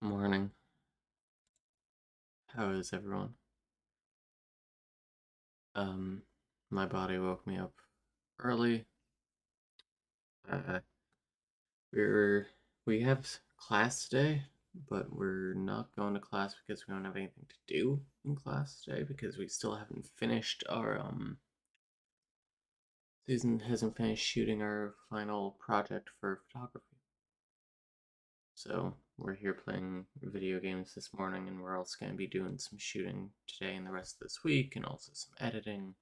Morning. How is everyone? Um, my body woke me up early. Uh, we're we have class today, but we're not going to class because we don't have anything to do in class today because we still haven't finished our Susan hasn't finished shooting our final project for photography. So we're here playing video games this morning, and we're also going to be doing some shooting today and the rest of this week, and also some editing.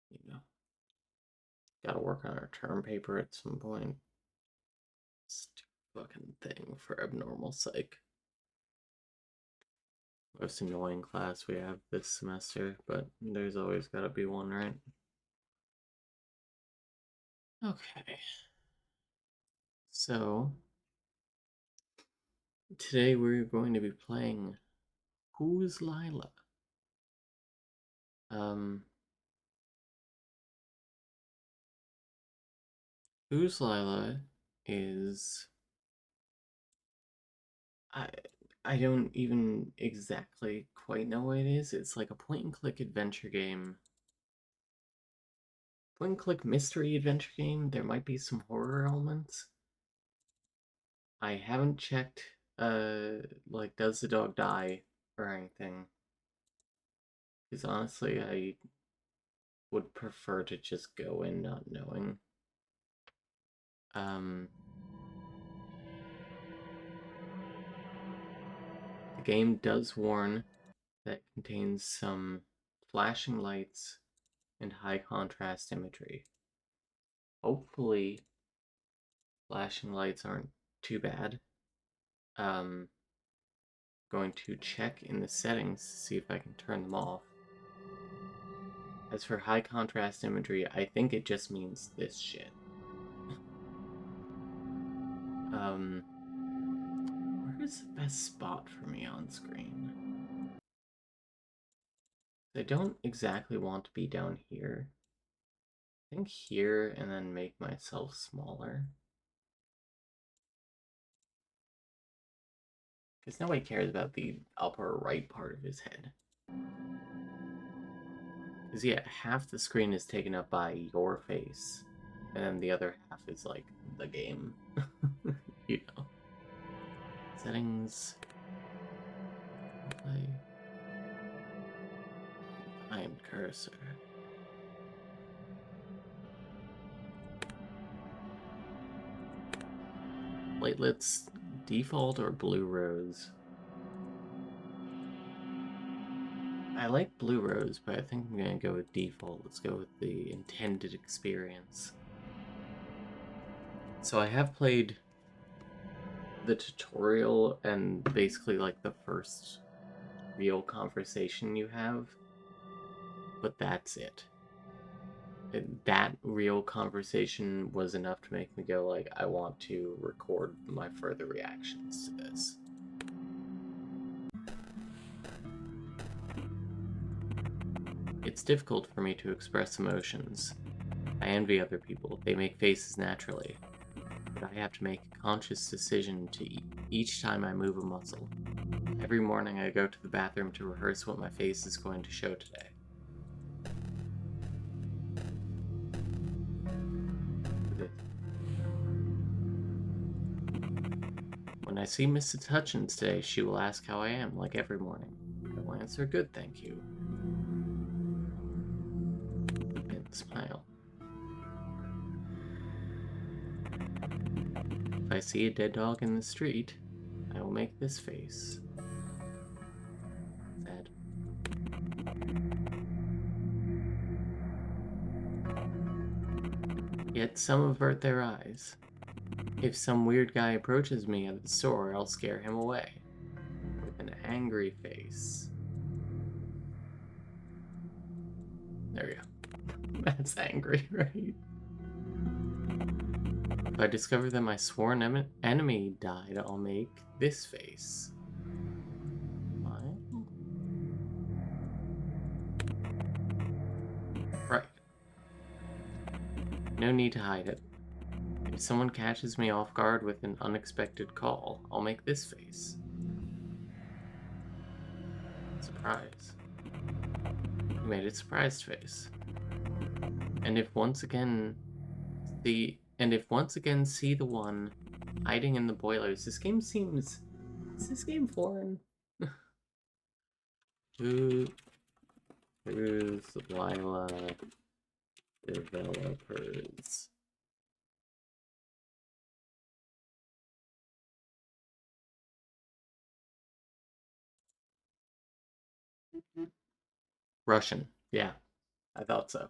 You know, Gotta work on our term paper at some point. Stupid fucking thing for abnormal psych. Most annoying class we have this semester, but there's always gotta be one, right? Okay. So, today we're going to be playing Who's Lila? Um, Who's Lila is. I, I don't even exactly quite know what it is. It's like a point and click adventure game. Point and click mystery adventure game. There might be some horror elements. I haven't checked, like, does the dog die or anything? Because honestly, I would prefer to just go in not knowing. Um, the game does warn that it contains some flashing lights and high contrast imagery. Hopefully, flashing lights aren't too bad. Um, Going to check in the settings to see if I can turn them off. As for high contrast imagery, I think it just means this shit. Where is the best spot for me on screen? I don't exactly want to be down here. I think here and then make myself smaller. Because nobody cares about the upper right part of his head. Because, yeah, half the screen is taken up by your face, and then the other half is, like, the game. You know. Settings. Play. Find cursor. Platelets, default or blue rose? I like blue rose, but I think I'm gonna go with default. Let's go with the intended experience. So I have played the tutorial and basically like the first real conversation you have, but that's it. That real conversation was enough to make me go like, I want to record my further reactions to this. It's difficult for me to express emotions. I envy other people. They make faces naturally. But I have to make a conscious decision to each time I move a muscle. Every morning I go to the bathroom to rehearse what my face is going to show today. When I see Mrs. Hutchins today, she will ask how I am, like every morning. I will answer, good, thank you. And smile. If I see a dead dog in the street, I will make this face. Sad. Yet some avert their eyes. If some weird guy approaches me at the store, I'll scare him away. With an angry face. There we go. That's angry, right? If I discover that my sworn enemy died, I'll make this face. Smile? Right. No need to hide it. If someone catches me off guard with an unexpected call, I'll make this face. Surprise. You made a surprised face. And if once again see the one hiding in the boilers, this game seems... Is this game foreign? Who's Lila developers? Russian. Yeah, I thought so.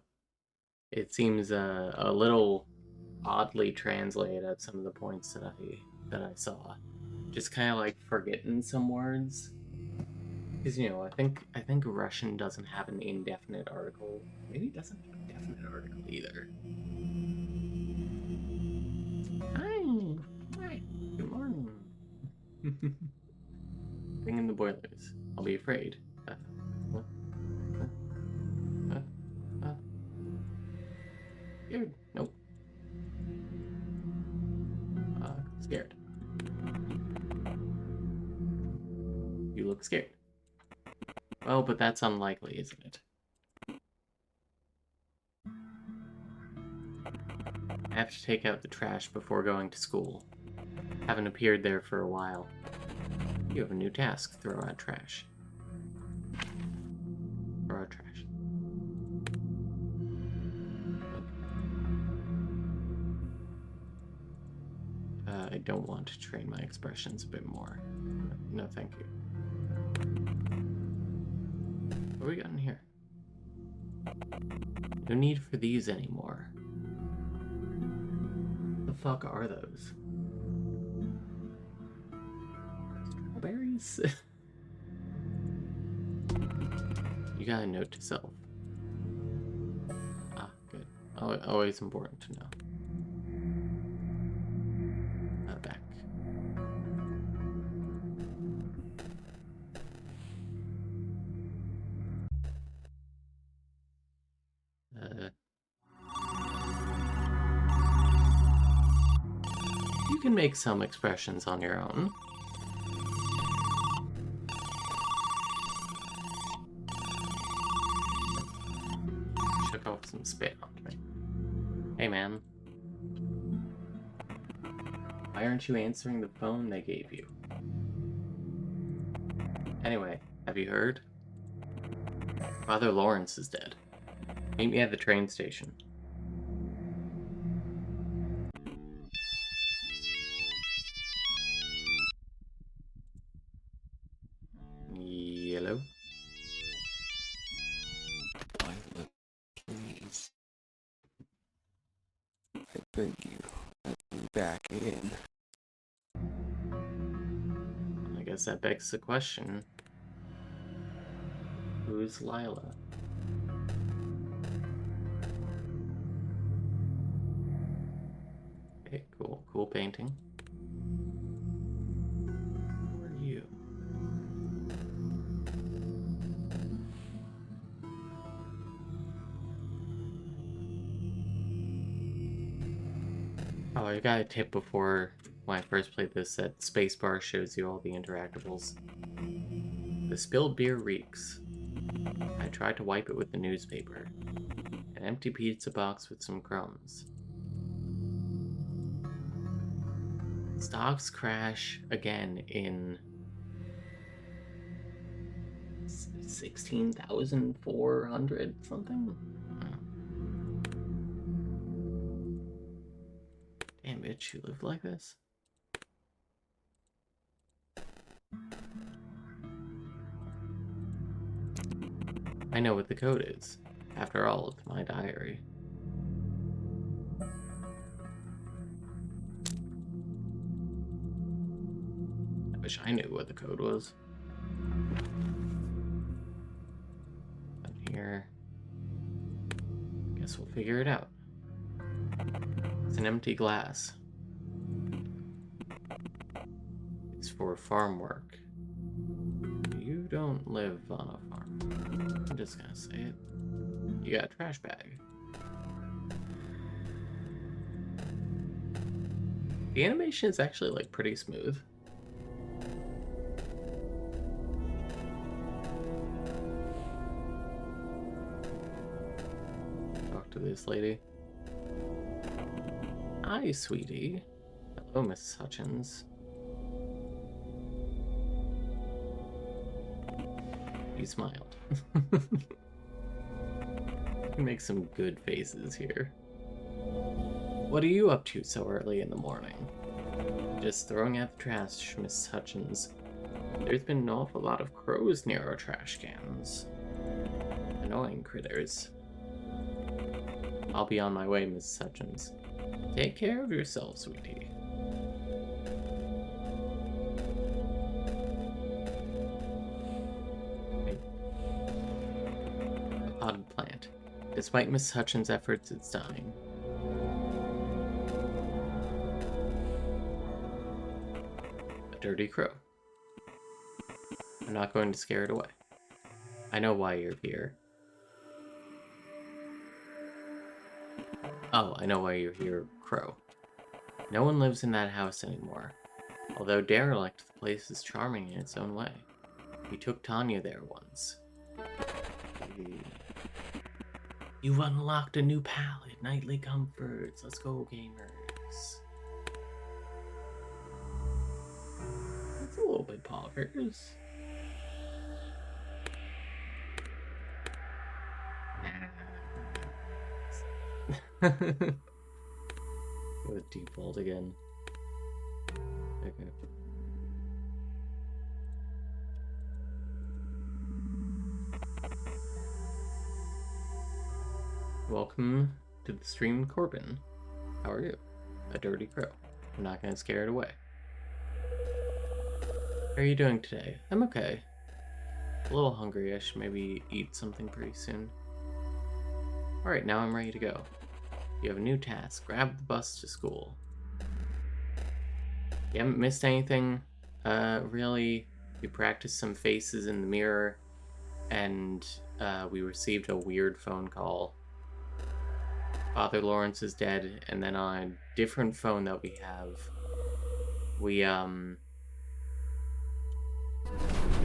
It seems a little oddly translated at some of the points that I saw. Just kind of like forgetting some words. Because I think Russian doesn't have an indefinite article. Maybe it doesn't have a definite article either. Hi, hi, good morning. Thing in the boilers. I'll be afraid. Scared? Nope. Scared. You look scared. Well, but that's unlikely, isn't it? I have to take out the trash before going to school. Haven't appeared there for a while. You have a new task. Throw out trash. Throw out trash. I don't want to train my expressions a bit more. No, thank you. What do we got in here? No need for these anymore. The fuck are those? Strawberries? You got a note to self. Ah, good. Always important to know. Back. You can make some expressions on your own. Shook off some spit onto me. Hey, man. Why aren't you answering the phone they gave you? Anyway, have you heard? Father Lawrence is dead. Meet me at the train station. Yellow? Please. I beg you, let me back in. I guess that begs the question. Who's Lila? Okay, cool. Cool painting. Who are you? Oh, I got a tip before when I first played this that spacebar shows you all the interactables. The spilled beer reeks. I tried to wipe it with the newspaper. An empty pizza box with some crumbs. Stocks crash again in 16,400 something? Damn, bitch, you live like this? I know what the code is. After all, it's my diary. I wish I knew what the code was. Down here. Guess we'll figure it out. It's an empty glass. It's for farm work. You don't live on a farm. I'm just gonna say it. You got a trash bag. The animation is actually like pretty smooth. this lady. Hi, sweetie. Hello, Mrs. Hutchins. You smiled. You make some good faces here. What are you up to so early in the morning? Just throwing out the trash, Miss Hutchins. There's been an awful lot of crows near our trash cans. Annoying critters. I'll be on my way, Miss Hutchins. Take care of yourself, sweetie. A potted plant. Despite Miss Hutchins' efforts, it's dying. A dirty crow. I'm not going to scare it away. I know why you're here. Oh, I know why you're here, Crow. No one lives in that house anymore. Although derelict, the place is charming in its own way. We took Tanya there once. You've unlocked a new palette, Nightly Comforts. Let's go, gamers. It's a little bit poggers. Go with default again. Okay. Welcome to the stream, Corbin. How are you? A dirty crow. I'm not gonna scare it away. How are you doing today? I'm okay. A little hungry. I should maybe eat something pretty soon. Alright, now I'm ready to go. You have a new task. Grab the bus to school. You haven't missed anything, really. We practiced some faces in the mirror, and we received a weird phone call. Father Lawrence is dead, and then on a different phone that we have, we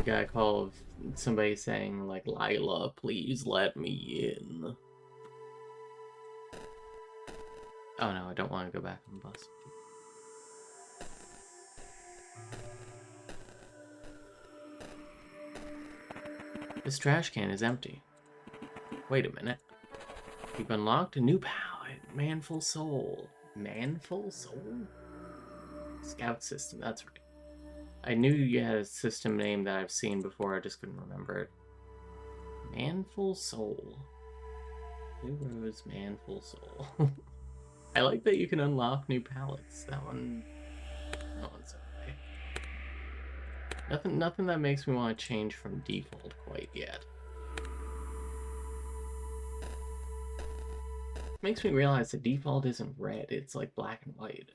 got a call of somebody saying, like, Lila, please let me in. Oh no, I don't want to go back on the bus. This trash can is empty. Wait a minute. You've unlocked a new palette. Manful Soul. Manful Soul? Scout System, that's right. I knew you had a system name that I've seen before, I just couldn't remember it. Manful Soul. Blue Rose Manful Soul. I like that you can unlock new palettes. That one's okay. Nothing that makes me want to change from default quite yet. Makes me realize the default isn't red, it's like black and white.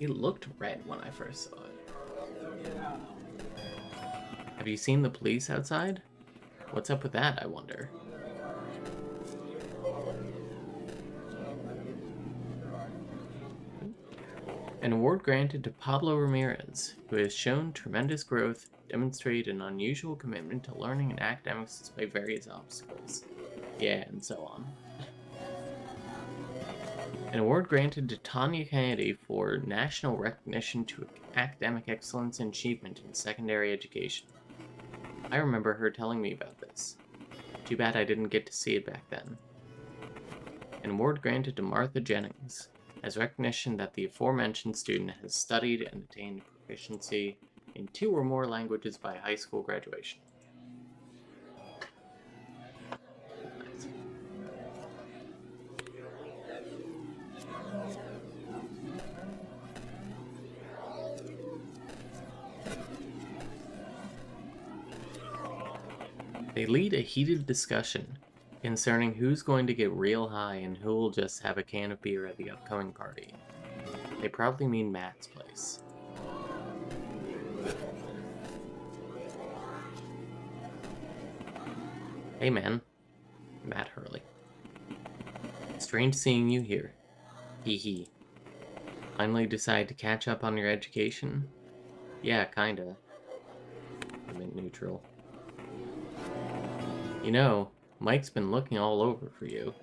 It looked red when I first saw it. Have you seen the police outside? What's up with that, I wonder? An award granted to Pablo Ramirez, who has shown tremendous growth, demonstrated an unusual commitment to learning and academics despite various obstacles. Yeah, and so on. An award granted to Tanya Kennedy for national recognition to academic excellence and achievement in secondary education. I remember her telling me about this. Too bad I didn't get to see it back then. An award granted to Martha Jennings, as recognition that the aforementioned student has studied and attained proficiency in 2 or more languages by high school graduation. Nice. They lead a heated discussion concerning who's going to get real high and who will just have a can of beer at the upcoming party. They probably mean Matt's place. Hey man, Matt Hurley. Strange seeing you here. Hee hee. Finally decide to catch up on your education? Yeah, kinda. I meant neutral. You know, Mike's been looking all over for you.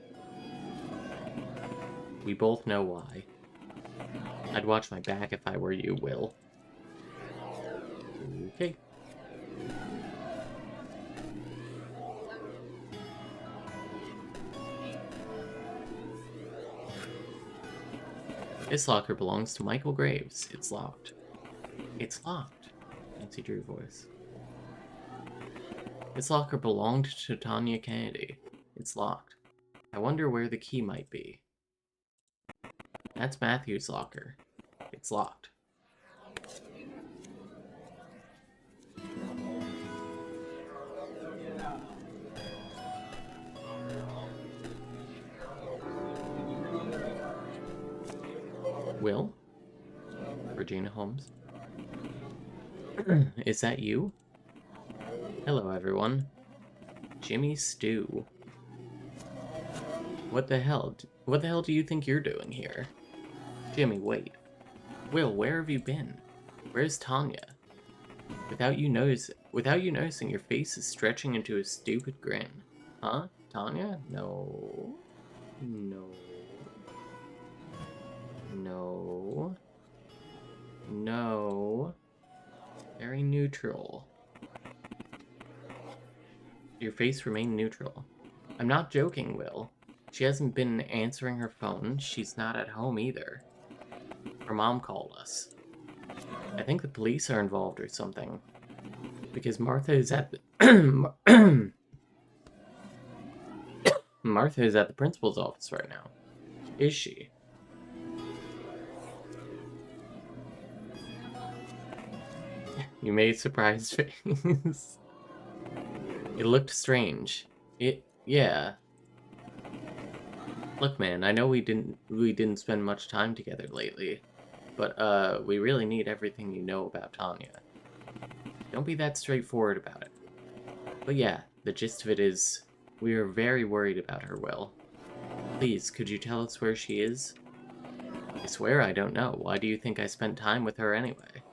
We both know why. I'd watch my back if I were you, Will. Okay. This locker belongs to Michael Graves. It's locked. It's locked. Nancy Drew voice. This locker belonged to Tanya Kennedy. It's locked. I wonder where the key might be. That's Matthew's locker. It's locked. Will? Regina Holmes. Is that you? Hello, everyone. Jimmy Stew. What the hell? What the hell do you think you're doing here? Jimmy, wait. Will, where have you been? Where's Tanya? Without you noticing, your face is stretching into a stupid grin. Huh? Tanya? No. No. No. No. Very neutral. Your face remained neutral. I'm not joking, Will. She hasn't been answering her phone. She's not at home either. Her mom called us. I think the police are involved or something. Because Martha is at the Martha is at the principal's office right now. Is she? You made a surprised face. It looked strange. Yeah. Look, man, I know we didn't spend much time together lately, but we really need everything you know about Tanya. Don't be that straightforward about it. But yeah, the gist of it is, we are very worried about her, Will. Please, could you tell us where she is? I swear I don't know. Why do you think I spent time with her anyway?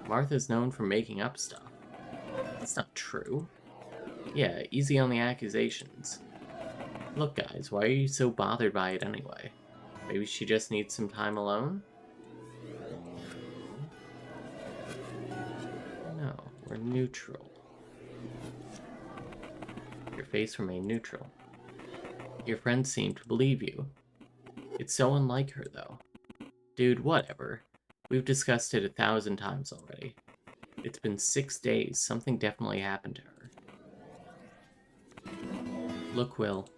Martha's known for making up stuff. That's not true. Yeah, easy on the accusations. Look, guys, why are you so bothered by it anyway? Maybe she just needs some time alone? No, we're neutral. Your face remained neutral. Your friends seem to believe you. It's so unlike her, though. Dude, whatever. We've discussed it 1,000 times already. It's been 6 days. Something definitely happened to her. Look, Will.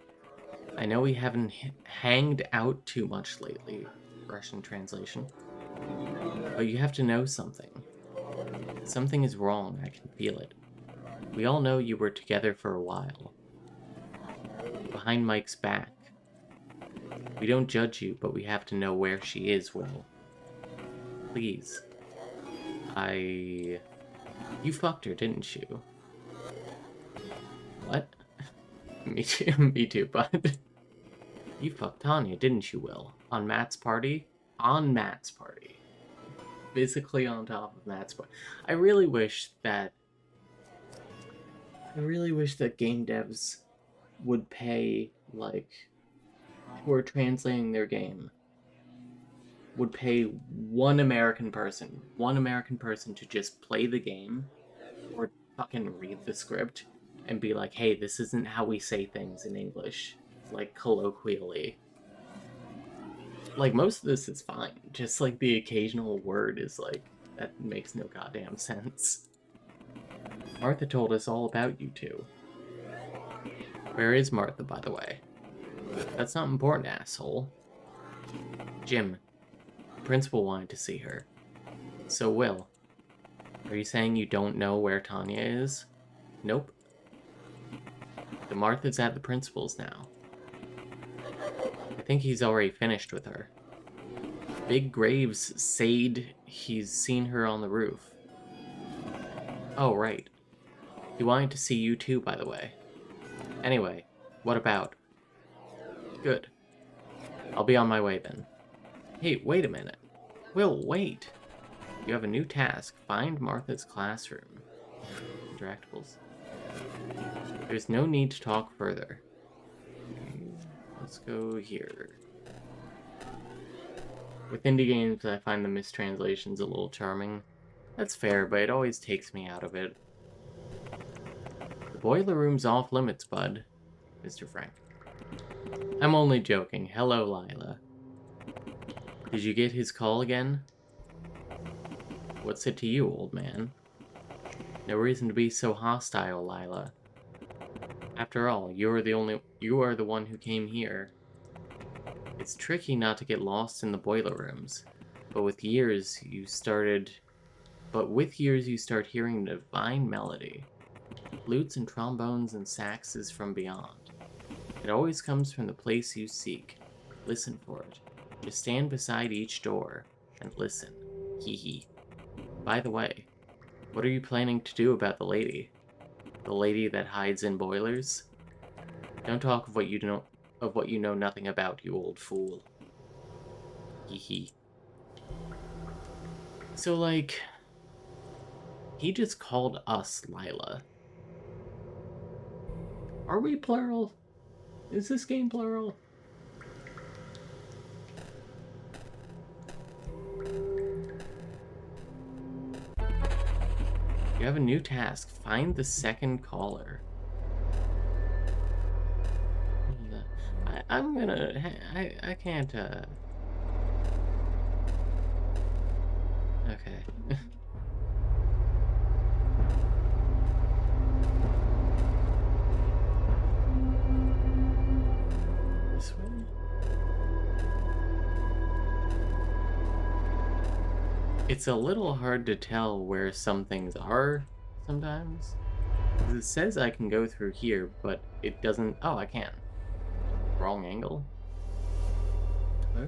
I know we haven't hanged out too much lately, Russian translation. But you have to know something. Something is wrong, I can feel it. We all know you were together for a while. Behind Mike's back. We don't judge you, but we have to know where she is, Will. Please. You fucked her, didn't you? What? Me too, bud. You fucked Tanya, didn't you, Will? On Matt's party? On Matt's party. Physically on top of Matt's party. I really wish that game devs would pay, like, who are translating their game, would pay one American person to just play the game, or fucking read the script, and be like, hey, this isn't how we say things in English, like, colloquially. Like, most of this is fine, just, like, the occasional word is, like, that makes no goddamn sense. Martha told us all about you two. Where is Martha, by the way? That's not important, asshole. Jim, the principal wanted to see her. So, Will, are you saying you don't know where Tanya is? Nope. The Martha's at the principal's now. I think he's already finished with her. Big Graves said he's seen her on the roof. Oh, right. He wanted to see you too, by the way. Anyway, what about? Good. I'll be on my way then. Hey, wait a minute. Will, wait. You have a new task. Find Martha's classroom. Interactables. There's no need to talk further. Okay, let's go here. With indie games, I find the mistranslations a little charming. That's fair, but it always takes me out of it. The boiler room's off limits, bud, Mr. Frank. I'm only joking. Hello, Lila. Did you get his call again? What's it to you, old man? No reason to be so hostile, Lila. After all, you are the one who came here. It's tricky not to get lost in the boiler rooms, but with years you start hearing the divine melody. Flutes and trombones and saxes from beyond. It always comes from the place you seek. Listen for it. Just stand beside each door and listen. Hee hee. By the way, what are you planning to do about the lady? The lady that hides in boilers? Don't talk of what you know nothing about, you old fool. Hee hee. So, like, he just called us Lila. Are we plural? Is this game plural? You have a new task. Find the second caller. I'm gonna... I can't, Okay. This way? It's a little hard to tell where some things are sometimes. It says I can go through here, but it doesn't... Oh, I can. Wrong angle. Huh?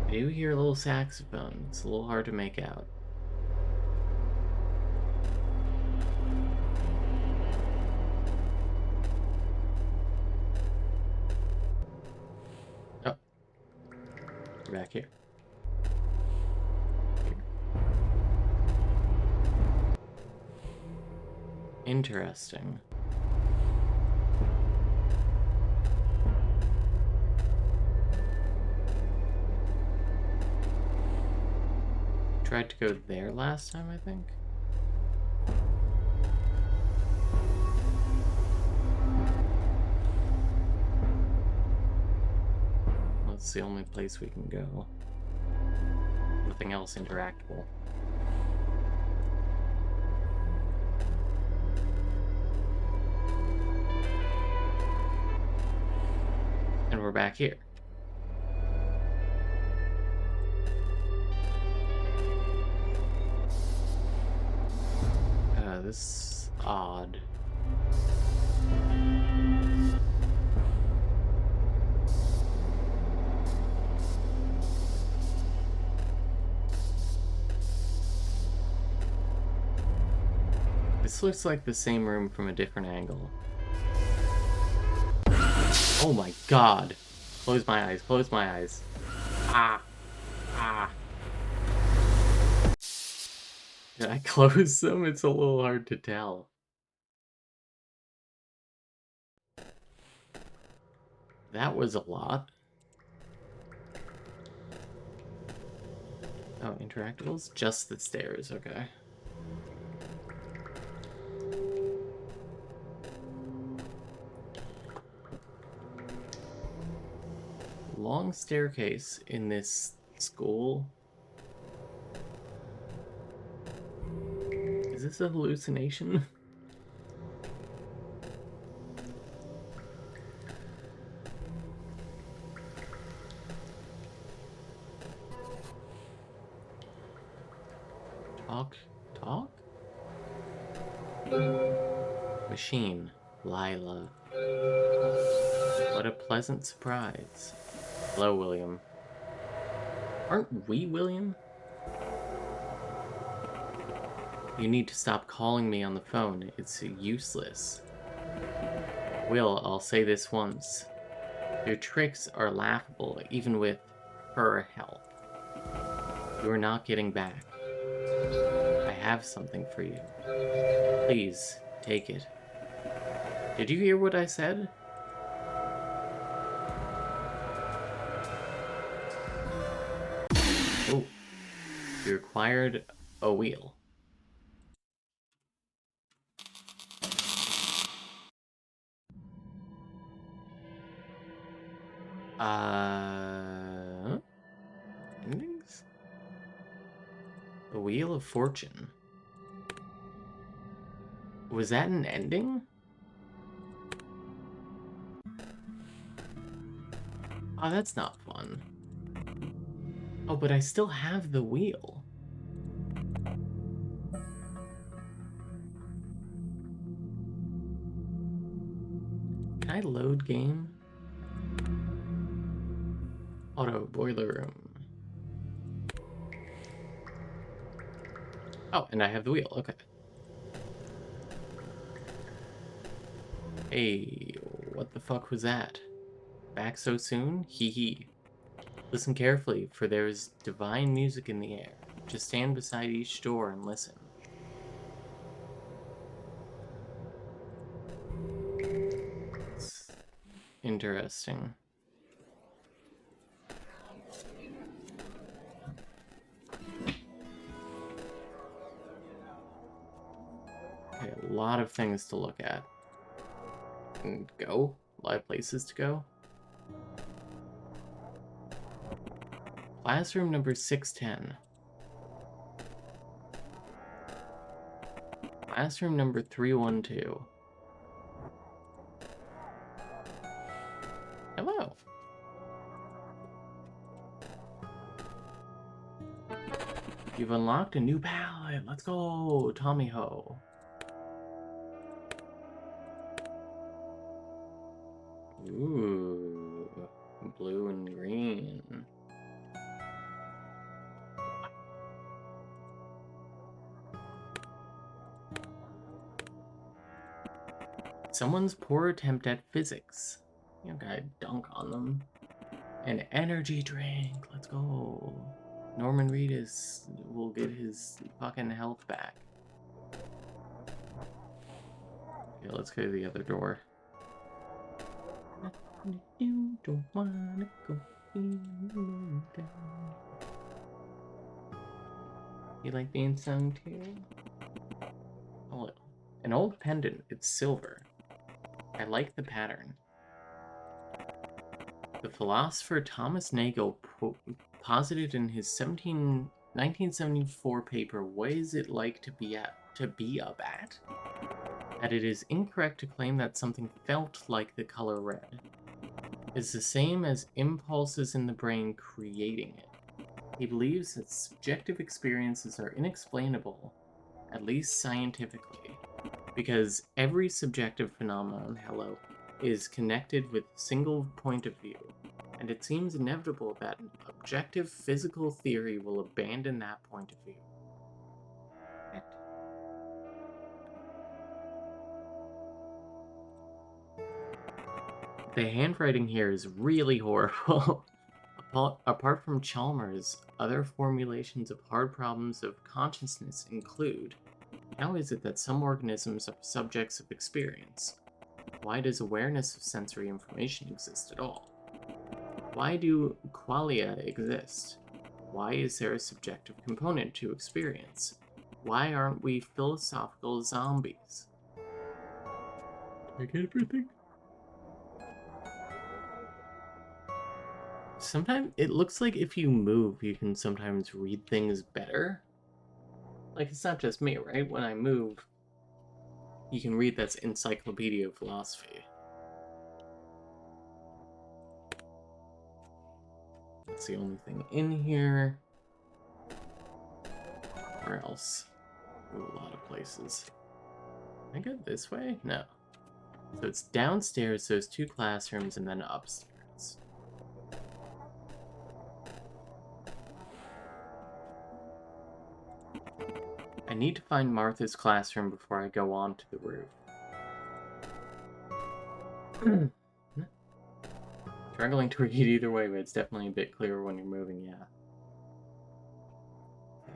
I do hear a little saxophone. It's a little hard to make out. Oh. We're back here. Interesting. Tried to go there last time, I think. That's the only place we can go. Nothing else interactable. And we're back here. This is odd. This looks like the same room from a different angle. Oh my god! Close my eyes, close my eyes. Ah! Ah! Did I close them? It's a little hard to tell. That was a lot. Oh, interactables? Just the stairs, okay. Long staircase in this school. Is this a hallucination? Talk? Machine. Lila. What a pleasant surprise. Hello, William. Aren't we William? You need to stop calling me on the phone. It's useless. Will, I'll say this once. Your tricks are laughable, even with her help. You are not getting back. have something for you. Please, take it. Did you hear what I said? Oh, you acquired a wheel. Endings? The Wheel of Fortune. Was that an ending? Oh, that's not fun. Oh, but I still have the wheel. Can I load game? Auto boiler room. Oh, and I have the wheel. Okay. Hey, what the fuck was that? Back so soon? Hee hee. Listen carefully, for there is divine music in the air. Just stand beside each door and listen. It's interesting. Okay, a lot of things to look at. And go. A lot of places to go. Classroom number 610. Classroom number 312. Hello. You've unlocked a new palette. Let's go, Tommy Ho. Ooh, blue and green. Someone's poor attempt at physics. You gotta dunk on them. An energy drink. Let's go. Norman Reedus will get his fucking health back. Okay, let's go to the other door. You don't wanna go. You like being sung to? Oh, an old pendant. It's silver. I like the pattern. The philosopher Thomas Nagel posited in his 1974 paper, "What is it like to be a bat?" that it is incorrect to claim that something felt like the color red. It's the same as impulses in the brain creating it. He believes that subjective experiences are inexplainable, at least scientifically, because every subjective phenomenon, is connected with a single point of view, and it seems inevitable that an objective physical theory will abandon that point of view. The handwriting here is really horrible. Apart from Chalmers, other formulations of hard problems of consciousness include: how is it that some organisms are subjects of experience? Why does awareness of sensory information exist at all? Why do qualia exist? Why is there a subjective component to experience? Why aren't we philosophical zombies? Did I get everything? Sometimes it looks like if you move, you can sometimes read things better. Like, it's not just me, right? When I move, you can read that's Encyclopedia of Philosophy. That's the only thing in here. Where else? Ooh, a lot of places. Can I go this way? No. So it's downstairs, those two classrooms, and then upstairs. I need to find Martha's classroom before I go on to the roof. Struggling to read either way, but it's definitely a bit clearer when you're moving, yeah.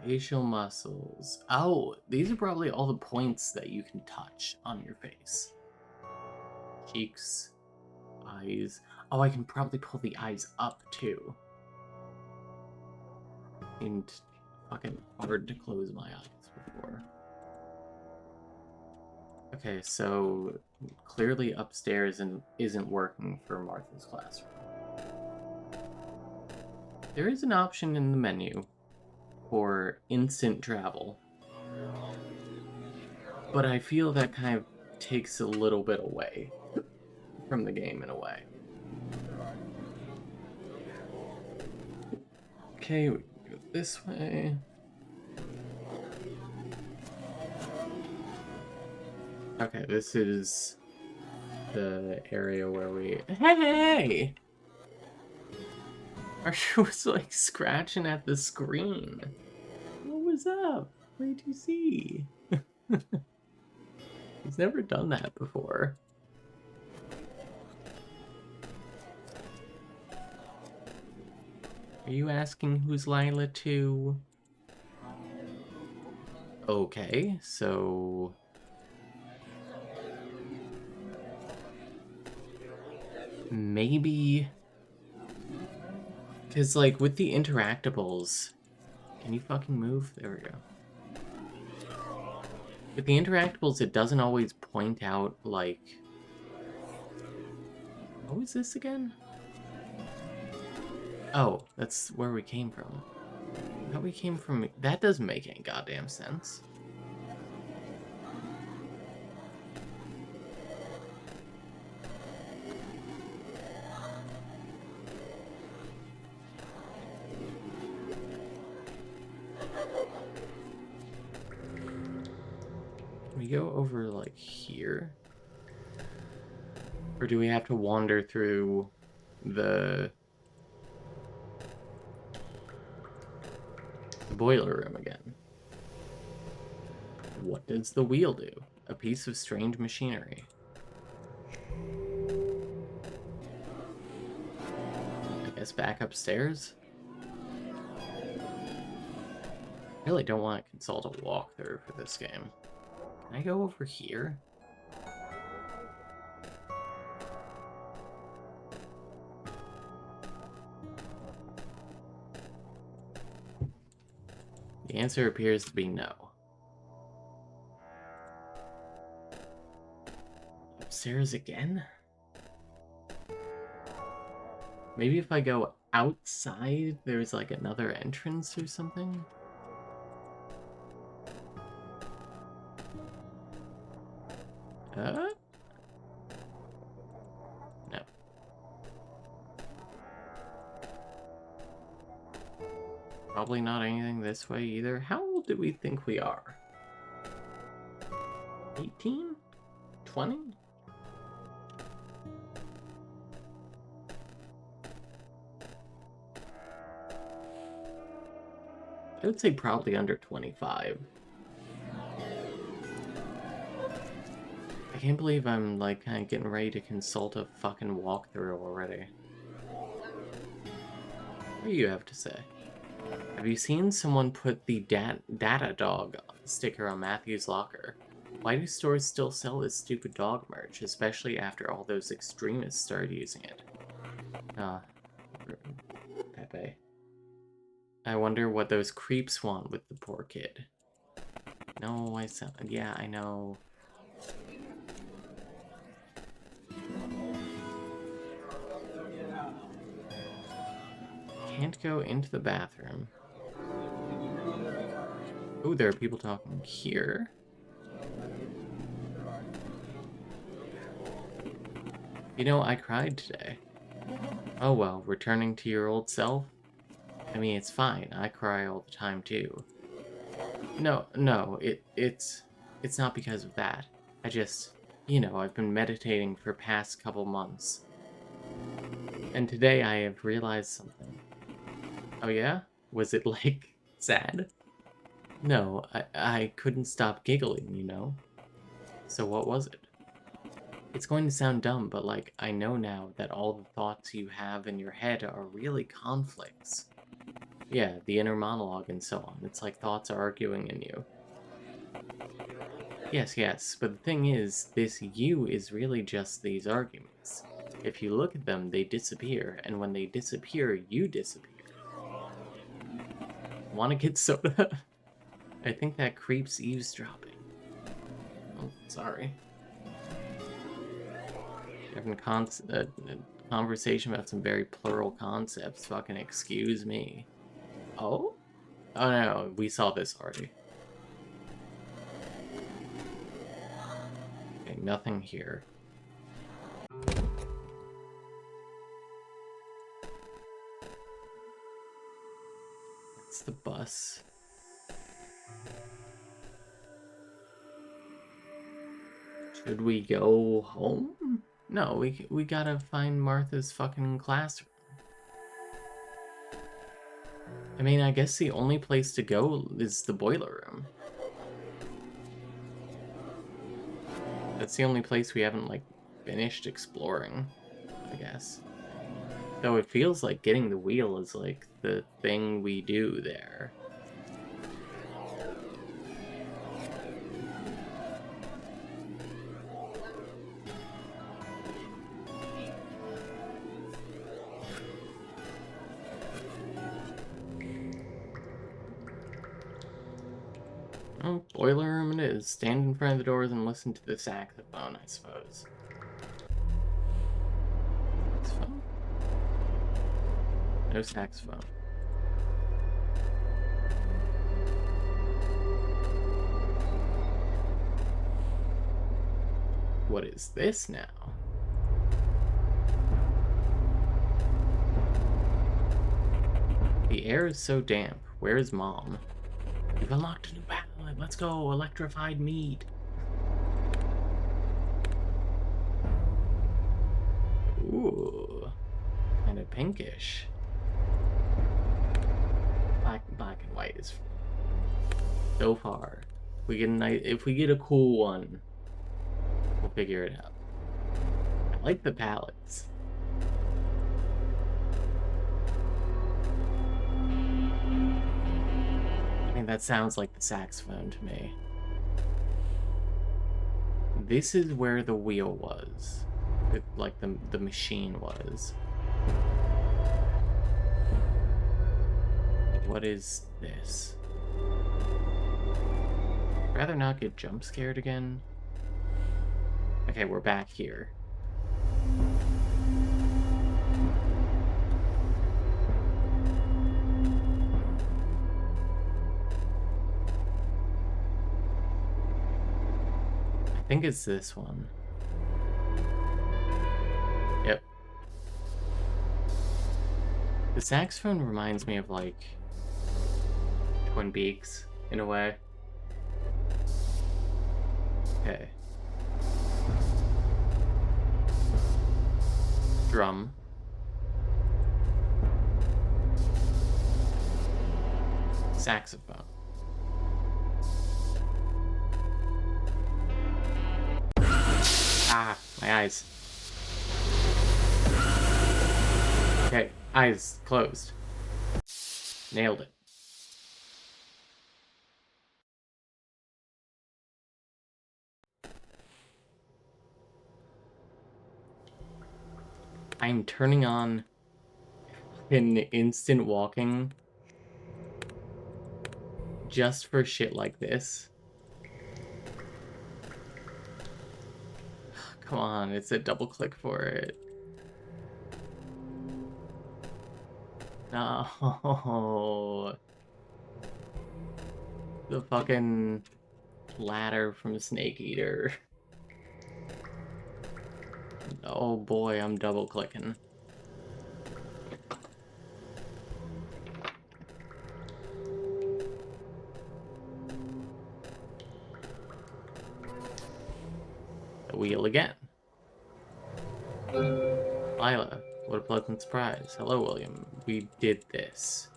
Facial muscles. Oh, these are probably all the points that you can touch on your face. Cheeks, eyes. Oh, I can probably pull the eyes up too. Seemed fucking hard to close my eyes before. Okay, so clearly upstairs and isn't working for Martha's classroom. There is an option in the menu for instant travel, but I feel that kind of takes a little bit away from the game in a way. Okay, we can go this way. Okay, this is the area where we... Hey! Archer was like scratching at the screen. What was up? What did you see? He's never done that before. Are you asking who's Lila to? Okay, so... maybe... because, like, with the interactables... Can you fucking move? There we go. With the interactables, it doesn't always point out, like... What was this again? Oh, that's where we came from. How we came from... That doesn't make any goddamn sense. We go over, like, here? Or do we have to wander through the boiler room again? What does the wheel do? A piece of strange machinery. I guess back upstairs? I really don't want to consult a walkthrough for this game. Can I go over here? The answer appears to be no. Upstairs again? Maybe if I go outside, there's like another entrance or something? No. Probably not anything this way either. How old do we think we are? 18? 20? I would say probably under 25. I can't believe I'm like kind of getting ready to consult a fucking walkthrough already. What do you have to say? Have you seen someone put the data dog sticker on Matthew's locker? Why do stores still sell this stupid dog merch, especially after all those extremists started using it? Pepe. I wonder what those creeps want with the poor kid. No, yeah, I know. Can't go into the bathroom. Oh, there are people talking here. You know, I cried today. Oh well, returning to your old self? I mean, it's fine. I cry all the time too. No, it's not because of that. I just, you know, I've been meditating for past couple months. And today I have realized something. Oh yeah? Was it like sad? No, I couldn't stop giggling, you know? So what was it? It's going to sound dumb, but like, I know now that all the thoughts you have in your head are really conflicts. Yeah, the inner monologue and so on. It's like thoughts are arguing in you. Yes, yes, but the thing is, this you is really just these arguments. If you look at them, they disappear, and when they disappear, you disappear. Wanna get soda? I think that creeps eavesdropping. Oh, sorry. Having a conversation about some very plural concepts. Fucking excuse me. Oh? Oh no, we saw this already. Okay, nothing here. It's the bus. Should we go home? No, we gotta find Martha's fucking classroom. I mean, I guess the only place to go is the boiler room. That's the only place we haven't, like, finished exploring, I guess. Though it feels like getting the wheel is, like, the thing we do there. Oh, boiler room it is. Stand in front of the doors and listen to the saxophone, I suppose. Saxophone? No saxophone. What is this now? The air is so damp. Where is Mom? You've unlocked a new palette. Let's go. Electrified meat. Ooh. Kind of pinkish. Black and white is so far. We get a nice, if we get a cool one, we'll figure it out. I like the palettes. I mean, that sounds like the saxophone to me. This is where the wheel was. Like the machine was. What is this? I'd rather not get jump scared again. Okay, we're back here. I think it's this one. Yep. The saxophone reminds me of, like, Twin Peaks, in a way. Okay. Drum. Saxophone. Ah, my eyes. Okay, eyes closed. Nailed it. I'm turning on an instant walking just for shit like this. Come on, it's a double click for it. No. The fucking ladder from Snake Eater. Oh boy, I'm double clicking. The wheel again. Lila, what a pleasant surprise. Hello, William. We did this.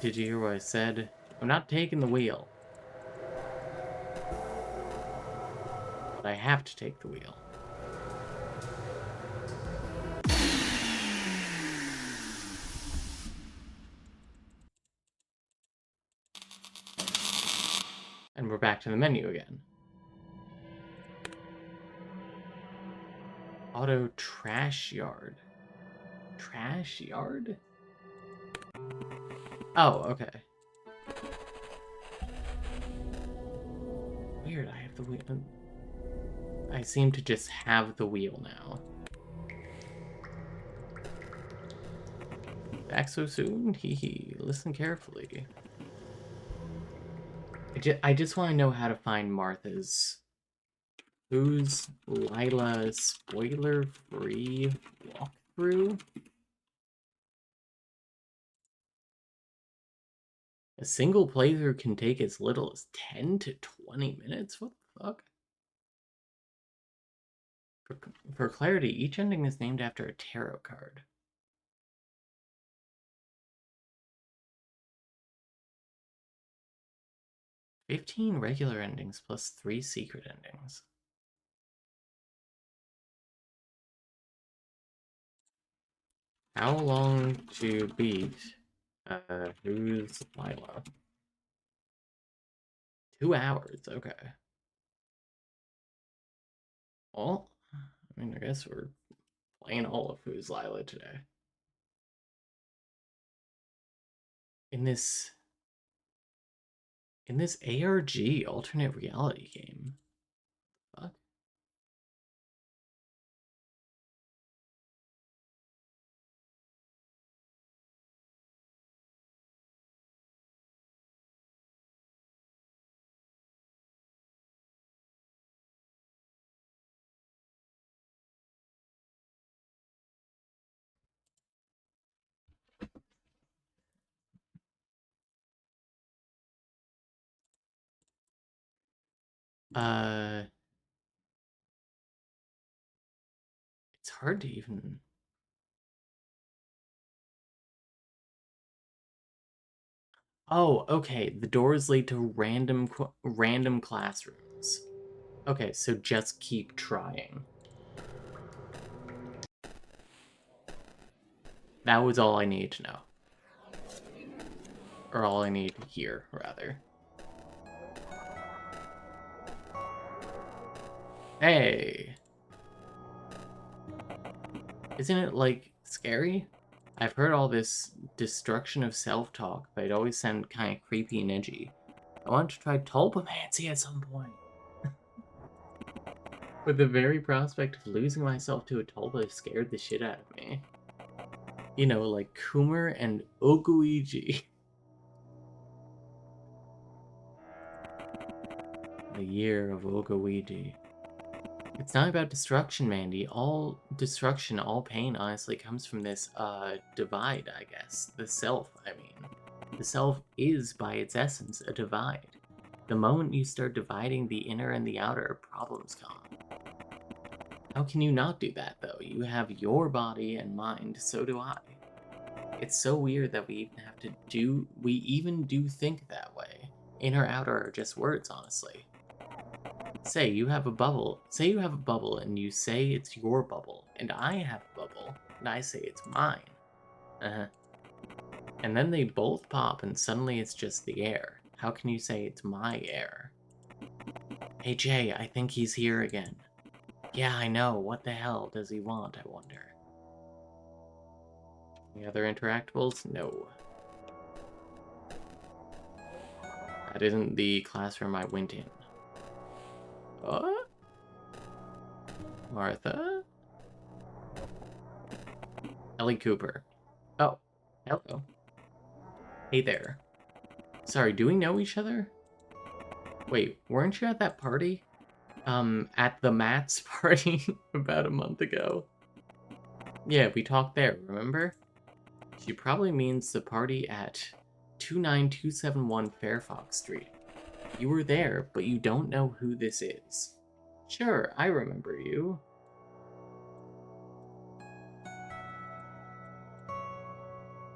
Did you hear what I said? I'm not taking the wheel. But I have to take the wheel. And we're back to the menu again. Auto trash yard. Trash yard? Oh, okay. Weird, I have the wheel. I seem to just have the wheel now. Back so soon? Hee hee. Listen carefully. I just want to know how to find Martha's. Who's Lila spoiler-free walkthrough? A single playthrough can take as little as 10 to 20 minutes? What the fuck? For clarity, each ending is named after a tarot card. "15 regular endings plus 3 secret endings." How long to beat? Who's Lila? 2 hours, okay. Well, I mean, I guess we're playing all of Who's Lila today. In this ARG alternate reality game. Fuck. It's hard to even. Oh, okay. The doors lead to random classrooms. Okay, so just keep trying. That was all I need to know. Or all I need here, rather. Hey! Isn't it, like, scary? I've heard all this destruction of self-talk, but it always sounded kind of creepy and edgy. I want to try tulpomancy at some point. But the very prospect of losing myself to a tulpa scared the shit out of me. You know, like Coomer and Oguiji. The year of Oguiji. It's not about destruction, Mandy. All destruction, all pain, honestly, comes from this, divide, I guess. The self, I mean. The self is, by its essence, a divide. The moment you start dividing the inner and the outer, problems come. How can you not do that, though? You have your body and mind, so do I. It's so weird that we even do think that way. Inner, outer are just words, honestly. Say you have a bubble and you say it's your bubble, and I have a bubble, and I say it's mine. And then they both pop and suddenly it's just the air. How can you say it's my air? Hey Jay, I think he's here again. Yeah, I know. What the hell does he want, I wonder? Any other interactables? No. That isn't the classroom I went in. What? Martha? Ellie Cooper. Oh, hello. Hey there. Sorry, do we know each other? Wait, weren't you at that party? At the Matt's party about a month ago? Yeah, we talked there, remember? She probably means the party at 29271 Fairfax Street. You were there, but you don't know who this is. Sure, I remember you.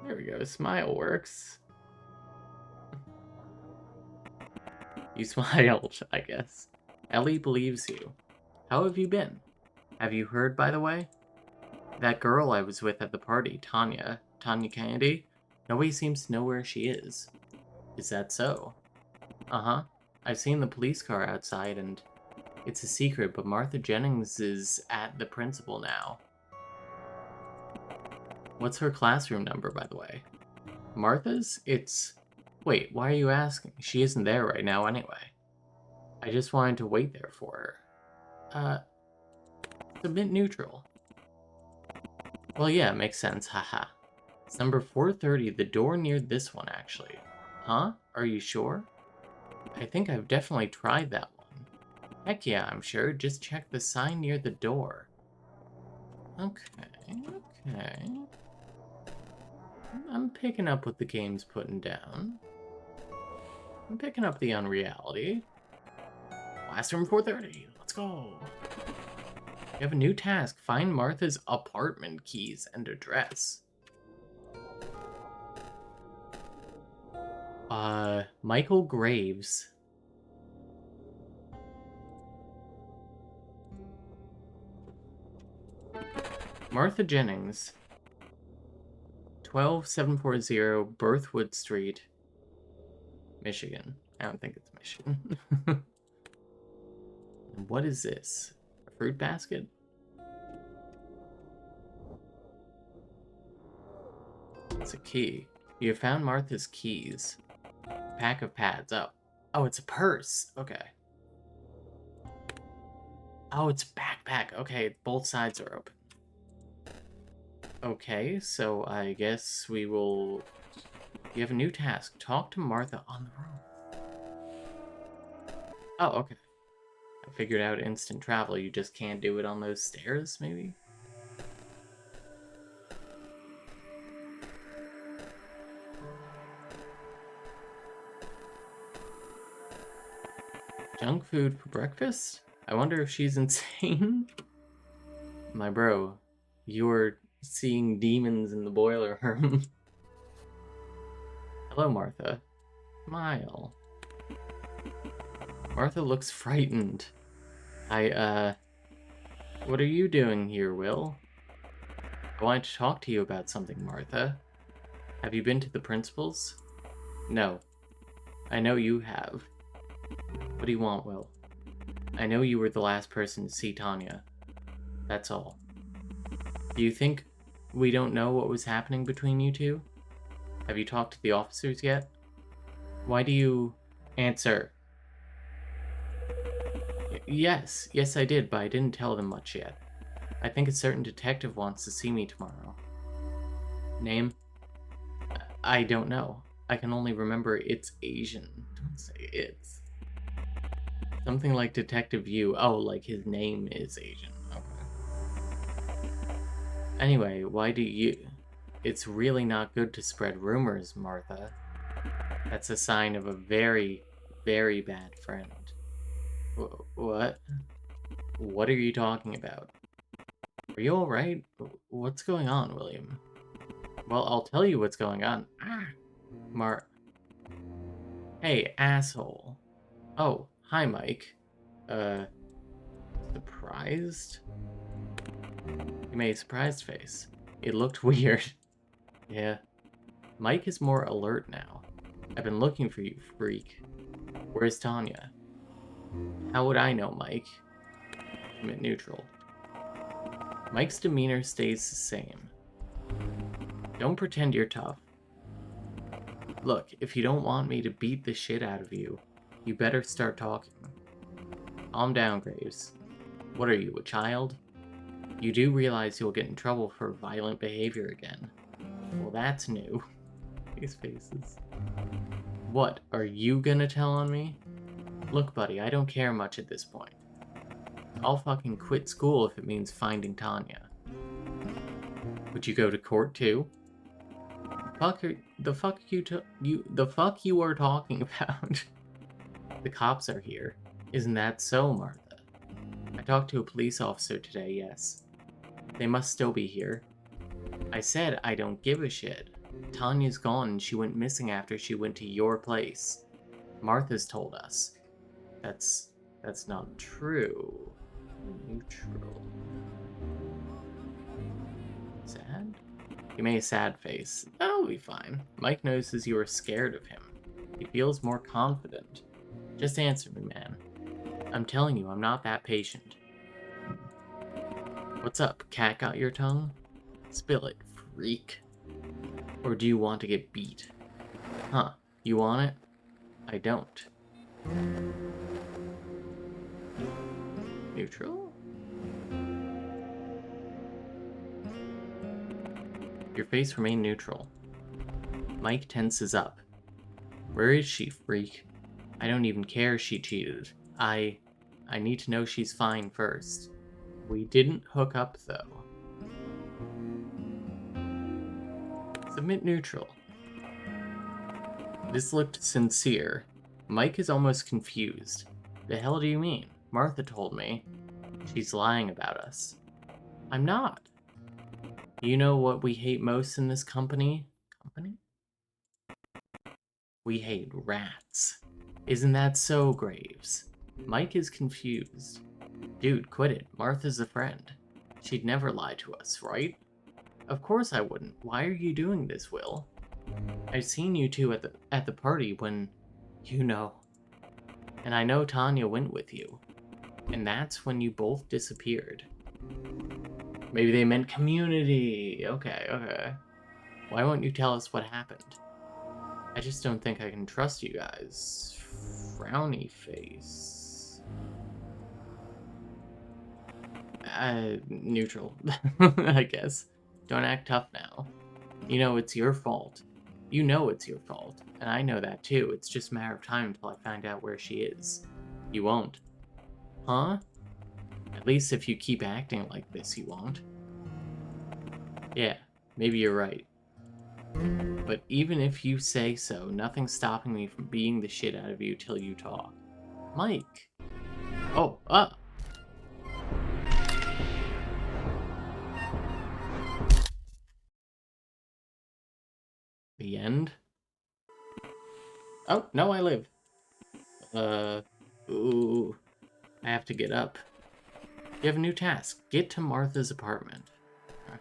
There we go, smile works. You smiled, I guess. Ellie believes you. How have you been? Have you heard, by the way? That girl I was with at the party, Tanya Kennedy, nobody seems to know where she is. Is that so? Uh-huh. I've seen the police car outside, and it's a secret, but Martha Jennings is at the principal now. What's her classroom number, by the way? Martha's? It's... Wait, why are you asking? She isn't there right now anyway. I just wanted to wait there for her. It's a bit neutral. Well, yeah, makes sense, haha. It's number 430, the door near this one, actually. Huh? Are you sure? I think I've definitely tried that one. Heck yeah, I'm sure. Just check the sign near the door. Okay. I'm picking up what the game's putting down. I'm picking up the unreality. Classroom 430, let's go. You have a new task. Find Martha's apartment keys and address. Michael Graves. Martha Jennings. 12740 Berthwood Street, Michigan. I don't think it's Michigan. What is this? A fruit basket? It's a key. You have found Martha's keys. A pack of pads. Oh, it's a purse. Okay. Oh, it's a backpack. Okay, both sides are open. Okay, so I guess we will... You have a new task. Talk to Martha on the roof. Oh, okay. I figured out instant travel. You just can't do it on those stairs, maybe? Junk food for breakfast? I wonder if she's insane? My bro, you're seeing demons in the boiler room. Hello, Martha. Smile. Martha looks frightened. What are you doing here, Will? I wanted to talk to you about something, Martha. Have you been to the principal's? No. I know you have. What do you want, Will? I know you were the last person to see Tanya. That's all. Do you think we don't know what was happening between you two? Have you talked to the officers yet? Why do you... Answer. Yes, I did, but I didn't tell them much yet. I think a certain detective wants to see me tomorrow. Name? I don't know. I can only remember it's Asian. Don't say it's. Something like Detective Yu. Oh, like his name is Asian. Okay. Anyway, why do you... It's really not good to spread rumors, Martha. That's a sign of a very, very bad friend. What? What are you talking about? Are you alright? What's going on, William? Well, I'll tell you what's going on. Hey, asshole. Oh, hi, Mike. Surprised? You made a surprised face. It looked weird. Yeah. Mike is more alert now. I've been looking for you, freak. Where's Tanya? How would I know, Mike? I'm at neutral. Mike's demeanor stays the same. Don't pretend you're tough. Look, if you don't want me to beat the shit out of you, you better start talking. Calm down, Graves. What are you, a child? You do realize you'll get in trouble for violent behavior again. Well, that's new. These faces. What, are you gonna tell on me? Look, buddy, I don't care much at this point. I'll fucking quit school if it means finding Tanya. Would you go to court too? The fuck you are talking about? The cops are here. Isn't that so, Martha? I talked to a police officer today, yes. They must still be here. I said I don't give a shit. Tanya's gone and she went missing after she went to your place. Martha's told us. That's not true. Neutral. Sad? You made a sad face. That'll be fine. Mike notices you are scared of him. He feels more confident. Just answer me, man. I'm telling you, I'm not that patient. What's up? Cat got your tongue? Spill it, freak. Or do you want to get beat? Huh, you want it? I don't. Neutral? Your face remained neutral. Mike tenses up. Where is she, freak? I don't even care if she cheated. I need to know she's fine first. We didn't hook up, though. Submit neutral. This looked sincere. Mike is almost confused. The hell do you mean? Martha told me. She's lying about us. I'm not. You know what we hate most in this company? Company? We hate rats. Isn't that so, Graves? Mike is confused. Dude, quit it. Martha's a friend. She'd never lie to us, right? Of course I wouldn't. Why are you doing this, Will? I've seen you two at the party when, you know. And I know Tanya went with you. And that's when you both disappeared. Maybe they meant community. Okay. Why won't you tell us what happened? I just don't think I can trust you guys. Frowny face. Neutral. I guess. Don't act tough now. You know it's your fault. You know it's your fault. And I know that too. It's just a matter of time until I find out where she is. You won't. Huh? At least if you keep acting like this, you won't. Yeah, maybe you're right. But even if you say so, nothing's stopping me from beating the shit out of you till you talk. Mike! Oh, The end? Oh, no, I live. Ooh. I have to get up. You have a new task. Get to Martha's apartment. Okay.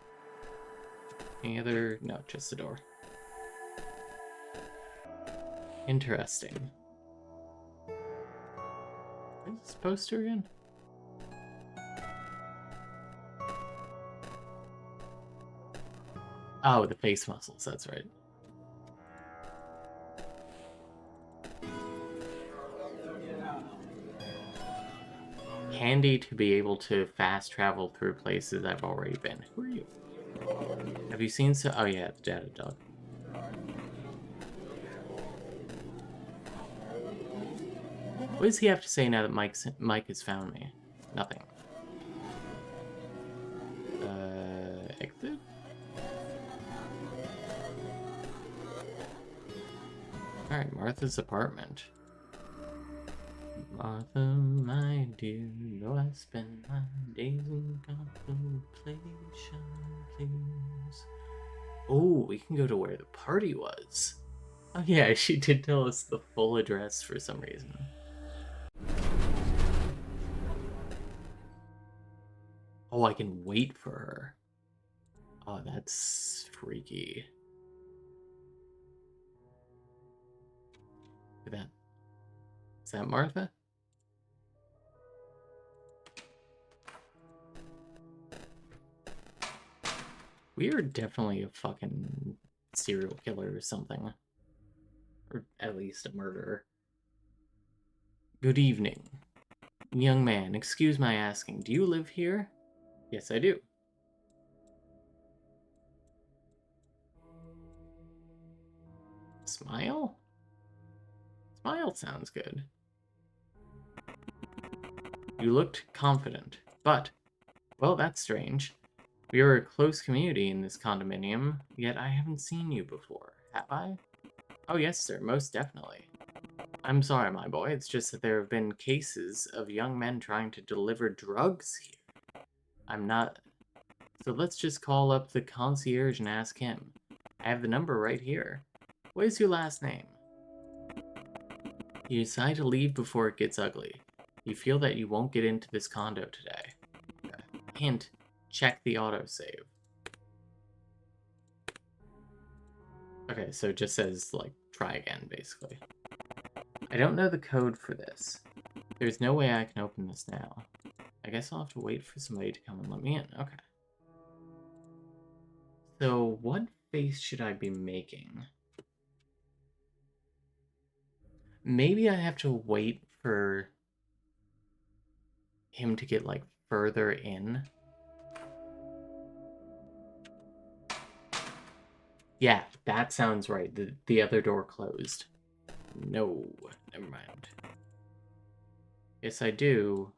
Any other? No, just the door. Interesting. What is this poster again? Oh, the face muscles, that's right. Handy to be able to fast travel through places I've already been. Who are you? Have you seen so? Oh yeah, the data dog. What does he have to say now that Mike has found me? Nothing. Exit? Alright, Martha's apartment. Martha, my dear, though I spend my days in contemplation, please. Oh, we can go to where the party was. Oh yeah, she did tell us the full address for some reason. Oh, I can wait for her. Oh, that's freaky. Look at that. Is that Martha? We are definitely a fucking serial killer or something. Or at least a murderer. Good evening. Young man, excuse my asking, do you live here? Yes, I do. Smile? Smile sounds good. You looked confident, but, well, that's strange. We are a close community in this condominium, yet I haven't seen you before, have I? Oh yes, sir, most definitely. I'm sorry, my boy, it's just that there have been cases of young men trying to deliver drugs here. I'm not... So let's just call up the concierge and ask him. I have the number right here. What is your last name? You decide to leave before it gets ugly. You feel that you won't get into this condo today. Hint, check the autosave. Okay, so it just says, like, try again, basically. I don't know the code for this. There's no way I can open this now. I guess I'll have to wait for somebody to come and let me in. Okay. So, what face should I be making? Maybe I have to wait for him to get, like, further in. Yeah, that sounds right. The other door closed. No, never mind. Yes, I do.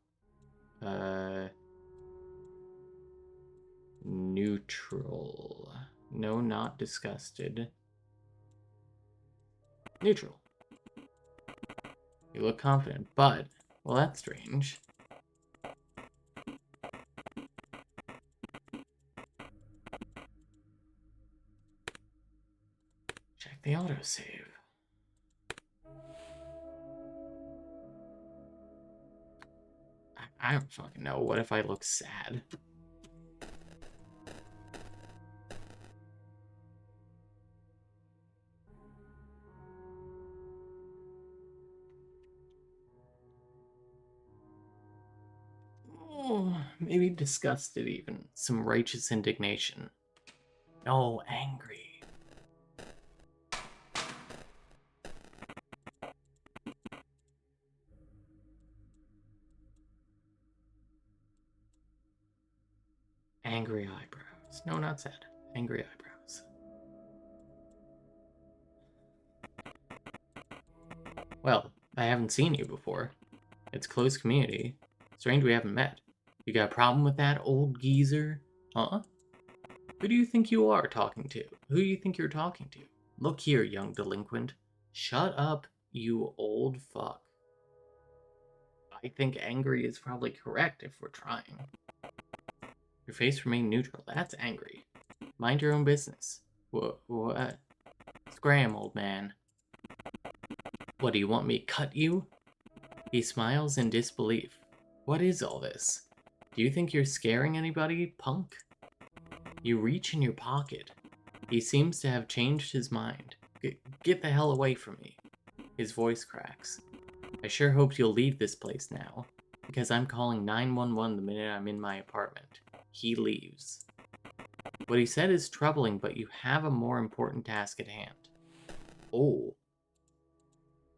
Neutral. No, not disgusted. Neutral. You look confident, but... Well, that's strange. Check the autosave. I don't fucking know. What if I look sad? Oh, maybe disgusted even. Some righteous indignation. No, angry. Angry eyebrows. No, not sad. Angry eyebrows. Well, I haven't seen you before. It's close community. Strange we haven't met. You got a problem with that, old geezer? Huh? Who do you think you are talking to? Who do you think you're talking to? Look here, young delinquent. Shut up, you old fuck. I think angry is probably correct if we're trying. Your face remained neutral. That's angry. Mind your own business. What? Scram, old man. What, do you want me to cut you? He smiles in disbelief. What is all this? Do you think you're scaring anybody, punk? You reach in your pocket. He seems to have changed his mind. Get the hell away from me. His voice cracks. I sure hope you'll leave this place now, because I'm calling 911 the minute I'm in my apartment. He leaves. What he said is troubling, but you have a more important task at hand. Oh.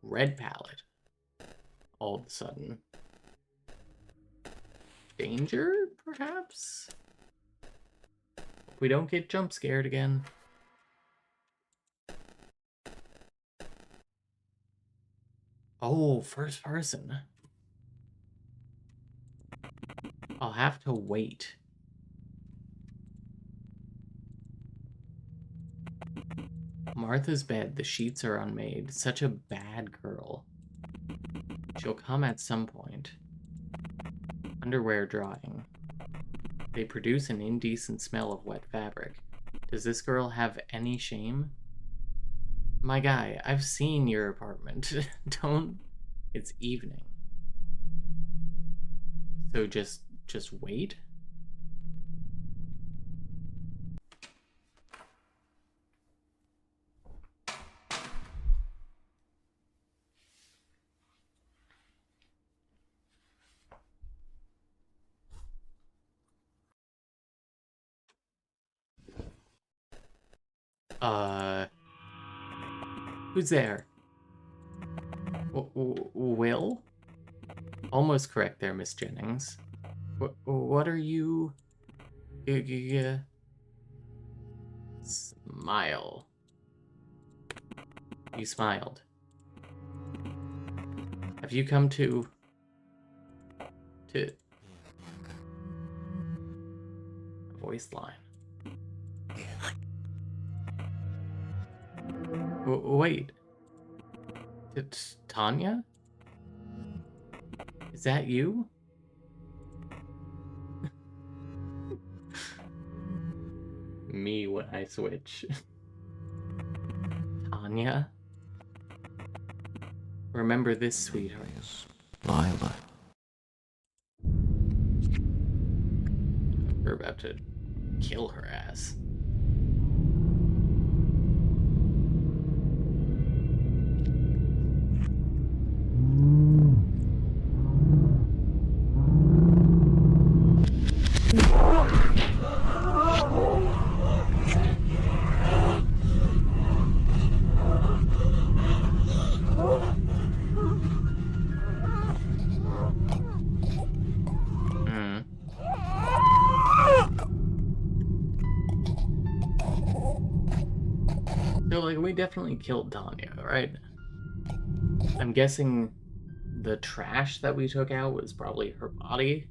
Red palette. All of a sudden. Danger, perhaps? We don't get jump scared again. Oh, first person. I'll have to wait. Martha's bed, the sheets are unmade. Such a bad girl. She'll come at some point. Underwear drying. They produce an indecent smell of wet fabric. Does this girl have any shame? My guy, I've seen your apartment. Don't... It's evening. So just wait? Who's there? Will? Almost correct there, Miss Jennings. What are you... Smile. You smiled. Have you come to... A voice line. Wait. It's Tanya? Is that you? Me when I switch. Tanya? Remember this, sweetheart. Lila. We're about to kill her ass. we definitely killed Tanya, right? I'm guessing the trash that we took out was probably her body.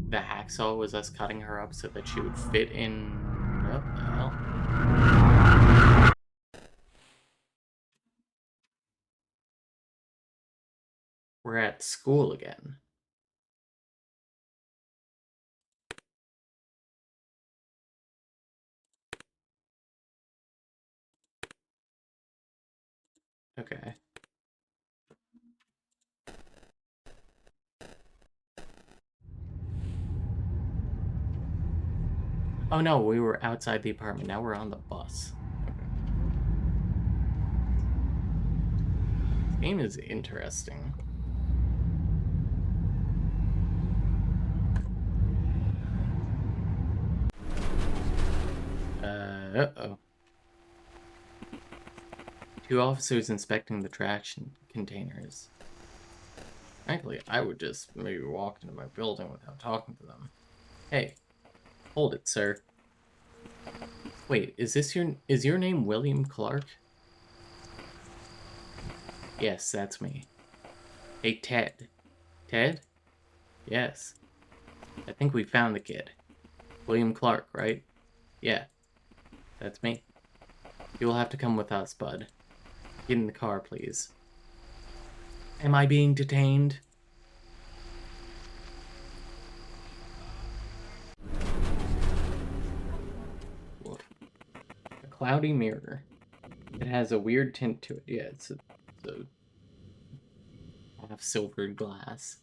The hacksaw was us cutting her up so that she would fit in... What the hell? We're at school again. Okay. Oh no, we were outside the apartment. Now we're on the bus. This game is interesting. Uh-oh. 2 officers inspecting the trash containers. Frankly, I would just maybe walk into my building without talking to them. Hey, hold it, sir. Wait, is your name William Clark? Yes, that's me. Hey, Ted. Ted? Yes. I think we found the kid. William Clark, right? Yeah, that's me. You will have to come with us, bud. Get in the car, please. Am I being detained? A cloudy mirror. It has a weird tint to it. Yeah, it's a half silvered glass.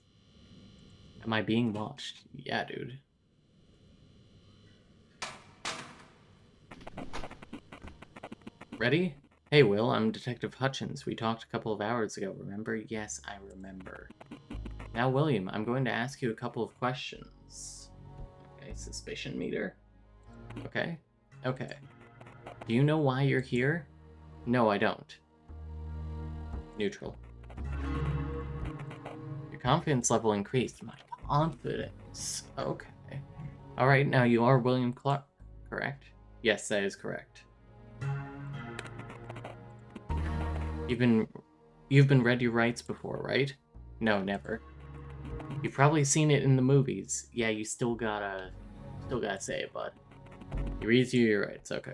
Am I being watched? Yeah, dude. Ready? Hey, Will, I'm Detective Hutchins. We talked a couple of hours ago, remember? Yes, I remember. Now, William, I'm going to ask you a couple of questions. Okay, suspicion meter. Okay. Okay. Do you know why you're here? No, I don't. Neutral. Your confidence level increased. My confidence. Okay. Alright, now you are William Clark, correct? Yes, that is correct. You've been read your rights before, right? No, never. You've probably seen it in the movies. Yeah, you still gotta say it, bud. You read through your rights, okay.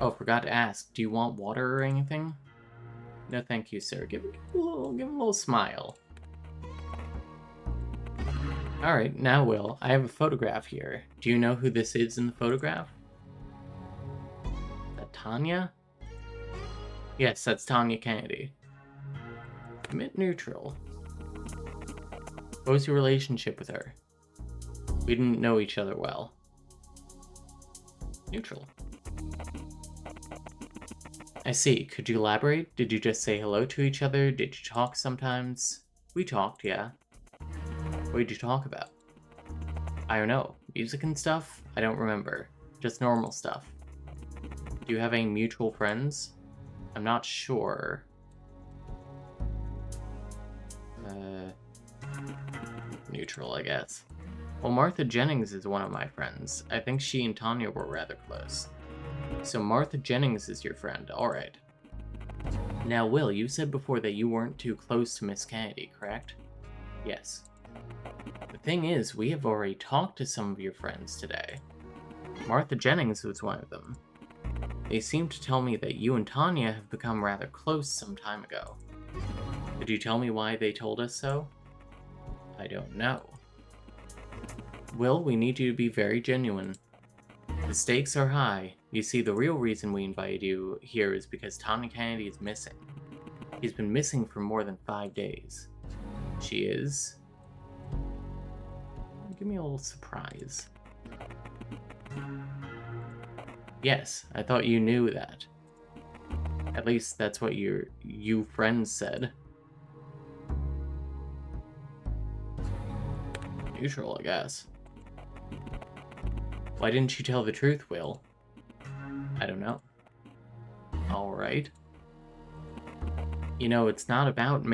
Oh, forgot to ask, do you want water or anything? No, thank you, sir. Give him a little smile. Alright, now, Will, I have a photograph here. Do you know who this is in the photograph? Is that Tanya? Yes, that's Tanya Kennedy. Commit neutral. What was your relationship with her? We didn't know each other well. Neutral. I see. Could you elaborate? Did you just say hello to each other? Did you talk sometimes? We talked, yeah. What did you talk about? I don't know. Music and stuff? I don't remember. Just normal stuff. Do you have any mutual friends? I'm not sure. Neutral, I guess. Well, Martha Jennings is one of my friends. I think she and Tanya were rather close. So Martha Jennings is your friend, alright. Now, Will, you said before that you weren't too close to Miss Kennedy, correct? Yes. The thing is, we have already talked to some of your friends today. Martha Jennings was one of them. They seem to tell me that you and Tanya have become rather close some time ago. Could you tell me why they told us so? I don't know. Will, we need you to be very genuine. The stakes are high. You see, the real reason we invited you here is because Tanya Kennedy is missing. She's been missing for more than 5 days. She is... Give me a little surprise. Yes, I thought you knew that. At least that's what you friends said. Neutral, I guess. Why didn't you tell the truth, Will? I don't know. Alright. You know, it's not about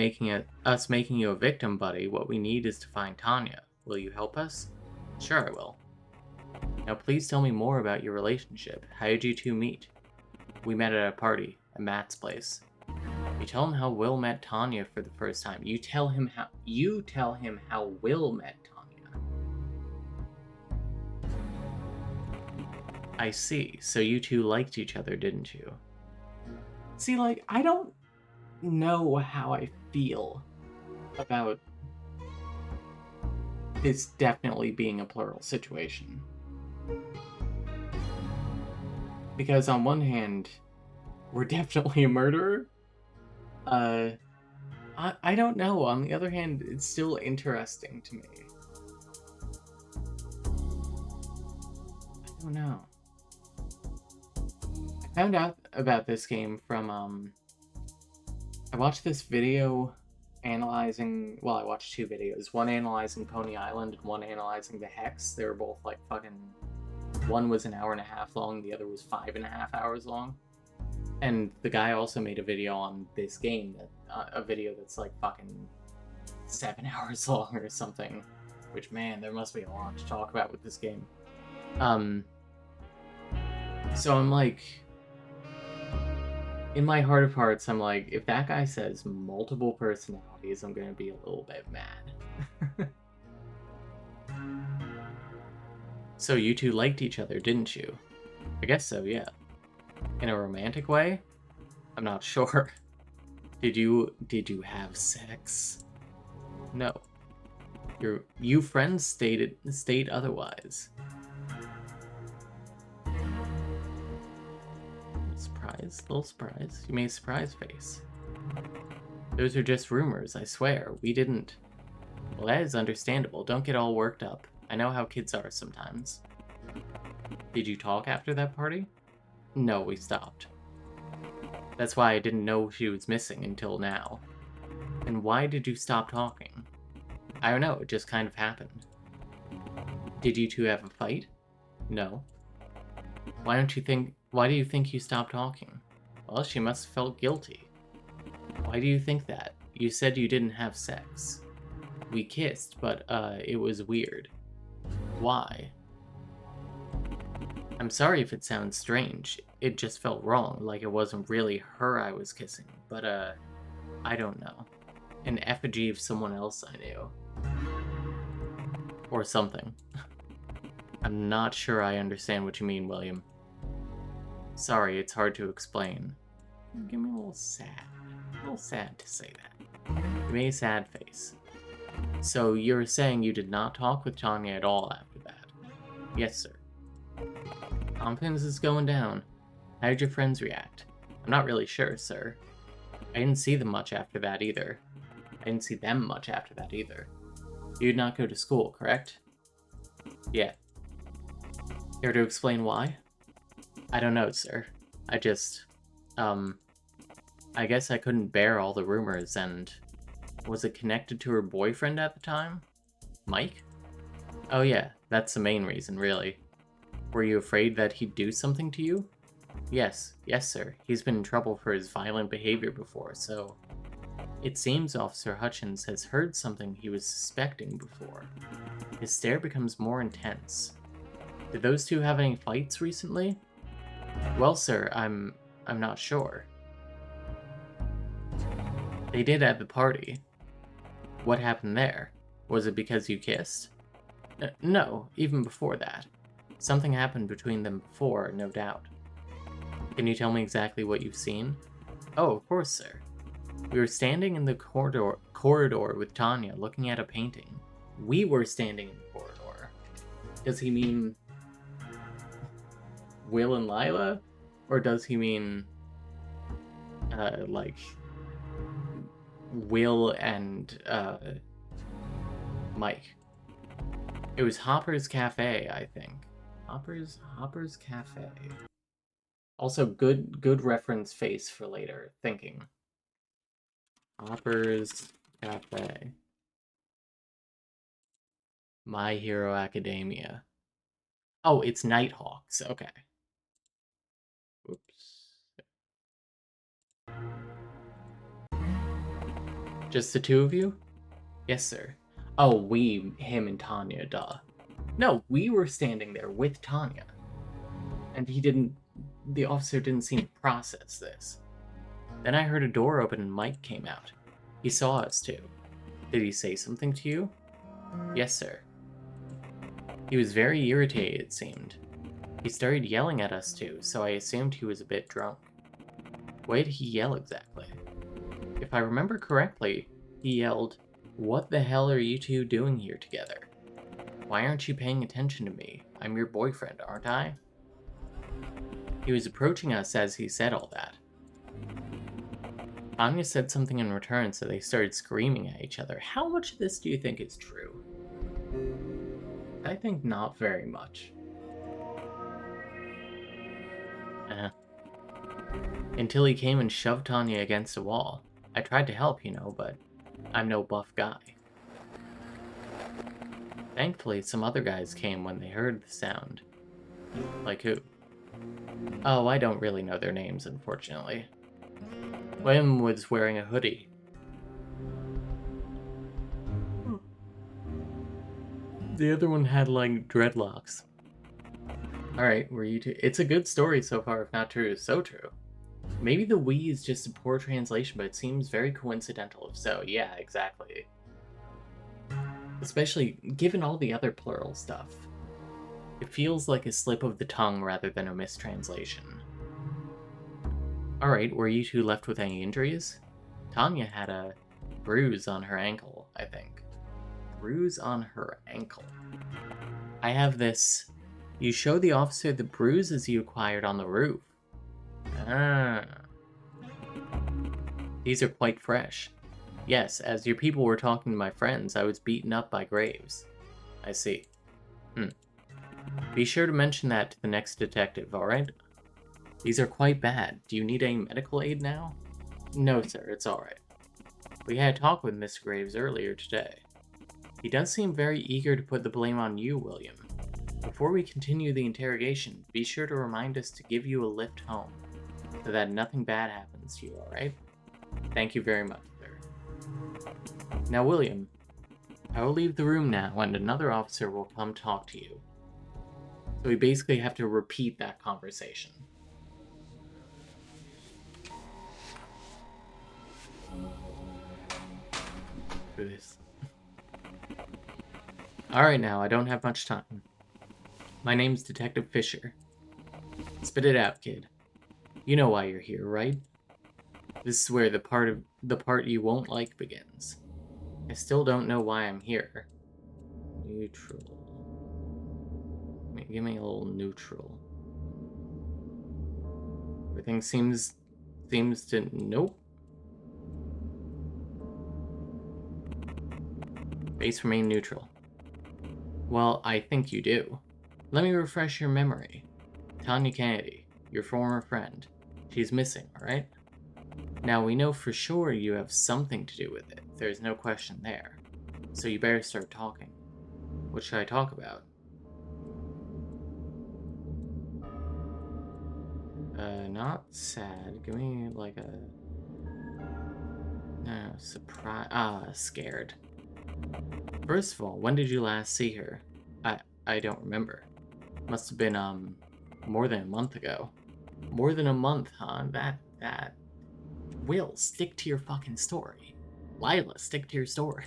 us making you a victim, buddy. What we need is to find Tanya. Will you help us? Sure, I will. Now please tell me more about your relationship. How did you two meet? We met at a party. at Matt's place. You tell him how Will met Tanya for the first time. You tell him how Will met Tanya. I see. So you two liked each other, didn't you? See, like, I don't know how I feel about this definitely being a plural situation. Because on one hand, we're definitely a murderer. I don't know. On the other hand, it's still interesting to me. I don't know. I found out about this game from, I watched this video analyzing, well, I watched two videos. One analyzing Pony Island and one analyzing the Hex. They were both like fucking, one was an hour and a half long, the other was 5.5 hours long. And the guy also made a video on this game, a video that's like fucking 7 hours long or something. Which, man, there must be a lot to talk about with this game. So I'm like, in my heart of hearts, I'm like, if that guy says multiple personalities, I'm gonna be a little bit mad. So you two liked each other, didn't you? I guess so, yeah. In a romantic way? I'm not sure. Did you have sex? No. You friends state otherwise. Little surprise. You made a surprise face. Those are just rumors, I swear. We didn't. Well, that is understandable. Don't get all worked up. I know how kids are sometimes. Did you talk after that party? No, we stopped. That's why I didn't know she was missing until now. And why did you stop talking? I don't know, it just kind of happened. Did you two have a fight? No. Why do you think you stopped talking? Well, she must have felt guilty. Why do you think that? You said you didn't have sex. We kissed, but, it was weird. Why? I'm sorry if it sounds strange. It just felt wrong, like it wasn't really her I was kissing. But, I don't know. An effigy of someone else I knew. Or something. I'm not sure I understand what you mean, William. Sorry, it's hard to explain. Give me a little sad. A little sad to say that. You made a sad face. So you're saying you did not talk with Tanya at all after that? Yes, sir. Confidence is going down. How did your friends react? I'm not really sure, sir. I didn't see them much after that either. You did not go to school, correct? Yeah. Care to explain why? I don't know, sir. I guess I couldn't bear all the rumors, and... Was it connected to her boyfriend at the time? Mike? Oh yeah, that's the main reason, really. Were you afraid that he'd do something to you? Yes, sir. He's been in trouble for his violent behavior before, so... It seems Officer Hutchins has heard something he was suspecting before. His stare becomes more intense. Did those two have any fights recently? Well, sir, I'm not sure. They did at the party. What happened there? Was it because you kissed? No, even before that. Something happened between them before, no doubt. Can you tell me exactly what you've seen? Oh, of course, sir. We were standing in the corridor with Tanya, looking at a painting. We were standing in the corridor. Does he mean Will and Lila? Or does he mean, like, Will and, Mike? It was Hopper's Cafe, I think. Hopper's Cafe. Also, good reference face for later thinking. Hopper's Cafe. My Hero Academia. Oh, it's Nighthawks. Okay. Oops. Just the two of you? Yes, sir. Oh, him and Tanya, duh. No, we were standing there with Tanya. And the officer didn't seem to process this. Then I heard a door open and Mike came out. He saw us too. Did he say something to you? Yes, sir. He was very irritated, it seemed. He started yelling at us too, so I assumed he was a bit drunk. What did he yell exactly? If I remember correctly, he yelled, "What the hell are you two doing here together? Why aren't you paying attention to me? I'm your boyfriend, aren't I?" He was approaching us as he said all that. Anya said something in return, so they started screaming at each other. How much of this do you think is true? I think not very much. Until he came and shoved Tanya against a wall. I tried to help, but I'm no buff guy. Thankfully, some other guys came when they heard the sound. Like who? Oh, I don't really know their names, unfortunately. William was wearing a hoodie. The other one had, like, dreadlocks. Alright, were you two? It's a good story so far, if not true. So true. Maybe the we is just a poor translation, but it seems very coincidental. If so, yeah, exactly. Especially given all the other plural stuff. It feels like a slip of the tongue rather than a mistranslation. Alright, were you two left with any injuries? Tanya had a bruise on her ankle, I think. Bruise on her ankle. I have this. You show the officer the bruises you acquired on the roof. Ah. These are quite fresh. Yes, as your people were talking to my friends, I was beaten up by Graves. I see. Be sure to mention that to the next detective, alright? These are quite bad. Do you need any medical aid now? No, sir, it's alright. We had a talk with Mr. Graves earlier today. He does seem very eager to put the blame on you, William. Before we continue the interrogation, be sure to remind us to give you a lift home, so that nothing bad happens to you, alright? Thank you very much, sir. Now, William, I will leave the room now, and another officer will come talk to you. So we basically have to repeat that conversation. Do this. Alright now, I don't have much time. My name's Detective Fisher. Spit it out, kid. You know why you're here, right? This is where the part you won't like begins. I still don't know why I'm here. Neutral. Give me a little neutral. Everything seems to... Nope. Base remain neutral. Well, I think you do. Let me refresh your memory. Tanya Kennedy, your former friend. She's missing, alright? Now, we know for sure you have something to do with it. There's no question there. So you better start talking. What should I talk about? Not sad. Give me, like, a... No, surprise... scared. First of all, when did you last see her? I don't remember. Must have been, more than a month ago. More than a month, huh? That... Will, stick to your fucking story. Lila, stick to your story.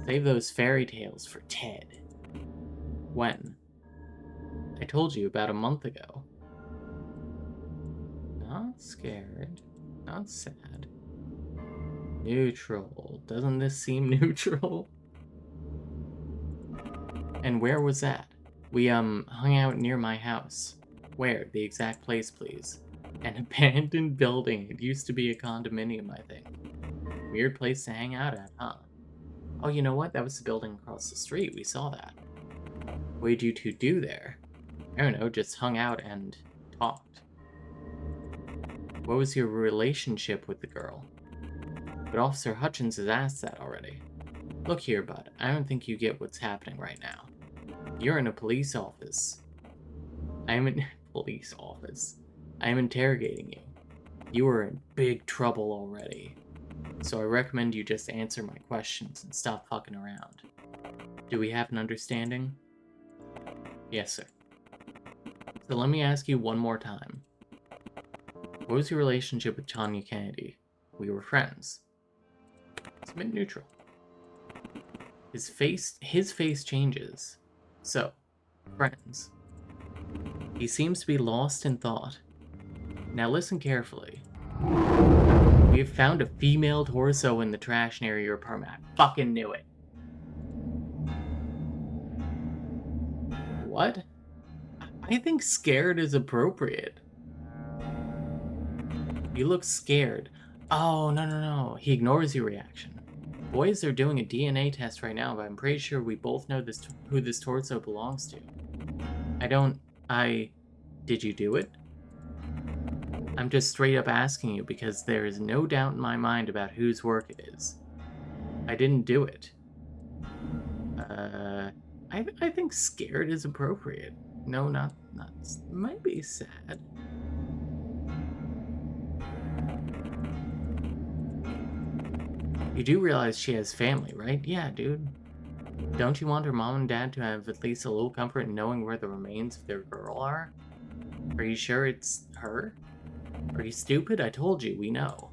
Save those fairy tales for Ted. When? I told you about a month ago. Not scared. Not sad. Neutral. Doesn't this seem neutral? And where was that? We, hung out near my house. Where? The exact place, please. An abandoned building. It used to be a condominium, I think. Weird place to hang out at, huh? Oh, you know what? That was the building across the street. We saw that. What did you two do there? I don't know, just hung out and talked. What was your relationship with the girl? But Officer Hutchins has asked that already. Look here, bud. I don't think you get what's happening right now. You're in a police office. I am in police office. I am interrogating you. You are in big trouble already. So I recommend you just answer my questions and stop fucking around. Do we have an understanding? Yes, sir. So let me ask you one more time. What was your relationship with Tanya Kennedy? We were friends. It's a bit neutral. His face changes. So, friends. He seems to be lost in thought. Now listen carefully. We have found a female torso in the trash near your apartment. I fucking knew it. What? I think scared is appropriate. You look scared. Oh, no. He ignores your reaction. Boys, they're doing a DNA test right now, but I'm pretty sure we both know who this torso belongs to. Did you do it? I'm just straight up asking you because there is no doubt in my mind about whose work it is. I didn't do it. I think scared is appropriate. No, not might be sad. You do realize she has family, right? Yeah, dude. Don't you want her mom and dad to have at least a little comfort in knowing where the remains of their girl are? Are you sure it's her? Are you stupid? I told you, we know.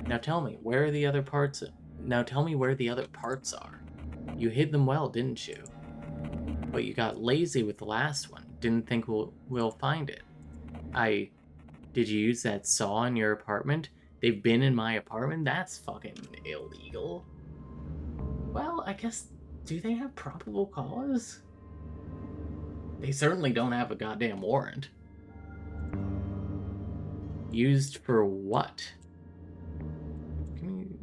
Now tell me, where are the other parts? Now tell me where the other parts are. You hid them well, didn't you? But you got lazy with the last one. Didn't think we'll find it. Did you use that saw in your apartment? They've been in my apartment? That's fucking illegal. Well, I guess, do they have probable cause? They certainly don't have a goddamn warrant. Used for what?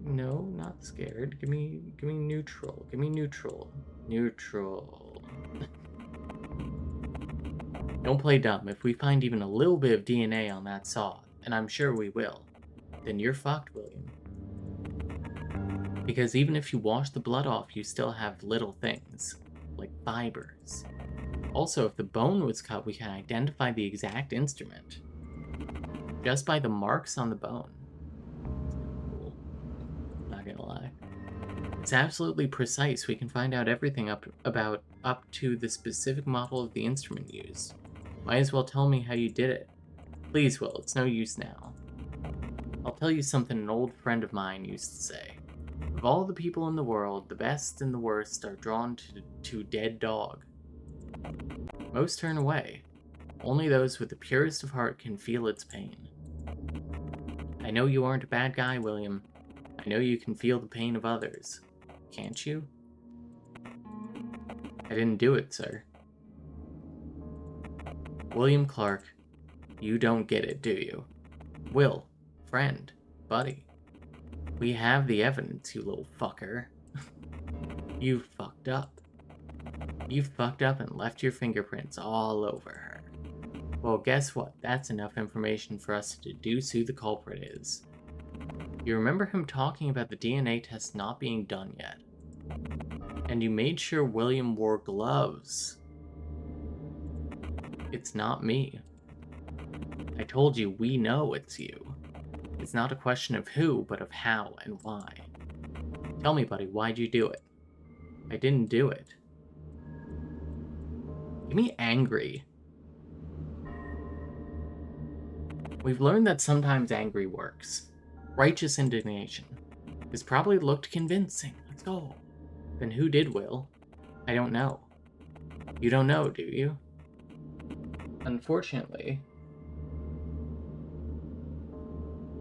No, not scared. Give me neutral. Give me neutral. Neutral. Don't play dumb. If we find even a little bit of DNA on that saw, and I'm sure we will, then you're fucked, William. Because even if you wash the blood off, you still have little things, like fibers. Also, if the bone was cut, we can identify the exact instrument. Just by the marks on the bone. Cool. Not gonna lie. It's absolutely precise. We can find out everything up to the specific model of the instrument used. Might as well tell me how you did it. Please, Will, it's no use now. I'll tell you something an old friend of mine used to say. Of all the people in the world, the best and the worst are drawn to dead dog. Most turn away. Only those with the purest of heart can feel its pain. I know you aren't a bad guy, William. I know you can feel the pain of others. Can't you? I didn't do it, sir. William Clark, you don't get it, do you? Will, friend, buddy. We have the evidence, you little fucker. You fucked up. You fucked up and left your fingerprints all over her. Well, guess what? That's enough information for us to deduce who the culprit is. You remember him talking about the DNA test not being done yet. And you made sure William wore gloves. It's not me. I told you we know it's you. It's not a question of who, but of how and why. Tell me, buddy, why'd you do it? I didn't do it. Give me angry. We've learned that sometimes angry works. Righteous indignation. This probably looked convincing. Let's go. Then who did, Will? I don't know. You don't know, do you? Unfortunately...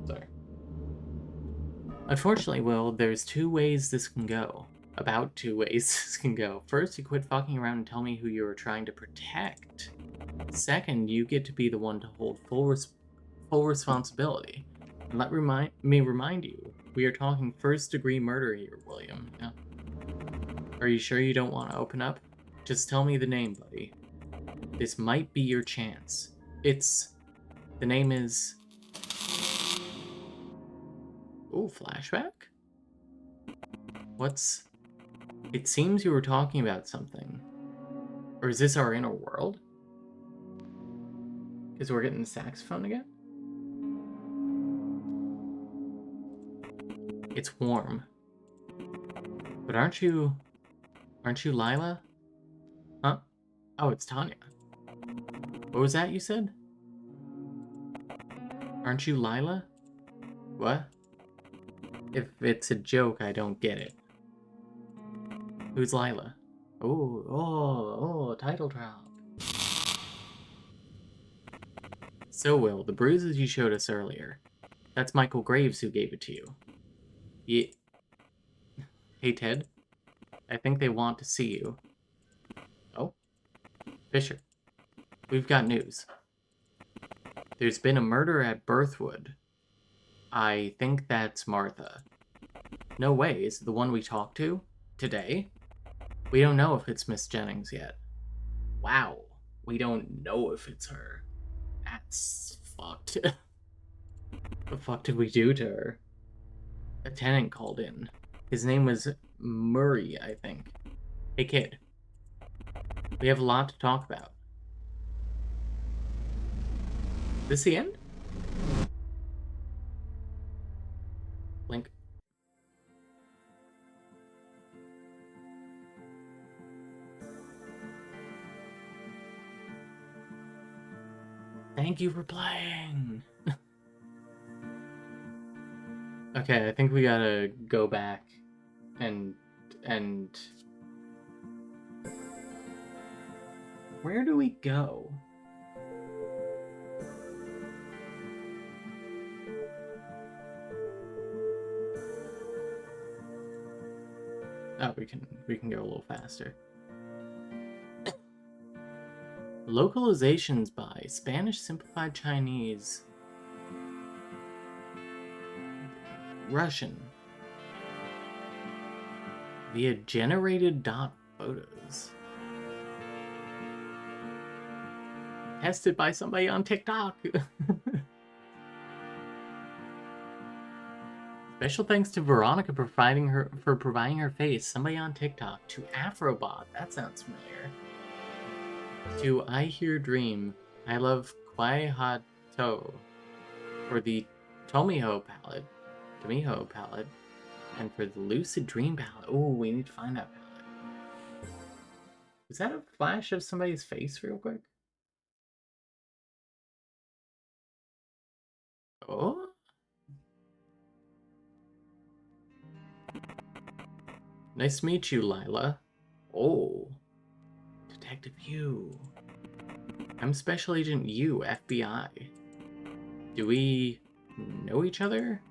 Sorry. Unfortunately, Will, there's two ways this can go. About 2 ways this can go. First, you quit fucking around and tell me who you were trying to protect. Second, you get to be the one to hold full responsibility. And let me remind you, we are talking first-degree murder here, William. Yeah. Are you sure you don't want to open up? Just tell me the name, buddy. This might be your chance. The name is... Ooh, flashback? It seems you were talking about something. Or is this our inner world? Because we're getting the saxophone again? It's warm. But aren't you Lila? Huh? Oh, it's Tanya. What was that you said? Aren't you Lila? What? If it's a joke, I don't get it. Who's Lila? Oh, title drop. So, Will, the bruises you showed us earlier. That's Michael Graves who gave it to you. Yeah. Hey, Ted. I think they want to see you. Oh? Fisher. We've got news. There's been a murder at Birthwood. I think that's Martha. No way, is it the one we talked to? Today? We don't know if it's Miss Jennings yet. Wow. We don't know if it's her. That's fucked. The fuck did we do to her? A tenant called in. His name was Murray, I think. Hey, kid. We have a lot to talk about. This the end? Link. Thank you for playing. Okay, I think we gotta go back and where do we go? Oh, we can go a little faster. Localizations by Spanish Simplified Chinese, Russian, via generated dot photos. Tested by somebody on TikTok. Special thanks to Veronica for providing her face. Somebody on TikTok. To Afrobot. That sounds familiar. To I Hear Dream. I love Kwai Ha To for the Tomiho palette. And for the Lucid Dream palette. Oh, we need to find that palette. Is that a flash of somebody's face real quick? Oh? Nice to meet you, Lila. Oh. Detective Yu. I'm Special Agent Yu, FBI. Do we know each other?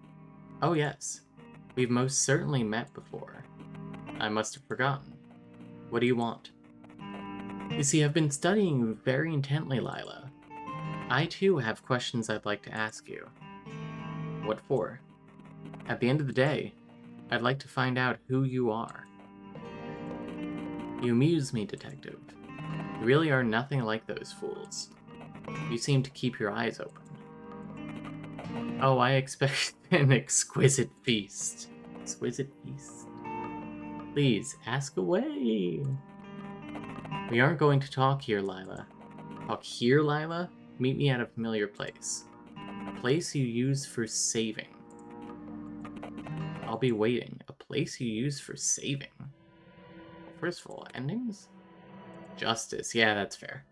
Oh yes. We've most certainly met before. I must have forgotten. What do you want? You see, I've been studying you very intently, Lila. I too have questions I'd like to ask you. What for? At the end of the day, I'd like to find out who you are. You amuse me, Detective. You really are nothing like those fools. You seem to keep your eyes open. Oh, I expect an exquisite feast. Exquisite feast. Please, ask away. We aren't going to talk here, Lila. Talk here, Lila? Meet me at a familiar place. A place you use for saving. I'll be waiting. A place you use for saving. First of all, endings? Justice. Yeah, that's fair.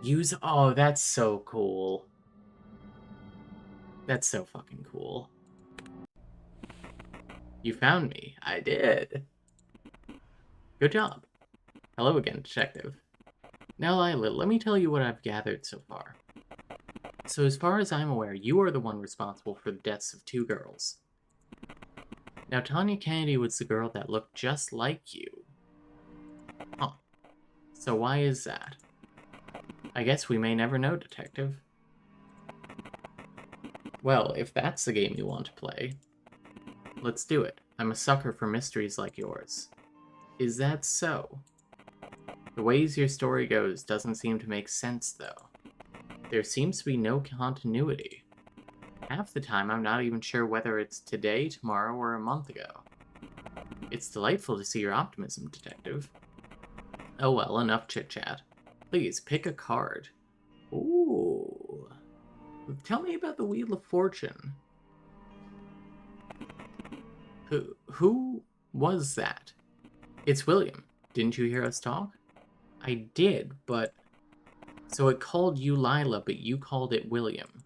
Use... Oh, that's so cool. That's so fucking cool. You found me. I did. Good job. Hello again, Detective. Now, Lila, let me tell you what I've gathered so far. So as far as I'm aware, you are the one responsible for the deaths of 2 girls. Now, Tanya Kennedy was the girl that looked just like you. Huh. So why is that? I guess we may never know, Detective. Well, if that's the game you want to play, let's do it. I'm a sucker for mysteries like yours. Is that so? The ways your story goes doesn't seem to make sense, though. There seems to be no continuity. Half the time, I'm not even sure whether it's today, tomorrow, or a month ago. It's delightful to see your optimism, Detective. Oh well, enough chit-chat. Please, pick a card. Ooh. Tell me about the Wheel of Fortune. Who was that? It's William. Didn't you hear us talk? I did, but... So it called you Lila, but you called it William.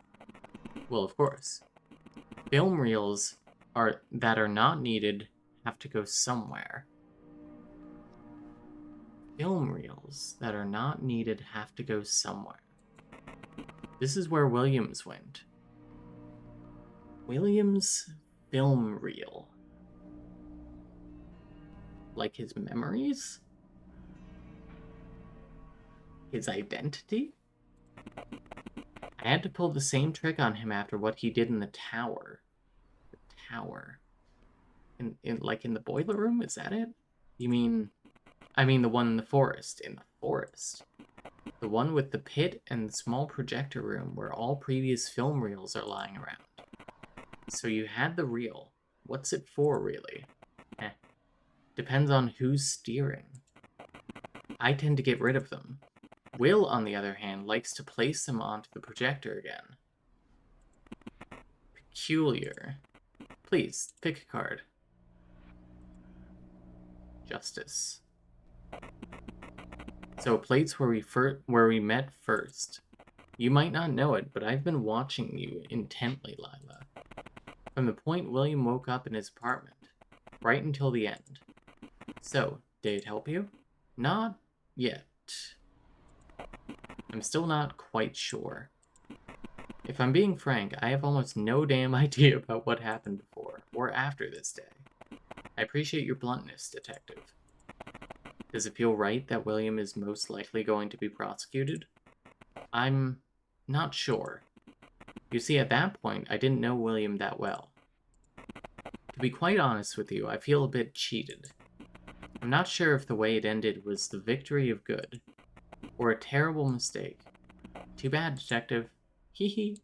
Well, of course. Film reels that are not needed have to go somewhere. Film reels that are not needed have to go somewhere. This is where Williams went. Williams' film reel. Like his memories? His identity? I had to pull the same trick on him after what he did in the tower. The tower. In the boiler room? Is that it? You mean... I mean the one in the forest. In the forest. The one with the pit and the small projector room where all previous film reels are lying around. So you had the reel. What's it for, really? Depends on who's steering. I tend to get rid of them. Will, on the other hand, likes to place them onto the projector again. Peculiar. Please, pick a card. Justice. So plates where we met first. You might not know it, but I've been watching you intently, Lila. From the point William woke up in his apartment, right until the end. So, did it help you? Not yet. I'm still not quite sure. If I'm being frank, I have almost no damn idea about what happened before or after this day. I appreciate your bluntness, Detective. Does it feel right that William is most likely going to be prosecuted? I'm not sure. You see, at that point, I didn't know William that well. To be quite honest with you, I feel a bit cheated. I'm not sure if the way it ended was the victory of good, or a terrible mistake. Too bad, Detective. Hee hee.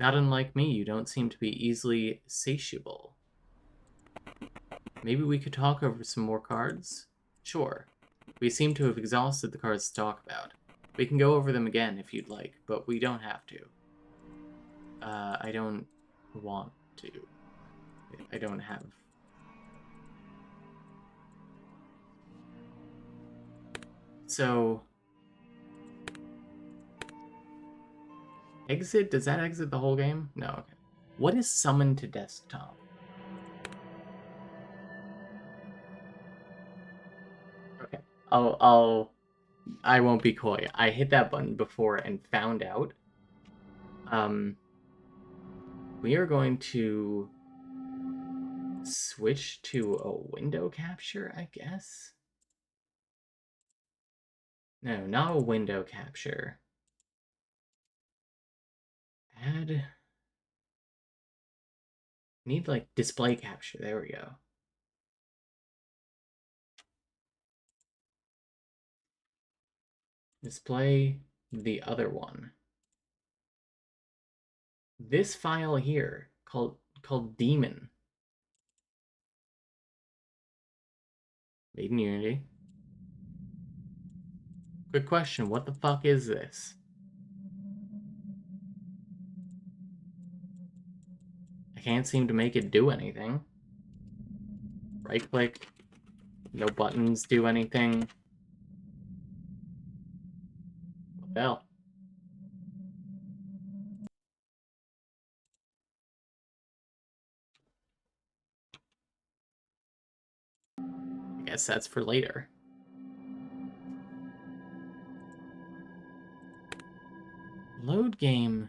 Not unlike me, you don't seem to be easily satiable. Maybe we could talk over some more cards? Sure. We seem to have exhausted the cards to talk about. We can go over them again if you'd like, but we don't have to. I don't want to. I don't have... So... Exit? Does that exit the whole game? No, okay. What is summon to desktop? Okay. I won't be coy. I hit that button before and found out. We are going to switch to a window capture, I guess? No, not a window capture. Add... Need, like, display capture. There we go. Display the other one. This file here, called Demon. Made in Unity. Quick question, what the fuck is this? I can't seem to make it do anything. Right click. No buttons do anything. What the hell? I guess that's for later. Load game.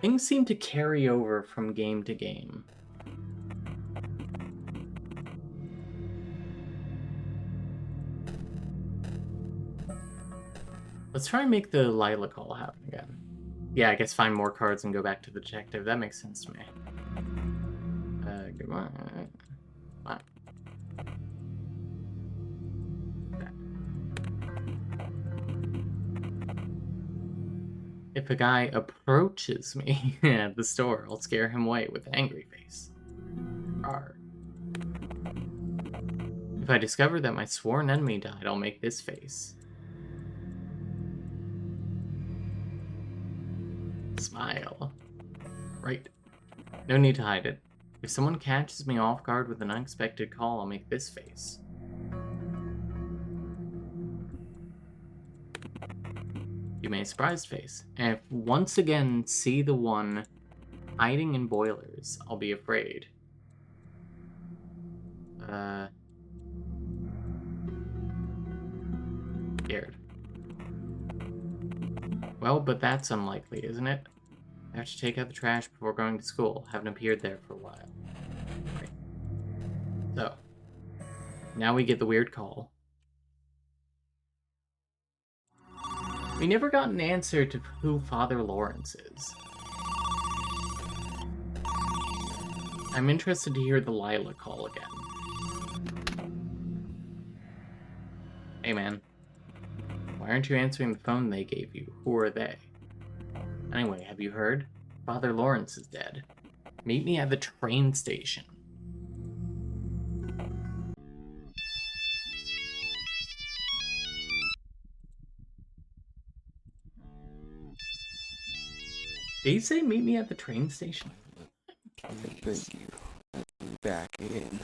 Things seem to carry over from game to game. Let's try and make the Lila call happen again. Yeah, I guess find more cards and go back to the detective. That makes sense to me. Good morning. Wow. If a guy approaches me at the store, I'll scare him away with an angry face. Arr. If I discover that my sworn enemy died, I'll make this face. Smile. Right. No need to hide it. If someone catches me off guard with an unexpected call, I'll make this face. You made a surprised face. And if once again see the one hiding in boilers, I'll be afraid. Scared. Well, but that's unlikely, isn't it? I have to take out the trash before going to school. Haven't appeared there for a while. Right. So, now we get the weird call. We never got an answer to who Father Lawrence is. I'm interested to hear the Lila call again. Hey man, why aren't you answering the phone they gave you? Who are they? Anyway, have you heard? Father Lawrence is dead. Meet me at the train station. Did he say meet me at the train station? Thank you. Let me back in.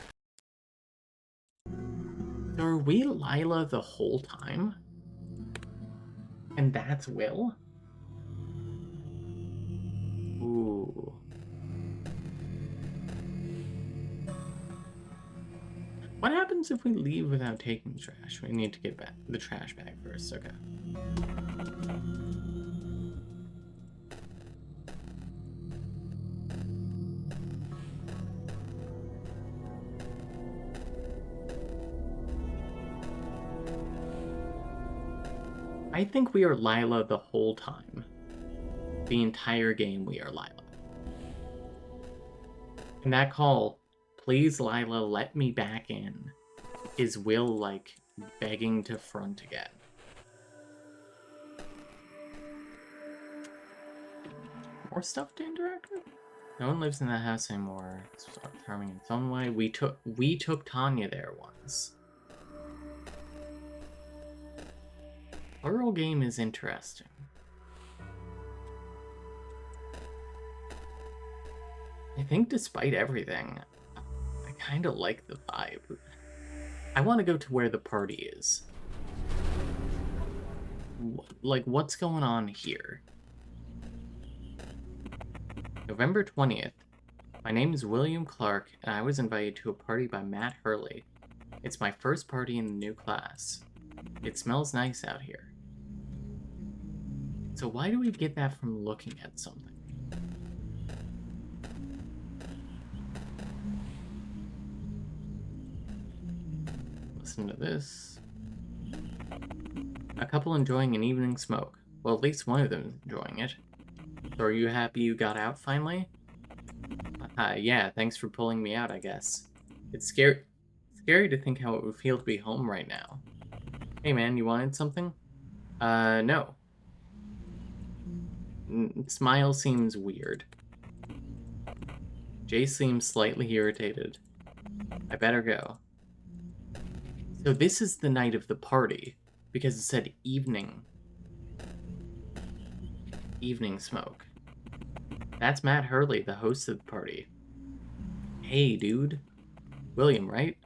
So are we Lila the whole time? And that's Will? Ooh. What happens if we leave without taking the trash? We need to get back the trash bag first, okay. I think we are Lila the whole time. The entire game we are Lila. And that call, please Lila, let me back in, is Will, like, begging to front again. More stuff to interact with? No one lives in that house anymore. It's charming in some way. We took Tanya there once. Plural game is interesting. I think despite everything, I kind of like the vibe. I want to go to where the party is. Like, what's going on here? November 20th. My name is William Clark, and I was invited to a party by Matt Hurley. It's my first party in the new class. It smells nice out here. So why do we get that from looking at something? Listen to this. A couple enjoying an evening smoke. Well, at least one of them is enjoying it. So are you happy you got out finally? Yeah, thanks for pulling me out, I guess. It's scary to think how it would feel to be home right now. Hey man, you wanted something? No. Smile seems weird. Jay seems slightly irritated. I better go. So this is the night of the party, because it said evening. Evening smoke. That's Matt Hurley, the host of the party. Hey, dude. William, right?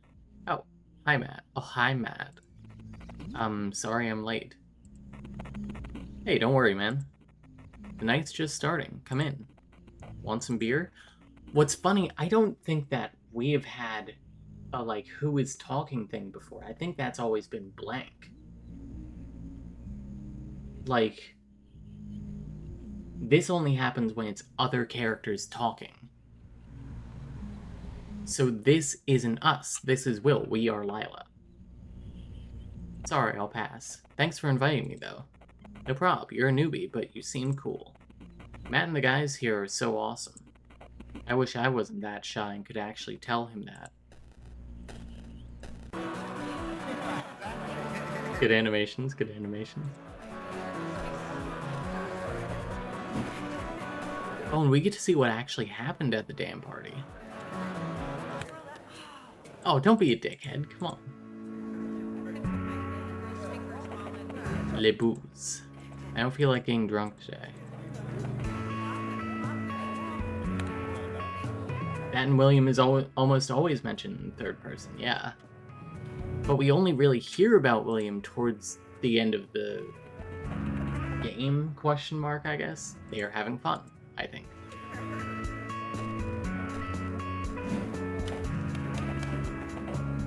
Oh, hi, Matt. Oh, hi, Matt. Sorry I'm late. Hey, don't worry, man. The night's just starting. Come in. Want some beer? What's funny, I don't think that we have had a, like, who is talking thing before. I think that's always been blank. Like, this only happens when it's other characters talking. So this isn't us. This is Will. We are Lila. Sorry, I'll pass. Thanks for inviting me, though. No prob, you're a newbie, but you seem cool. Matt and the guys here are so awesome. I wish I wasn't that shy and could actually tell him that. Good animations, good animations. Oh, and we get to see what actually happened at the damn party. Oh, don't be a dickhead, come on. Le booze. I don't feel like getting drunk today. That and William is almost always mentioned in third person, yeah. But we only really hear about William towards the end of the game, question mark, I guess. They are having fun, I think.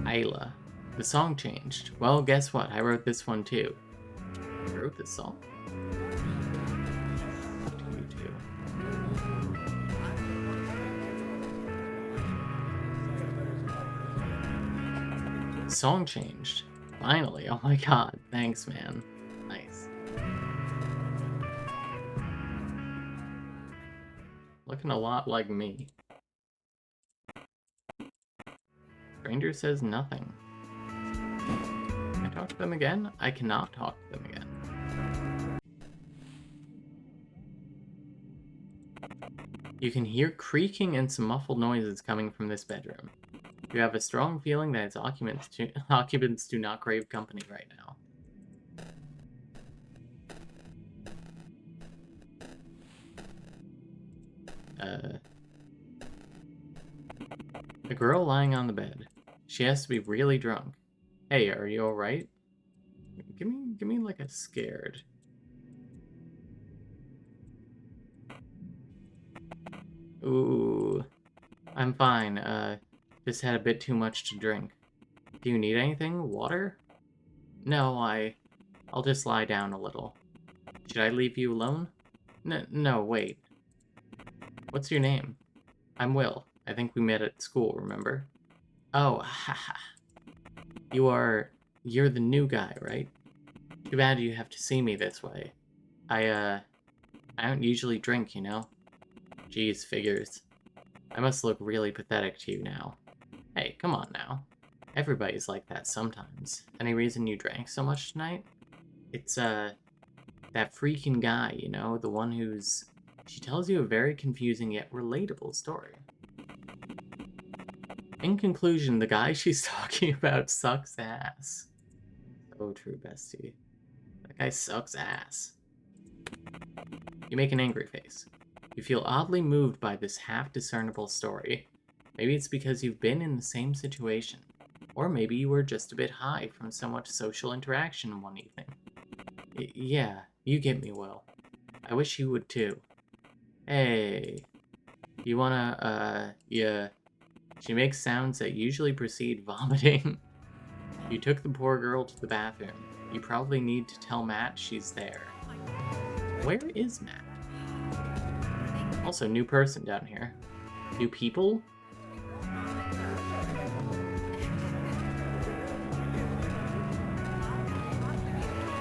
Ayla. The song changed. Well, guess what? I wrote this one too. You wrote this song? Up to you two. Song changed. Finally. Oh my god. Thanks, man. Nice. Looking a lot like me. Stranger says nothing. Can I talk to them again? I cannot talk to them again. You can hear creaking and some muffled noises coming from this bedroom. You have a strong feeling that its occupants do not crave company right now. A girl lying on the bed. She has to be really drunk. Hey, are you alright? Give me like a scared. Ooh, I'm fine. Just had a bit too much to drink. Do you need anything? Water? No, I'll just lie down a little. Should I leave you alone? No, wait. What's your name? I'm Will. I think we met at school, remember? Oh, haha. You're the new guy, right? Too bad you have to see me this way. I don't usually drink, you know? Geez, figures. I must look really pathetic to you now. Hey, come on now. Everybody's like that sometimes. Any reason you drank so much tonight? It's, that freaking guy, you know? The one who's... She tells you a very confusing yet relatable story. In conclusion, the guy she's talking about sucks ass. So true, bestie. That guy sucks ass. You make an angry face. You feel oddly moved by this half-discernible story. Maybe it's because you've been in the same situation. Or maybe you were just a bit high from so much social interaction one evening. Yeah, you get me, Will. I wish you would too. Hey, you wanna, yeah. She makes sounds that usually precede vomiting. You took the poor girl to the bathroom. You probably need to tell Matt she's there. Where is Matt? Also, new person down here. New people?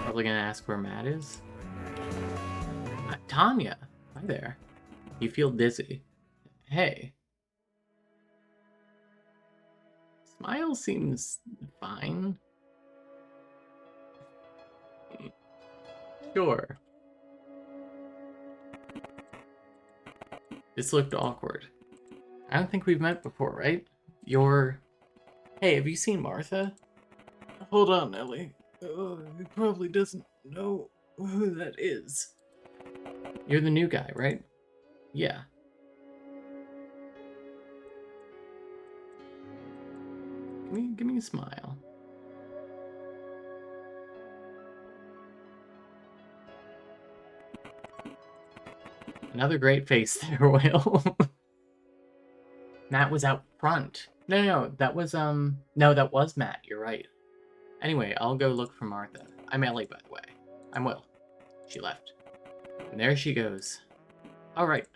Probably gonna ask where Matt is. Tanya! Hi there. You feel dizzy. Hey. Smile seems fine. Sure. This looked awkward. I don't think we've met before, right? You're... Hey, have you seen Martha? Hold on, Ellie. He probably doesn't know who that is. You're the new guy, right? Yeah. Give me a smile. Another great face there, Will. Matt was out front. No, that was, no, that was Matt, you're right. Anyway, I'll go look for Martha. I'm Ellie, by the way. I'm Will. She left. And there she goes. Alright.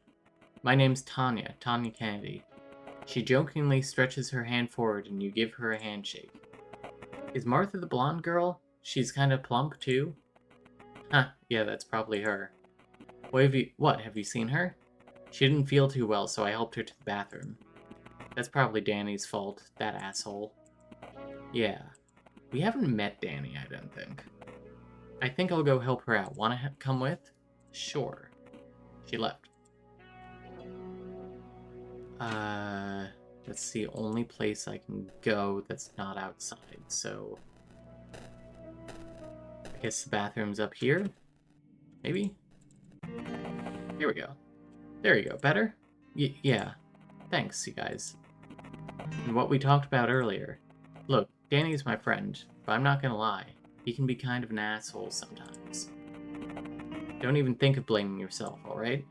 My name's Tanya Kennedy. She jokingly stretches her hand forward and you give her a handshake. Is Martha the blonde girl? She's kind of plump, too? Huh, yeah, that's probably her. What, have you seen her? She didn't feel too well, so I helped her to the bathroom. That's probably Danny's fault, that asshole. Yeah. We haven't met Danny, I don't think. I think I'll go help her out. Wanna come with? Sure. She left. That's the only place I can go that's not outside, so... I guess the bathroom's up here? Maybe? Here we go. There you go. Better? Yeah. Thanks, you guys. And what we talked about earlier. Look, Danny's my friend, but I'm not gonna lie. He can be kind of an asshole sometimes. Don't even think of blaming yourself, alright?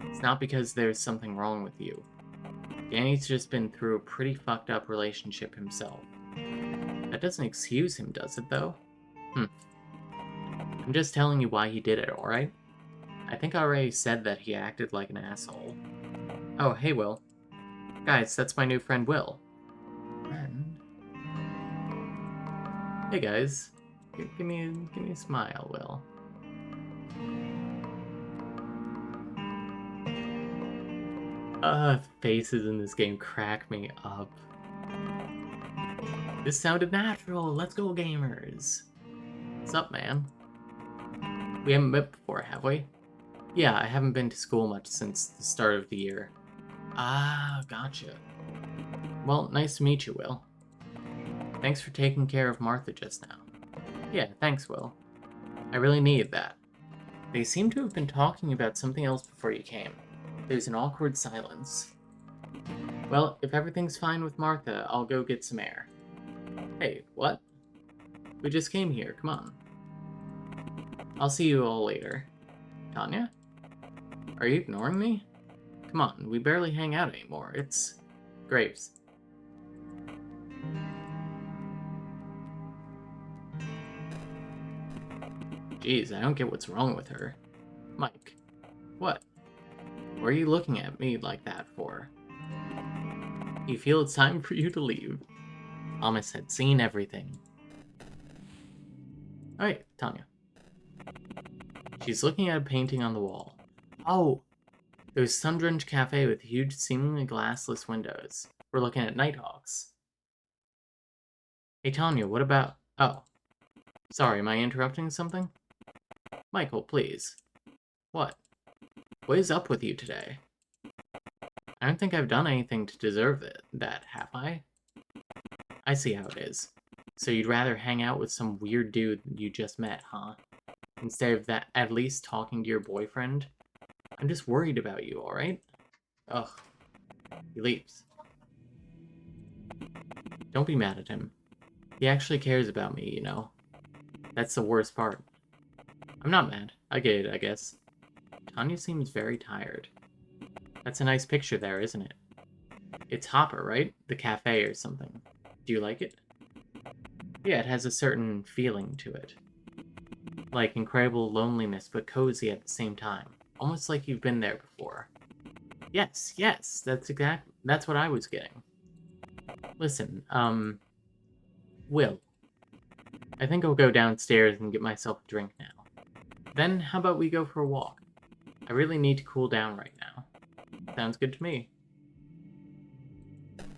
It's not because there's something wrong with you. Danny's just been through a pretty fucked up relationship himself. That doesn't excuse him, does it, though? I'm just telling you why he did it, alright? I think I already said that he acted like an asshole. Oh, hey, Will. Guys, that's my new friend, Will. Friend? Hey, guys. Give me a smile, Will. Faces in this game crack me up. This sounded natural. Let's go, gamers. What's up, man? We haven't met before, have we? Yeah, I haven't been to school much since the start of the year. Ah, gotcha. Well, nice to meet you, Will. Thanks for taking care of Martha just now. Yeah, thanks, Will. I really needed that. They seem to have been talking about something else before you came. There's an awkward silence. Well, if everything's fine with Martha, I'll go get some air. Hey, what? We just came here, come on. I'll see you all later. Tanya? Are you ignoring me? Come on, we barely hang out anymore. It's... Graves. Jeez, I don't get what's wrong with her. Mike. What? What are you looking at me like that for? You feel it's time for you to leave. Thomas had seen everything. Alright, Tanya. She's looking at a painting on the wall. Oh! There's Sundrunge Cafe with huge, seemingly glassless windows. We're looking at Nighthawks. Hey, Tanya, what about... Oh. Sorry, am I interrupting something? Michael, please. What? What is up with you today? I don't think I've done anything to deserve that, have I? I see how it is. So you'd rather hang out with some weird dude you just met, huh? Instead of that, at least talking to your boyfriend? I'm just worried about you, alright? Ugh. He leaves. Don't be mad at him. He actually cares about me, you know? That's the worst part. I'm not mad. I get it, I guess. Tanya seems very tired. That's a nice picture there, isn't it? It's Hopper, right? The cafe or something. Do you like it? Yeah, it has a certain feeling to it. Like incredible loneliness, but cozy at the same time. Almost like you've been there before. Yes, that's what I was getting. Listen, Will. I think I'll go downstairs and get myself a drink now. Then, how about we go for a walk? I really need to cool down right now. Sounds good to me.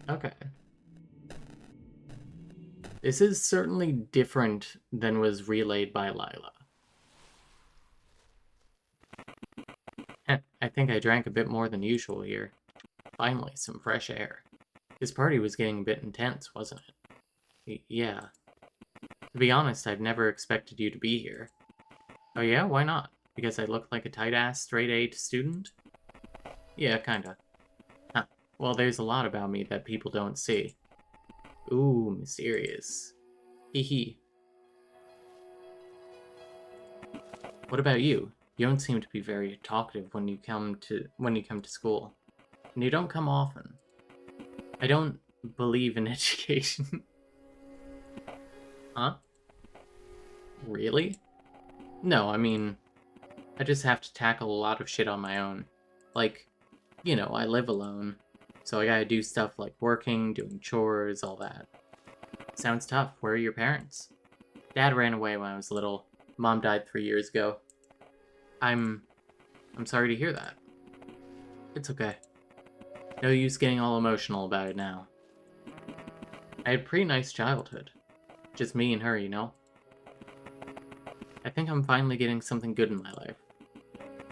Okay. This is certainly different than was relayed by Lila. I think I drank a bit more than usual here. Finally, some fresh air. This party was getting a bit intense, wasn't it? Yeah. To be honest, I've never expected you to be here. Oh yeah? Why not? Because I look like a tight-ass, straight-A student? Yeah, kinda. Huh. Well, there's a lot about me that people don't see. Ooh, mysterious. Hee hee. What about you? You don't seem to be very talkative when you come to school. And you don't come often. I don't believe in education. Huh? Really? No, I mean, I just have to tackle a lot of shit on my own. Like, you know, I live alone, so I gotta do stuff like working, doing chores, all that. Sounds tough. Where are your parents? Dad ran away when I was little. Mom died 3 years ago. I'm sorry to hear that. It's okay. No use getting all emotional about it now. I had a pretty nice childhood. Just me and her, you know? I think I'm finally getting something good in my life.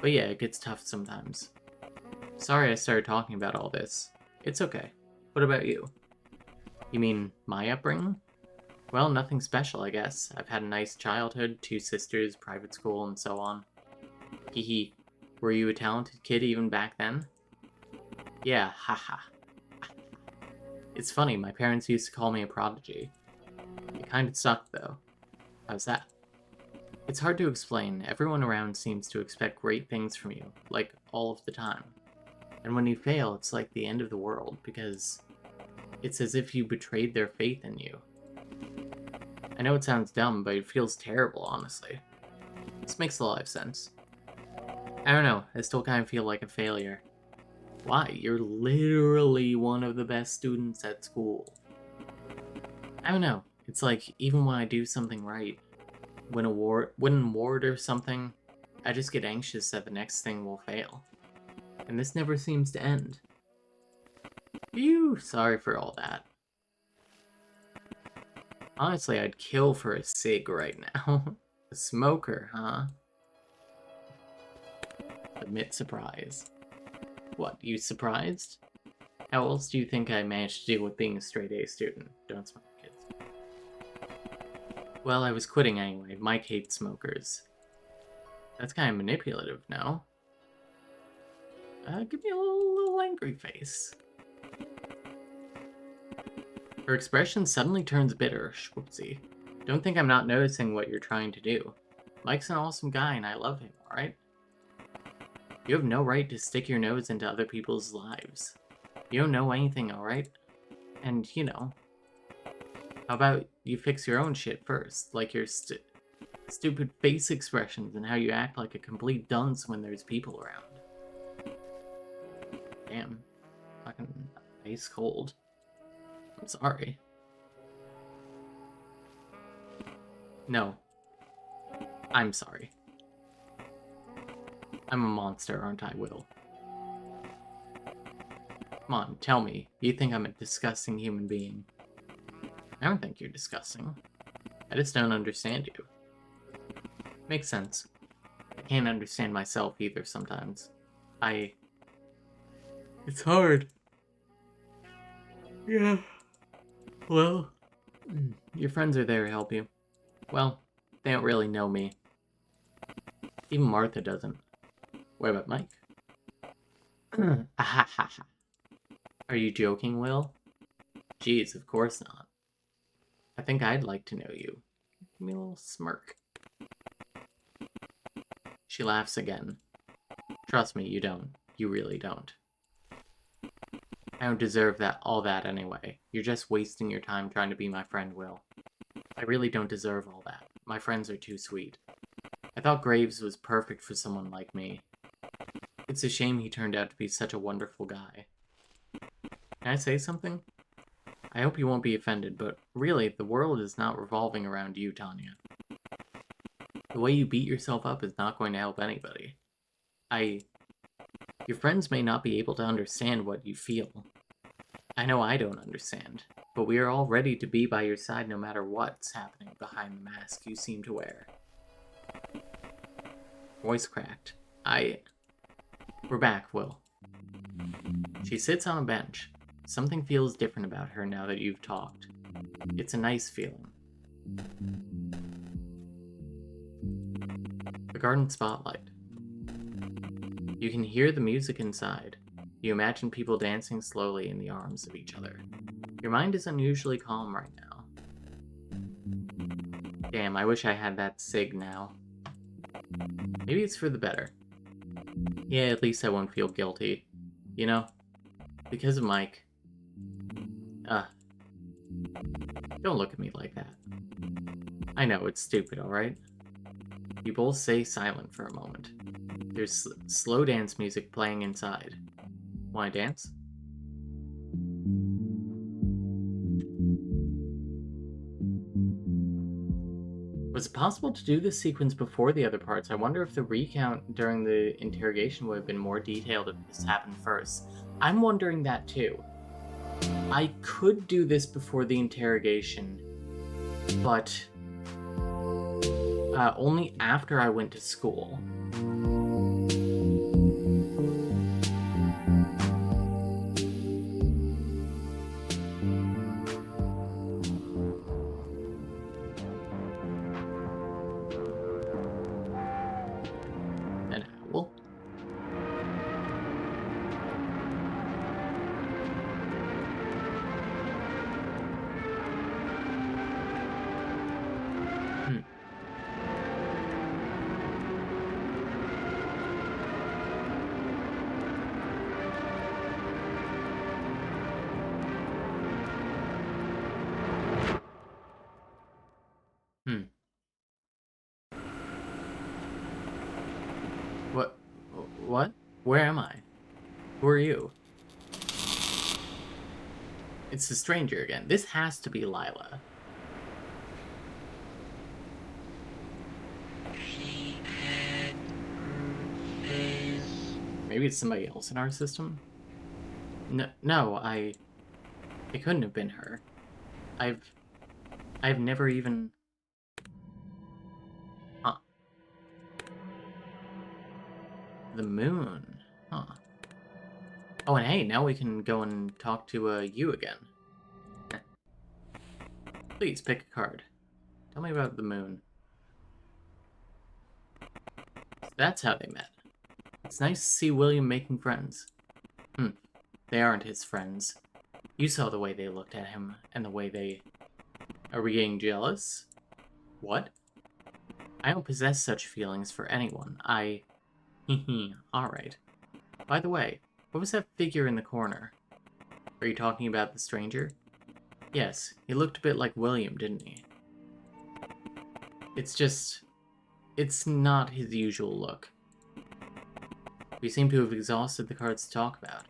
But yeah, it gets tough sometimes. Sorry I started talking about all this. It's okay. What about you? You mean my upbringing? Well, nothing special, I guess. I've had a nice childhood, 2 sisters, private school, and so on. Hee hee. Were you a talented kid even back then? Yeah, haha. It's funny, my parents used to call me a prodigy. It kind of sucked, though. How's that? It's hard to explain. Everyone around seems to expect great things from you, like, all of the time. And when you fail, it's like the end of the world, because it's as if you betrayed their faith in you. I know it sounds dumb, but it feels terrible, honestly. This makes a lot of sense. I don't know, I still kind of feel like a failure. Why? You're literally one of the best students at school. I don't know, it's like, even when I do something right, win an award or something, I just get anxious that the next thing will fail. And this never seems to end. Phew, sorry for all that. Honestly, I'd kill for a cig right now. A smoker, huh? Admit surprise. What, you surprised? How else do you think I managed to deal with being a straight A student? Don't smoke, kids. Well, I was quitting anyway. Mike hates smokers. That's kind of manipulative, no? Give me a little angry face. Her expression suddenly turns bitter. Schwupsie. Don't think I'm not noticing what you're trying to do. Mike's an awesome guy and I love him, alright? You have no right to stick your nose into other people's lives. You don't know anything, alright? And, you know, how about you fix your own shit first, like your stupid face expressions and how you act like a complete dunce when there's people around. Damn. Fucking ice cold. I'm sorry. No. I'm sorry. I'm a monster, aren't I, Will? Come on, tell me. You think I'm a disgusting human being? I don't think you're disgusting. I just don't understand you. Makes sense. I can't understand myself either sometimes. It's hard. Yeah. Well, your friends are there to help you. Well, they don't really know me. Even Martha doesn't. What about Mike? Ahahaha. Are you joking, Will? Geez, of course not. I think I'd like to know you. Give me a little smirk. She laughs again. Trust me, you don't. You really don't. I don't deserve all that anyway. You're just wasting your time trying to be my friend, Will. I really don't deserve all that. My friends are too sweet. I thought Graves was perfect for someone like me. It's a shame he turned out to be such a wonderful guy. Can I say something? I hope you won't be offended, but really, the world is not revolving around you, Tanya. The way you beat yourself up is not going to help anybody. Your friends may not be able to understand what you feel. I know I don't understand, but we are all ready to be by your side no matter what's happening behind the mask you seem to wear. Voice cracked. We're back, Will. She sits on a bench. Something feels different about her now that you've talked. It's a nice feeling. The garden spotlight. You can hear the music inside. You imagine people dancing slowly in the arms of each other. Your mind is unusually calm right now. Damn, I wish I had that cig now. Maybe it's for the better. Yeah, at least I won't feel guilty. You know? Because of Mike. Don't look at me like that. I know, it's stupid, alright? You both stay silent for a moment. There's slow dance music playing inside. Wanna dance? Was it possible to do this sequence before the other parts? I wonder if the recount during the interrogation would have been more detailed if this happened first. I'm wondering that too. I could do this before the interrogation, but only after I went to school. An owl? What? Where am I? Who are you? It's the stranger again. This has to be Lila. Maybe it's somebody else in our system? No, it couldn't have been her. I've never even... Huh. The moon. Huh. Oh, and hey, now we can go and talk to, you again. Please, pick a card. Tell me about the moon. So that's how they met. It's nice to see William making friends. They aren't his friends. You saw the way they looked at him, and the way they... Are we getting jealous? What? I don't possess such feelings for anyone. Alright. By the way, what was that figure in the corner? Are you talking about the stranger? Yes, he looked a bit like William, didn't he? It's not his usual look. We seem to have exhausted the cards to talk about.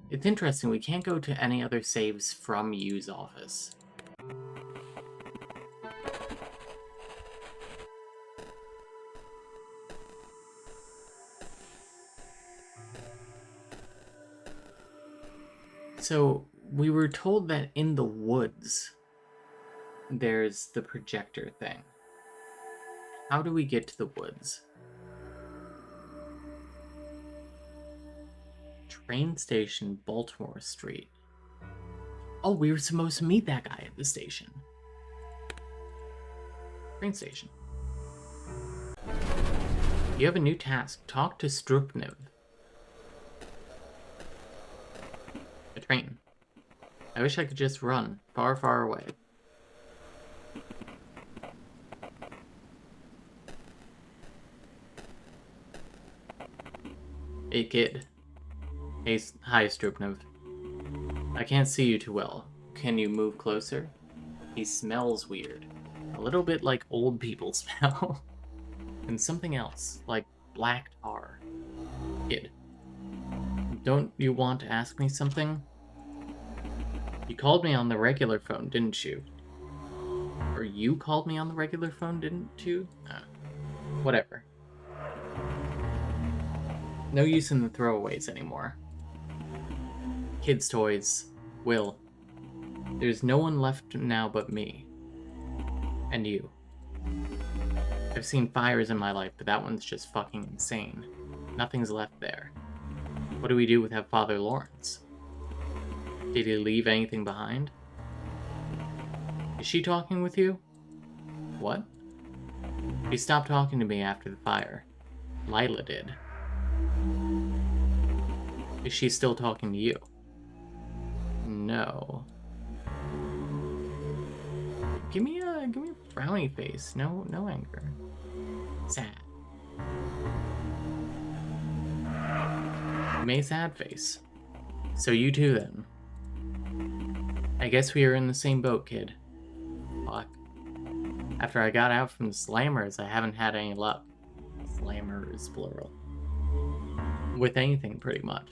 It's interesting, we can't go to any other saves from Yu's office. So, we were told that in the woods, there's the projector thing. How do we get to the woods? Train station, Baltimore Street. Oh, we were supposed to meet that guy at the station. Train station. You have a new task. Talk to Struknev. A train. I wish I could just run far, far away. Hey, kid. Hey, hi, Struknev. I can't see you too well. Can you move closer? He smells weird. A little bit like old people smell. And something else, like black tar. Kid. Don't you want to ask me something? You called me on the regular phone, didn't you? Or you called me on the regular phone, didn't you? Whatever. No use in the throwaways anymore. Kids' toys. Will. There's no one left now but me. And you. I've seen fires in my life, but that one's just fucking insane. Nothing's left there. What do we do without Father Lawrence? Did he leave anything behind? Is she talking with you? What? She stopped talking to me after the fire. Lila did. Is she still talking to you? No. Give me a frowny face. No anger. Sad. Give me a sad face. So you too then. I guess we are in the same boat, kid. Fuck. After I got out from the slammers, I haven't had any luck. Slammers, plural. With anything, pretty much.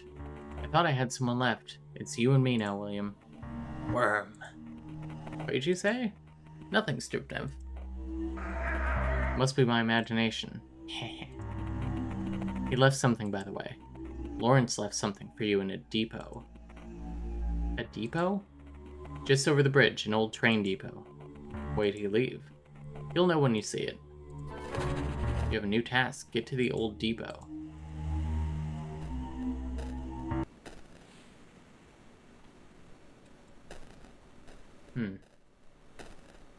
I thought I had someone left. It's you and me now, William. Worm. What did you say? Nothing, Struknev. Must be my imagination. He left something, by the way. Lawrence left something for you in a depot. A depot? Just over the bridge, an old train depot. Wait till you leave. You'll know when you see it. You have a new task. Get to the old depot.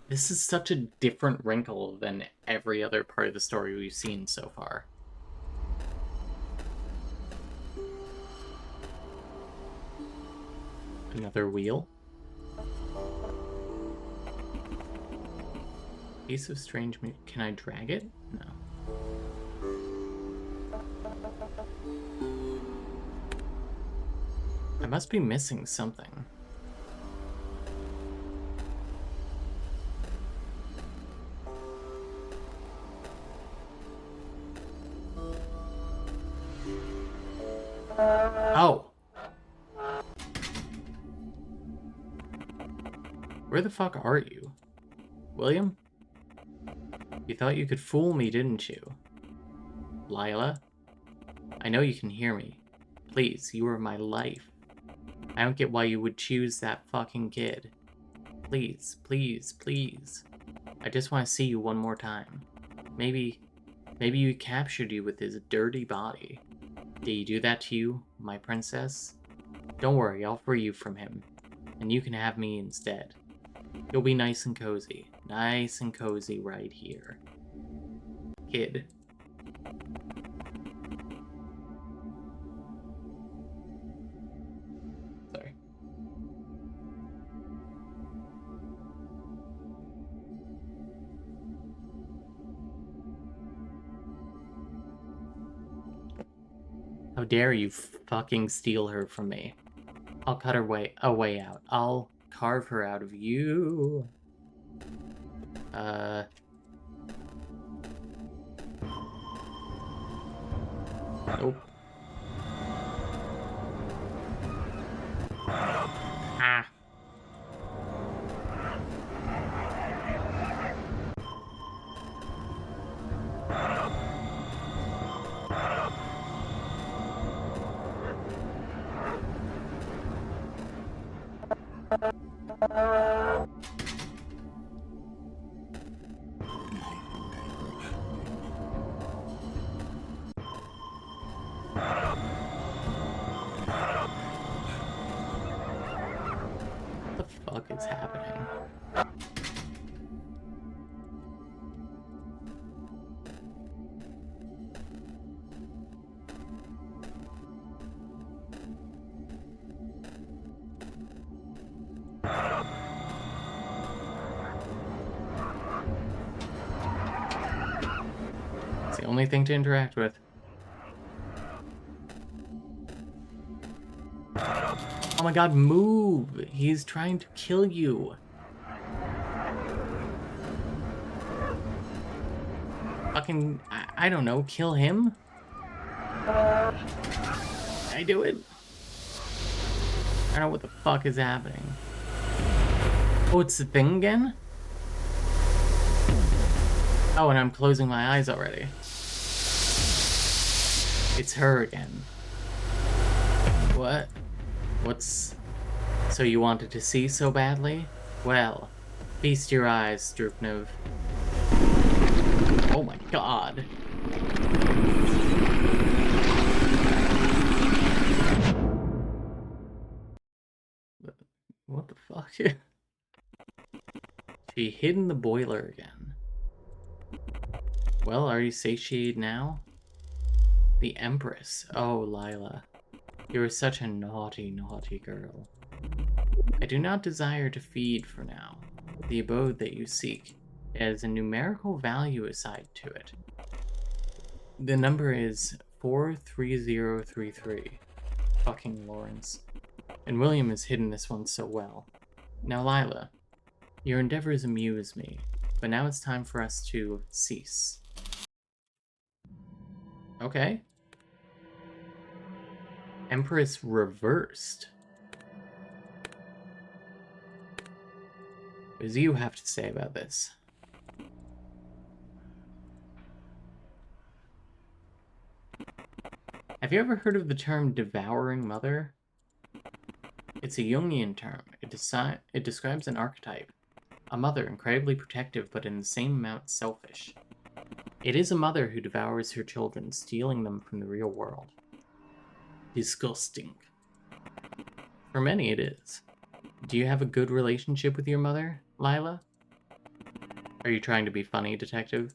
This is such a different wrinkle than every other part of the story we've seen so far. Another wheel? Piece of strange meat. Can I drag it? No. I must be missing something. Oh! Where the fuck are you? William? You thought you could fool me, didn't you? Lila? I know you can hear me. Please, you are my life. I don't get why you would choose that fucking kid. Please, please, please. I just want to see you one more time. Maybe he captured you with his dirty body. Did he do that to you, my princess? Don't worry, I'll free you from him. And you can have me instead. You'll be nice and cozy. Nice and cozy right here. Kid. Sorry. How dare you fucking steal her from me? I'll cut her a way out. I'll carve her out of you. Nope. Ah. What the fuck is happening? It's the only thing to interact with. Oh my god, move! He's trying to kill you. Fucking, I don't know, kill him? Can I do it? I don't know what the fuck is happening. Oh, it's the thing again? Oh, and I'm closing my eyes already. It's her again. What? What's... So you wanted to see so badly? Well, feast your eyes, Drupnov. Oh my god. What the fuck? She hid in the boiler again. Well, are you satiated now? The Empress. Oh, Lila. You are such a naughty, naughty girl. I do not desire to feed for now. The abode that you seek has a numerical value assigned to it. The number is 43033. Fucking Lawrence. And William has hidden this one so well. Now, Lila, your endeavors amuse me, but now it's time for us to cease. Okay. Empress reversed. What do you have to say about this? Have you ever heard of the term devouring mother? It's a Jungian term. It describes an archetype. A mother, incredibly protective, but in the same amount selfish. It is a mother who devours her children, stealing them from the real world. Disgusting. For many, it is. Do you have a good relationship with your mother, Lila? Are you trying to be funny, detective?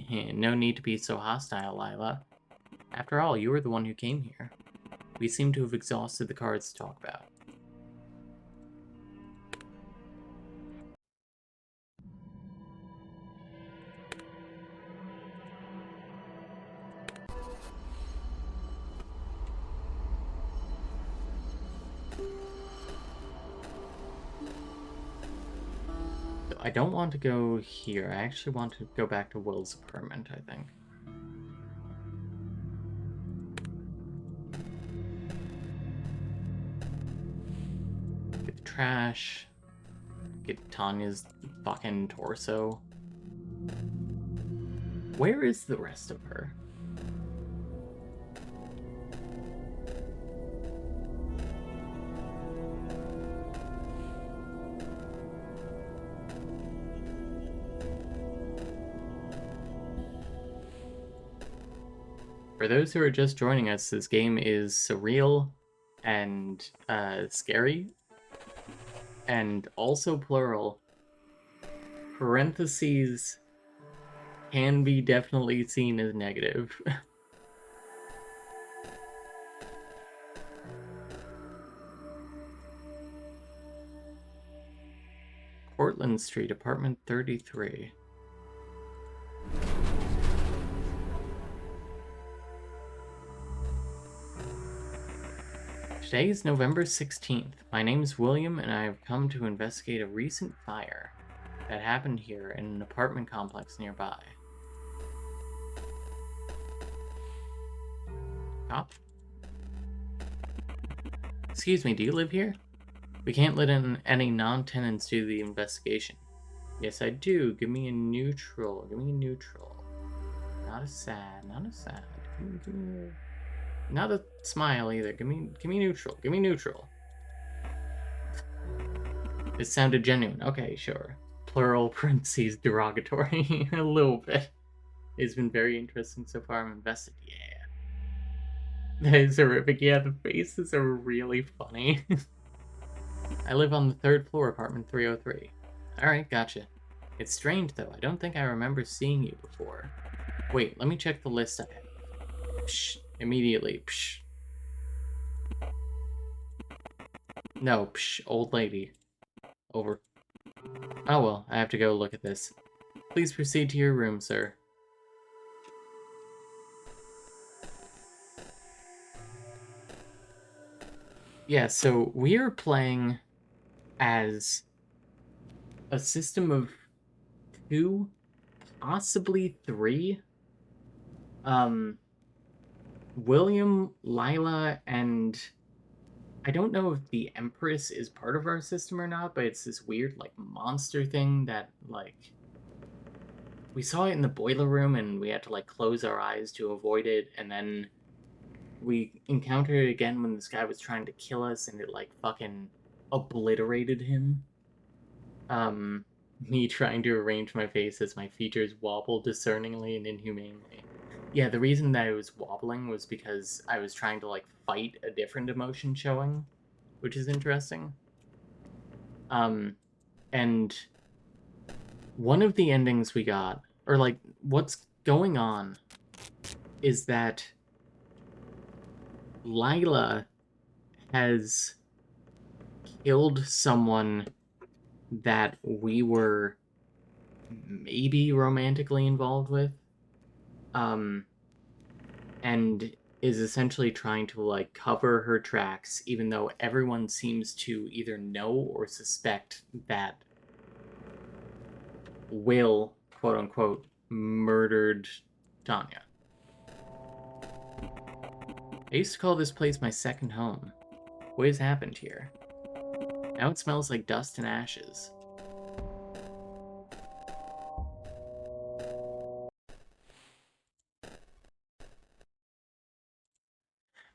No need to be so hostile, Lila. After all, you were the one who came here. We seem to have exhausted the cards to talk about. I don't want to go here. I actually want to go back to Will's apartment, I think. Get the trash. Get Tanya's fucking torso. Where is the rest of her? For those who are just joining us, this game is surreal and scary, and also plural. Parentheses can be definitely seen as negative. Portland Street, apartment 33. Today is November 16th. My name is William, and I have come to investigate a recent fire that happened here in an apartment complex nearby. Cop? Excuse me, do you live here? We can't let in any non-tenants do the investigation. Yes, I do. Give me a neutral. Give me a neutral. Not a sad. Not a sad. Give me not a smile either. Give me neutral. Give me neutral. It sounded genuine. Okay, sure. Plural parentheses derogatory. A little bit. It's been very interesting so far. I'm invested. Yeah. That is horrific. Yeah, the faces are really funny. I live on the 3rd floor, apartment 303. Alright, gotcha. It's strange, though. I don't think I remember seeing you before. Wait, let me check the list I have. Psh, immediately. Psh. No, psh, old lady. Over. Oh well, I have to go look at this. Please proceed to your room, sir. Yeah, so we are playing as a system of 2, possibly 3. William, Lila, and I don't know if the Empress is part of our system or not, but it's this weird, like, monster thing that, like, we saw it in the boiler room and we had to, like, close our eyes to avoid it, and then we encountered it again when this guy was trying to kill us and it, like, fucking obliterated him. Me trying to arrange my face as my features wobble discerningly and inhumanely. Yeah, the reason that I was wobbling was because I was trying to, like, fight a different emotion showing, which is interesting. And one of the endings we got, or, like, what's going on is that Lila has killed someone that we were maybe romantically involved with. And is essentially trying to, like, cover her tracks, even though everyone seems to either know or suspect that Will, quote unquote, murdered Tanya. I used to call this place my second home. What has happened here? Now it smells like dust and ashes.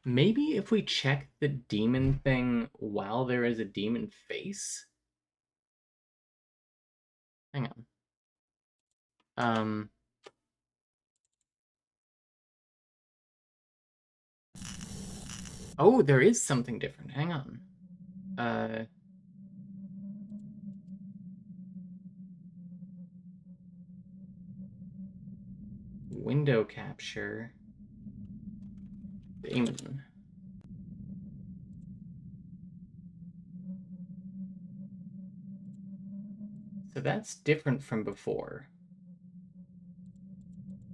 Maybe if we check the demon thing while there is a demon face? Hang on. Oh, there is something different. Hang on. Window capture. Demon. So that's different from before.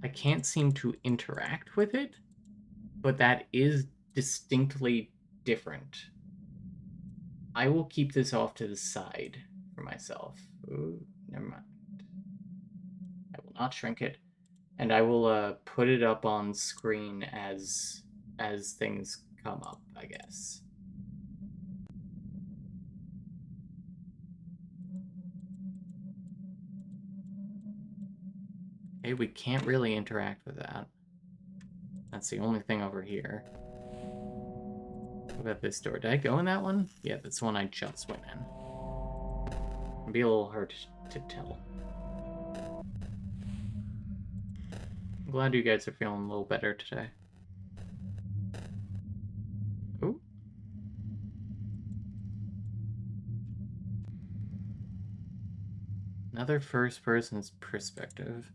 I can't seem to interact with it, but that is distinctly different. I will keep this off to the side for myself. Ooh, Never mind. I will not shrink it. And I will put it up on screen as things come up, I guess. Okay, we can't really interact with that. That's the only thing over here. What about this door? Did I go in that one? Yeah, that's the one I just went in. It'd be a little hard to tell. I'm glad you guys are feeling a little better today. Ooh. Another first person's perspective.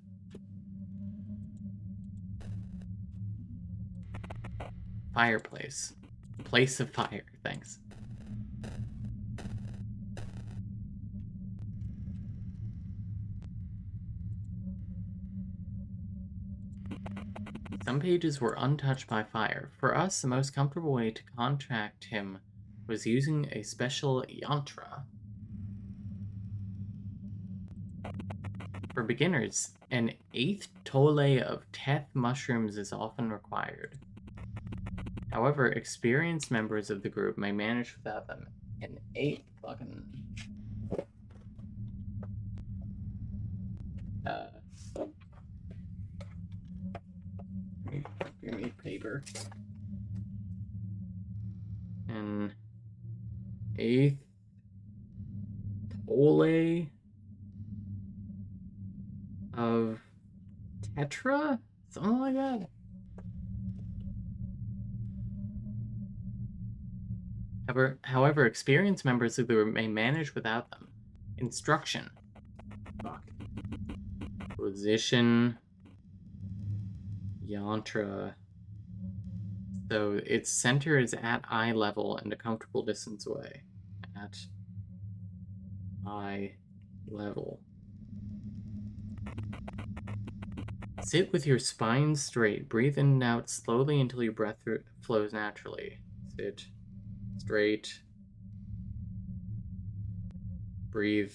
Fireplace. Place of fire, thanks. Some pages were untouched by fire. For us, the most comfortable way to contact him was using a special yantra. For beginners, an 1/8 toll of teth mushrooms is often required. However, experienced members of the group may manage without them. An 8 fucking... Give me paper. An 1/8 toll of tetra? Something like that? However, experienced members of the group may manage without them. Instruction. Fuck. Position. Yantra. So its center is at eye level and a comfortable distance away. At eye level. Sit with your spine straight. Breathe in and out slowly until your breath flows naturally. Sit straight. Breathe.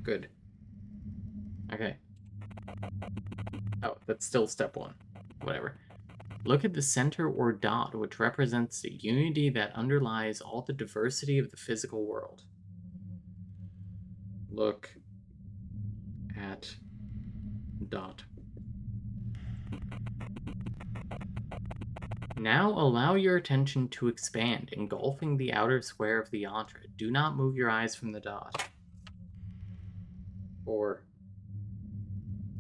Good. Okay. Oh, that's still step 1. Whatever. Look at the center or dot, which represents the unity that underlies all the diversity of the physical world. Look at dot. Now allow your attention to expand, engulfing the outer square of the yantra. Do not move your eyes from the dot. Or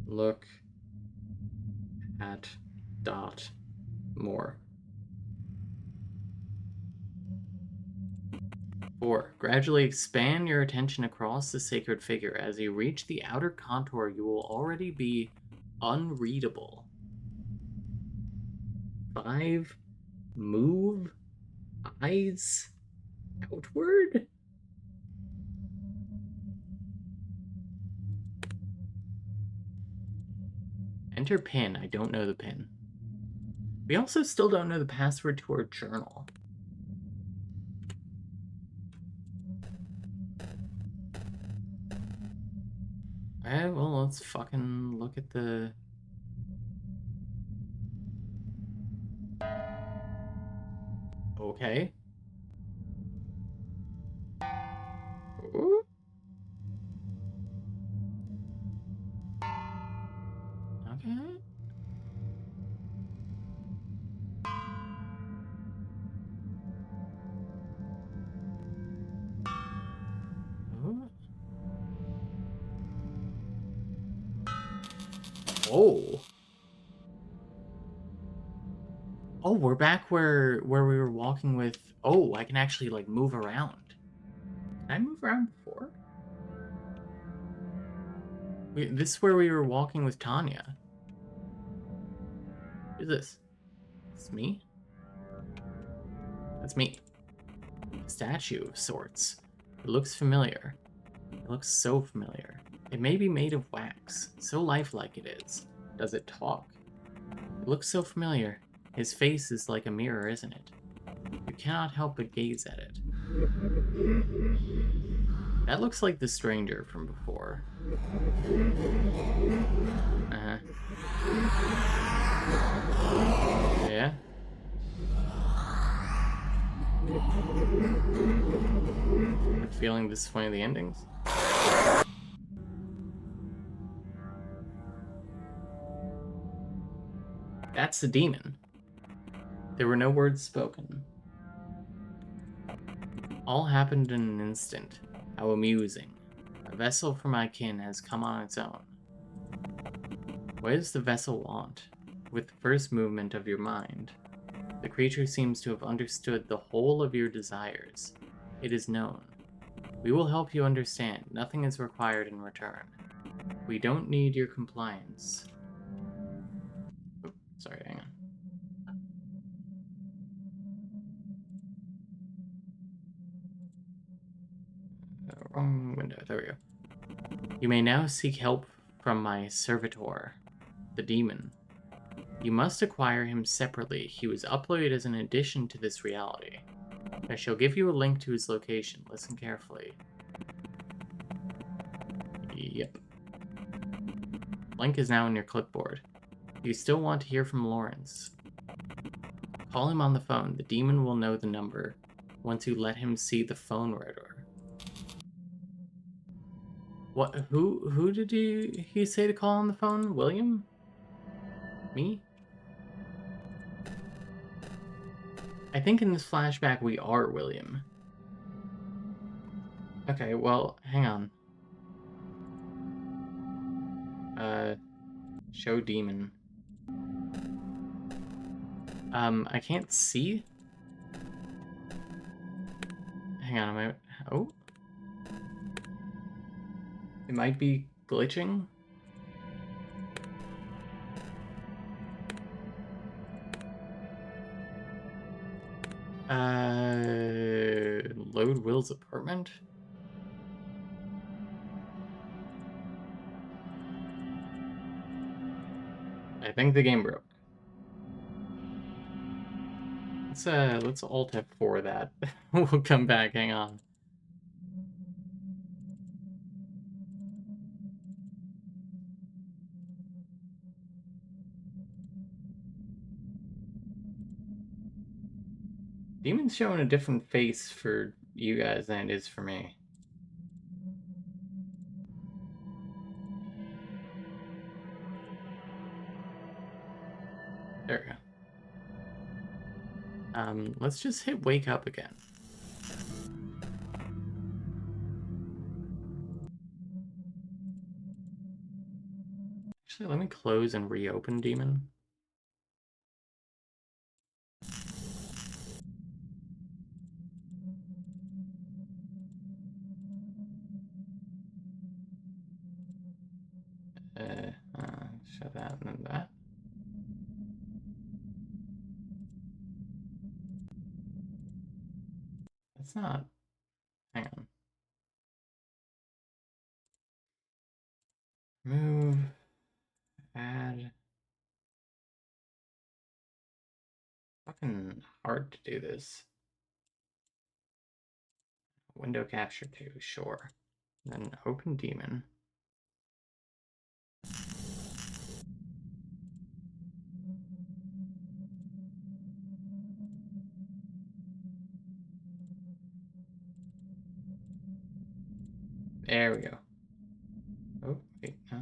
look at dot more. 4. Gradually expand your attention across the sacred figure. As you reach the outer contour, you will already be unreadable. 5. Move eyes outward? Enter pin. I don't know the pin. We also still don't know the password to our journal. Alright, well, let's fucking look at the... Okay. Ooh. Okay. Ooh. Oh. Oh, we're back where we were walking with... Oh, I can actually, like, move around. Did I move around before? This is where we were walking with Tanya. Who's this? It's me? That's me. A statue of sorts. It looks familiar. It looks so familiar. It may be made of wax. So lifelike it is. Does it talk? It looks so familiar. His face is like a mirror, isn't it? You cannot help but gaze at it. That looks like the stranger from before. Uh-huh. Yeah? I'm feeling this is one of the endings. That's the demon. There were no words spoken. All happened in an instant. How amusing. A vessel for my kin has come on its own. What does the vessel want? With the first movement of your mind, the creature seems to have understood the whole of your desires. It is known. We will help you understand. Nothing is required in return. We don't need your compliance. Oh, sorry, hang on. Wrong window. There we go. You may now seek help from my servitor, the demon. You must acquire him separately. He was uploaded as an addition to this reality. I shall give you a link to his location. Listen carefully. Yep. Link is now in your clipboard. You still want to hear from Lawrence. Call him on the phone. The demon will know the number once you let him see the phone reader. What? Who did he say to call on the phone? William? Me? I think in this flashback we are William. Okay, well, hang on. Show demon. I can't see? Hang on, am I... Oh? It might be glitching? Load Will's apartment? I think the game broke. Let's Alt F4 that. We'll come back, hang on. Demon's showing a different face for you guys than it is for me. There we go. Let's just hit wake up again. Actually, let me close and reopen Demon. Shut that and then that. That's not... Hang on. Move. Add. Fucking hard to do this. Window capture 2, sure. Then open Demon. There we go. Oh, wait, no.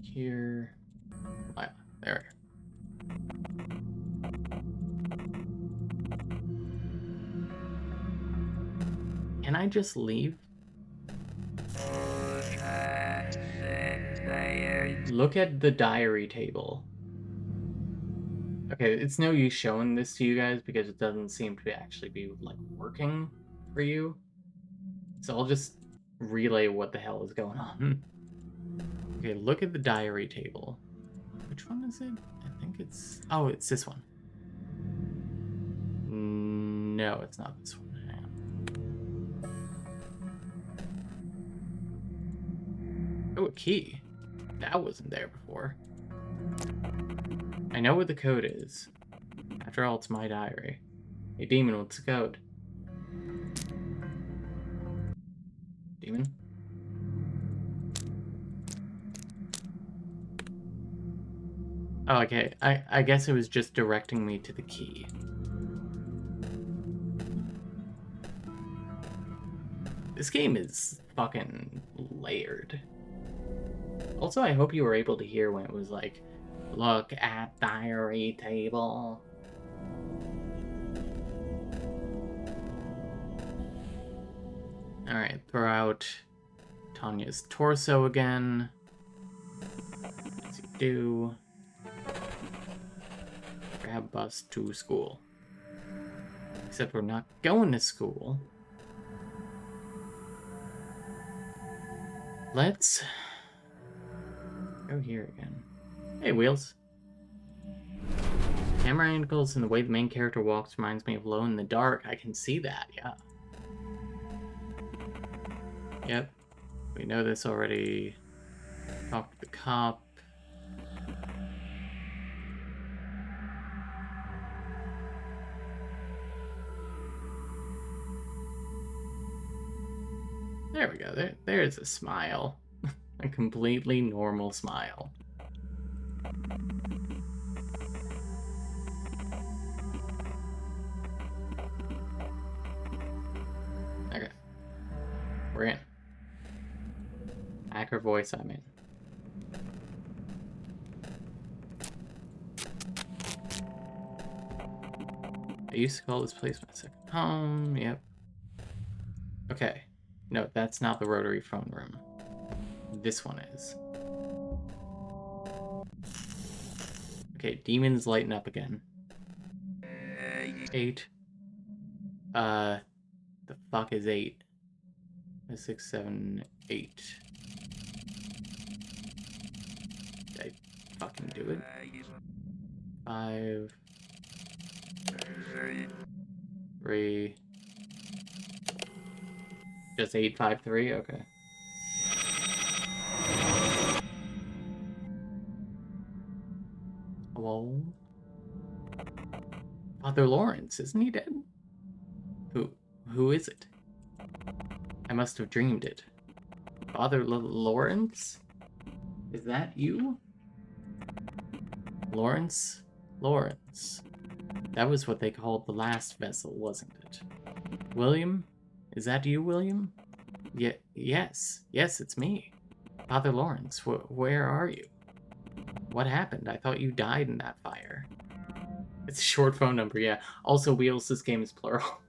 Here. Lila. There we go. Can I just leave? Look at the diary table. Okay, it's no use showing this to you guys because it doesn't seem to actually be, like, working for you. So I'll just relay what the hell is going on. Okay, look at the diary table. Which one is it? I think it's... Oh, it's this one. No, it's not this one. Hang on. Oh, a key. That wasn't there before. I know what the code is. After all, it's my diary. Hey, Demon, what's the code? Demon? Oh, okay. I guess it was just directing me to the key. This game is fucking layered. Also, I hope you were able to hear when it was like, look at diary table. Alright, throw out Tanya's torso again. As you do. Grab bus to school. Except we're not going to school. Let's go here again. Hey, Wheels. Camera angles and the way the main character walks reminds me of Glow in the Dark. I can see that, yeah. Yep. We know this already. Talk to the cop. There we go. There's a smile. A completely normal smile. Okay. We're in. Hacker voice, I'm in. I used to call this place my second home. Yep. Okay. No, that's not the rotary phone room. This one is. Okay, demons lighten up again. 8. The fuck is 8? 6, 7, 8. Did I fucking do it? 5. 3. Just 8, 5, 3? Okay. Hello? Father Lawrence, isn't he dead? Who is it? I must have dreamed it. Father Lawrence? Is that you? Lawrence? Lawrence. That was what they called the last vessel, wasn't it? William? Is that you, William? Yes, it's me. Father Lawrence, where are you? What happened? I thought you died in that fire. It's a short phone number, yeah. Also, Wheels, this game is plural.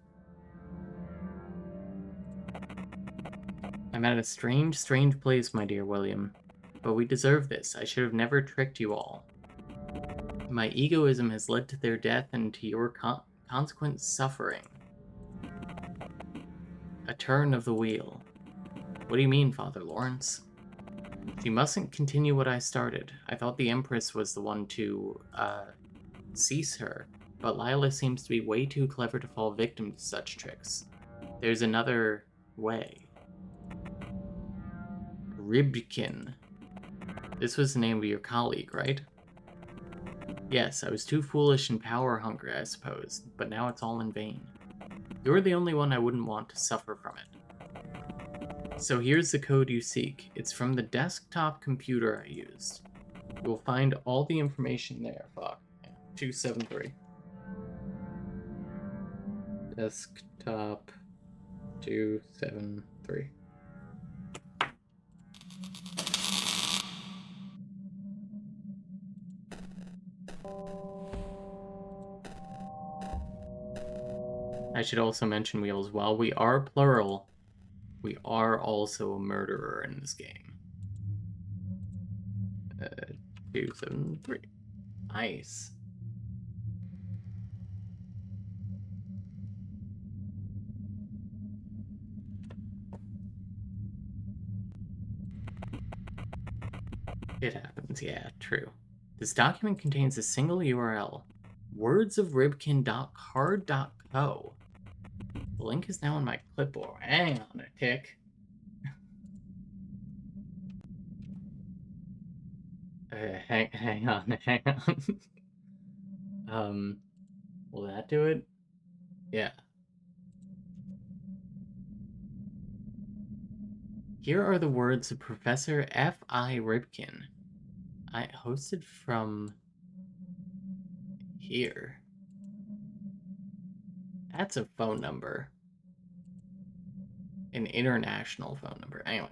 I'm at a strange place, my dear William. But we deserve this. I should have never tricked you all. My egoism has led to their death and to your consequent suffering. A turn of the wheel. What do you mean, Father Lawrence? You mustn't continue what I started. I thought the Empress was the one to, cease her, but Lila seems to be way too clever to fall victim to such tricks. There's another way. Rybkin. This was the name of your colleague, right? Yes, I was too foolish and power-hungry, I suppose, but now it's all in vain. You're the only one I wouldn't want to suffer from it. So here's the code you seek. It's from the desktop computer I used. You'll find all the information there. Fuck. 273. Desktop 273. I should also mention, Wheels, while we are plural, we are also a murderer in this game. 273. Nice. It happens, yeah, true. This document contains a single URL, wordsofrybkin.card.co. The link is now on my clipboard. Hang on a tick. Okay, hang on, hang on. Will that do it? Yeah. Here are the words of Professor F.I. Ripkin. I hosted from here. That's a phone number. An international phone number. Anyway.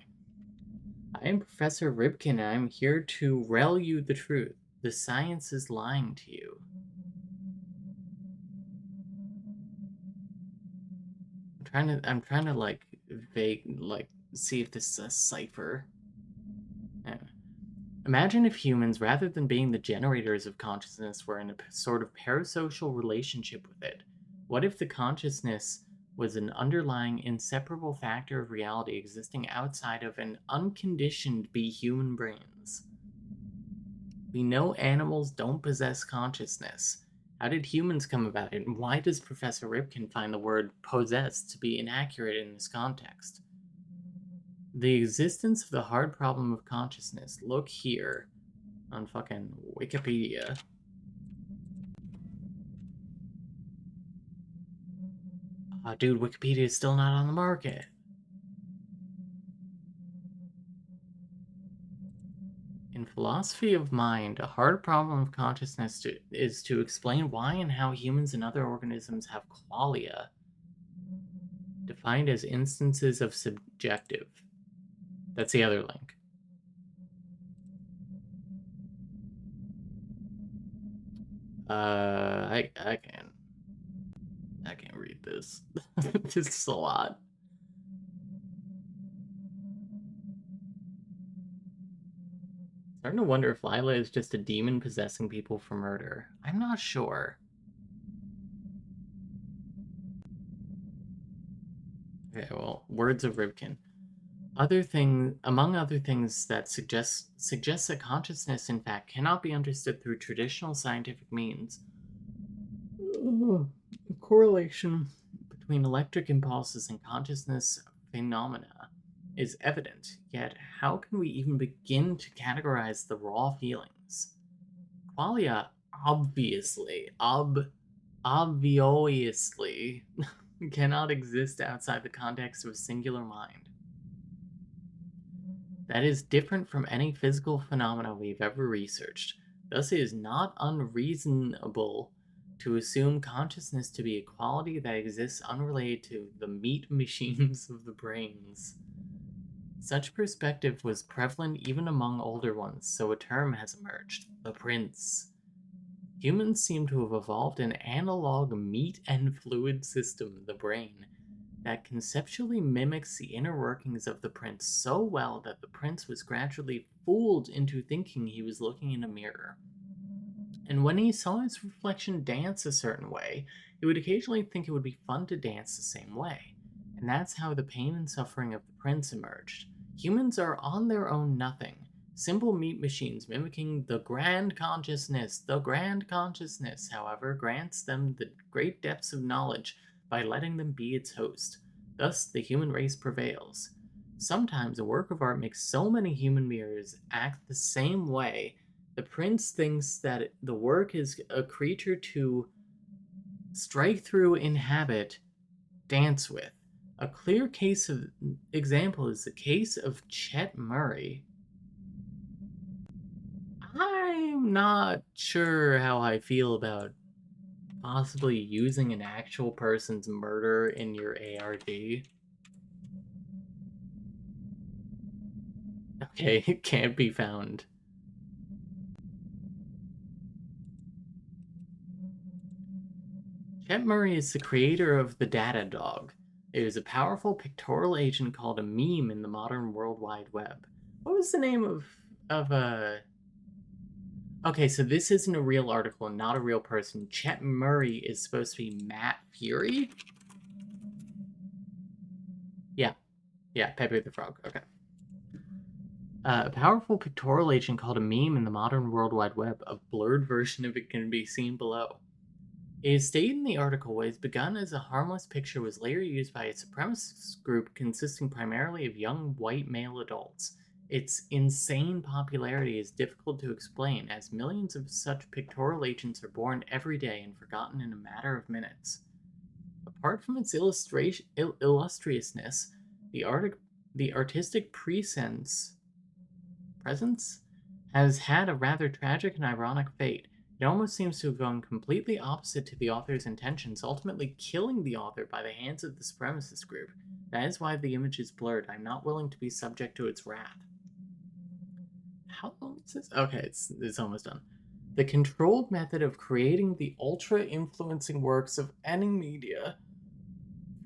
I am Professor Ripkin, and I'm here to rel you the truth. The science is lying to you. I'm trying to like see if this is a cipher. Imagine if humans, rather than being the generators of consciousness, were in a sort of parasocial relationship with it. What if the consciousness was an underlying, inseparable factor of reality existing outside of and unconditioned be human brains? We know animals don't possess consciousness. How did humans come about it, and why does Professor Ripkin find the word possessed to be inaccurate in this context? The existence of the hard problem of consciousness. Look here on fucking Wikipedia. Oh, dude, Wikipedia is still not on the market. In philosophy of mind, a hard problem of consciousness is to explain why and how humans and other organisms have qualia, defined as instances of subjective. That's the other link. I can't read this. This is a lot. Starting to wonder if Lila is just a demon possessing people for murder. I'm not sure. Okay, well, words of Rivkin. Among other things that suggests that consciousness, in fact, cannot be understood through traditional scientific means. Correlation between electric impulses and consciousness phenomena is evident, yet how can we even begin to categorize the raw feelings? Qualia obviously cannot exist outside the context of a singular mind. That is different from any physical phenomena we've ever researched. Thus, it is not unreasonable to assume consciousness to be a quality that exists unrelated to the meat machines of the brains. Such perspective was prevalent even among older ones, so a term has emerged: the prince. Humans seem to have evolved an analog meat and fluid system, the brain, that conceptually mimics the inner workings of the prince so well that the prince was gradually fooled into thinking he was looking in a mirror. And when he saw his reflection dance a certain way, he would occasionally think it would be fun to dance the same way. And that's how the pain and suffering of the prince emerged. Humans are on their own nothing, simple meat machines mimicking the grand consciousness. The grand consciousness, however, grants them the great depths of knowledge by letting them be its host. Thus, the human race prevails. Sometimes a work of art makes so many human mirrors act the same way. The prince thinks that the work is a creature to strike through, inhabit, dance with. A clear case of example is the case of Chet Murray. I'm not sure how I feel about possibly using an actual person's murder in your ARG. Okay, it can't be found. Chet Murray is the creator of the Data Dog. It is a powerful pictorial agent called a meme in the modern World Wide Web. What was the name of Okay, so this isn't a real article and not a real person. Chet Murray is supposed to be Matt Fury? Yeah, Pepe the Frog. Okay. A powerful pictorial agent called a meme in the modern World Wide Web. A blurred version of it can be seen below. It is stated in the article what has begun as a harmless picture was later used by a supremacist group consisting primarily of young white male adults. Its insane popularity is difficult to explain, as millions of such pictorial agents are born every day and forgotten in a matter of minutes. Apart from its illustriousness, the, the artistic presence has had a rather tragic and ironic fate. It almost seems to have gone completely opposite to the author's intentions, ultimately killing the author by the hands of the supremacist group. That is why the image is blurred. I'm not willing to be subject to its wrath. How long is this? Okay, it's almost done. The controlled method of creating the ultra influencing works of any media.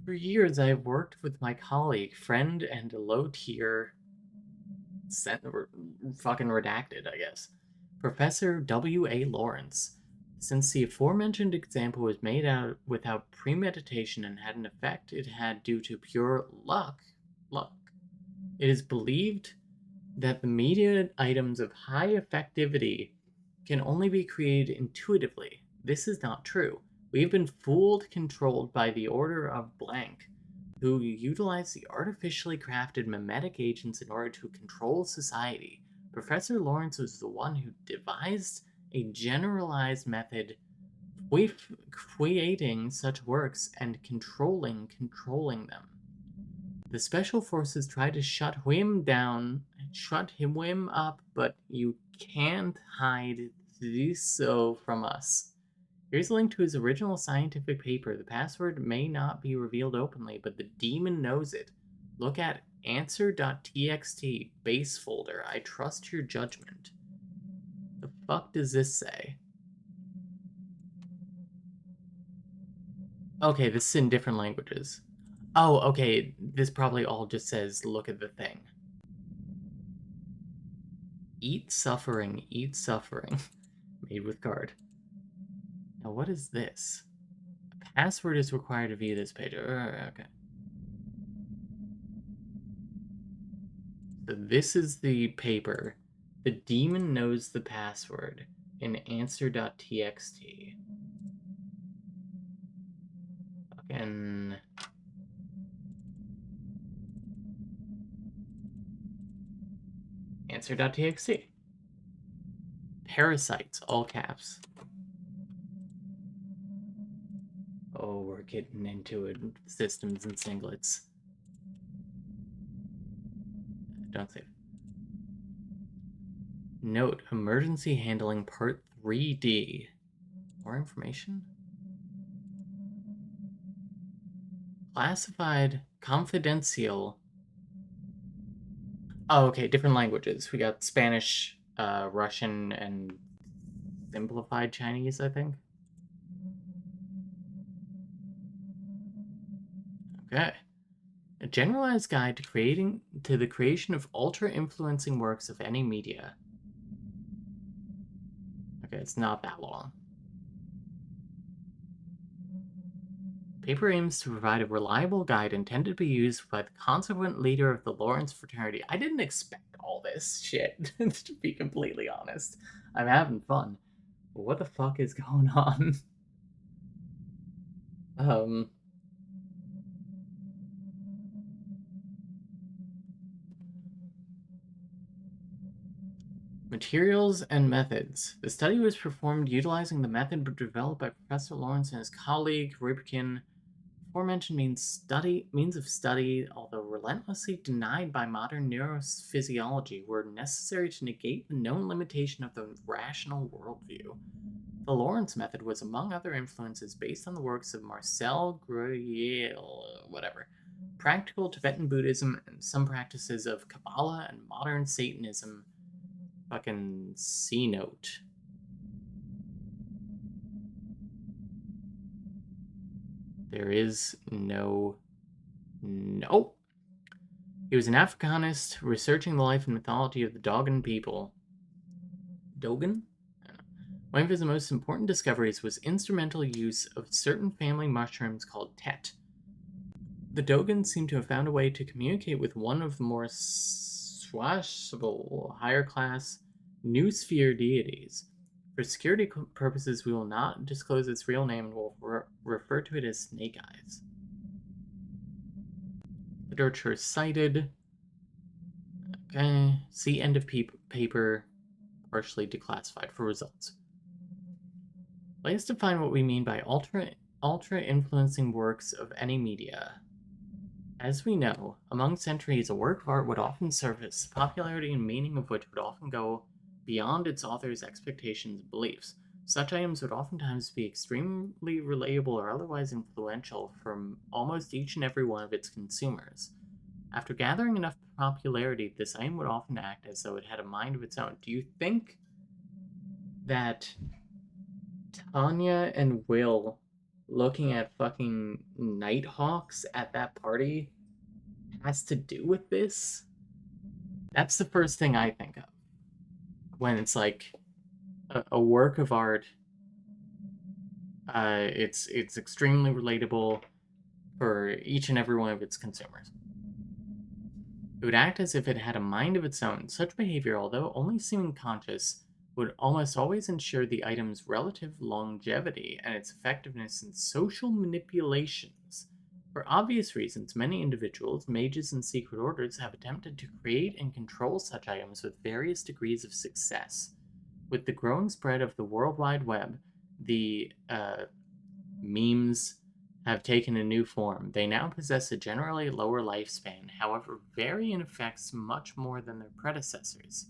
For years, I have worked with my colleague, friend, and low tier fucking redacted, I guess. Professor W.A. Lawrence. Since the aforementioned example was made out without premeditation and had an effect it had due to pure luck, it is believed that the media items of high effectivity can only be created intuitively. This is not true. We have been fooled, controlled by the order of blank, who utilize the artificially crafted mimetic agents in order to control society. Professor Lawrence was the one who devised a generalized method creating such works and controlling them. The special forces try to shut him up, but you can't hide this from us. Here's a link to his original scientific paper. The password may not be revealed openly, but the demon knows it. Look at answer.txt base folder. I trust your judgment. The fuck does this say? Okay, this is in different languages. Oh, okay, this probably all just says look at the thing. Eat suffering, made with card. Now, what is this? A password is required to view this page. Okay. So this is the paper. The demon knows the password in answer.txt. Fucking answer.txt. Parasites, all caps. Oh, we're getting into it. Systems and singlets. Don't save. Note, emergency handling part 3D. More information? Classified, confidential. Oh, okay, different languages. We got Spanish, Russian, and simplified Chinese, I think. Okay. A generalized guide to the creation of ultra-influencing works of any media. Okay, it's not that long. Paper aims to provide a reliable guide intended to be used by the consequent leader of the Lawrence fraternity. I didn't expect all this shit, to be completely honest. I'm having fun. But what the fuck is going on? Materials and methods. The study was performed utilizing the method developed by Professor Lawrence and his colleague Ripken. Aforementioned means of study, although relentlessly denied by modern neurophysiology, were necessary to negate the known limitation of the rational worldview. The Lawrence method was, among other influences, based on the works of Marcel Gruyel, practical Tibetan Buddhism, and some practices of Kabbalah and modern Satanism. Fucking C note. There is no. Nope. He was an Africanist researching the life and mythology of the Dogon people. Dogon? One of his most important discoveries was instrumental use of certain family mushrooms called Tet. The Dogons seem to have found a way to communicate with one of the more swashable, higher class New Sphere deities. For security purposes, we will not disclose its real name and will refer to it as Snake Eyes. Literature cited. Okay. See end of paper, partially declassified for results. Let's define what we mean by ultra influencing works of any media. As we know, among centuries, a work of art would often surface, popularity and meaning of which would often go beyond its author's expectations and beliefs. Such items would oftentimes be extremely relatable or otherwise influential for almost each and every one of its consumers. After gathering enough popularity, this item would often act as though it had a mind of its own. Do you think that Tanya and Will looking at fucking Nighthawks at that party has to do with this? That's the first thing I think of when it's like a work of art. It's extremely relatable for each and every one of its consumers. It would act as if it had a mind of its own. Such behavior, although only seeming conscious, would almost always ensure the item's relative longevity and its effectiveness in social manipulations. For obvious reasons, many individuals, mages, and secret orders have attempted to create and control such items with various degrees of success. With the growing spread of the World Wide Web, the memes have taken a new form. They now possess a generally lower lifespan, however, vary in effects much more than their predecessors.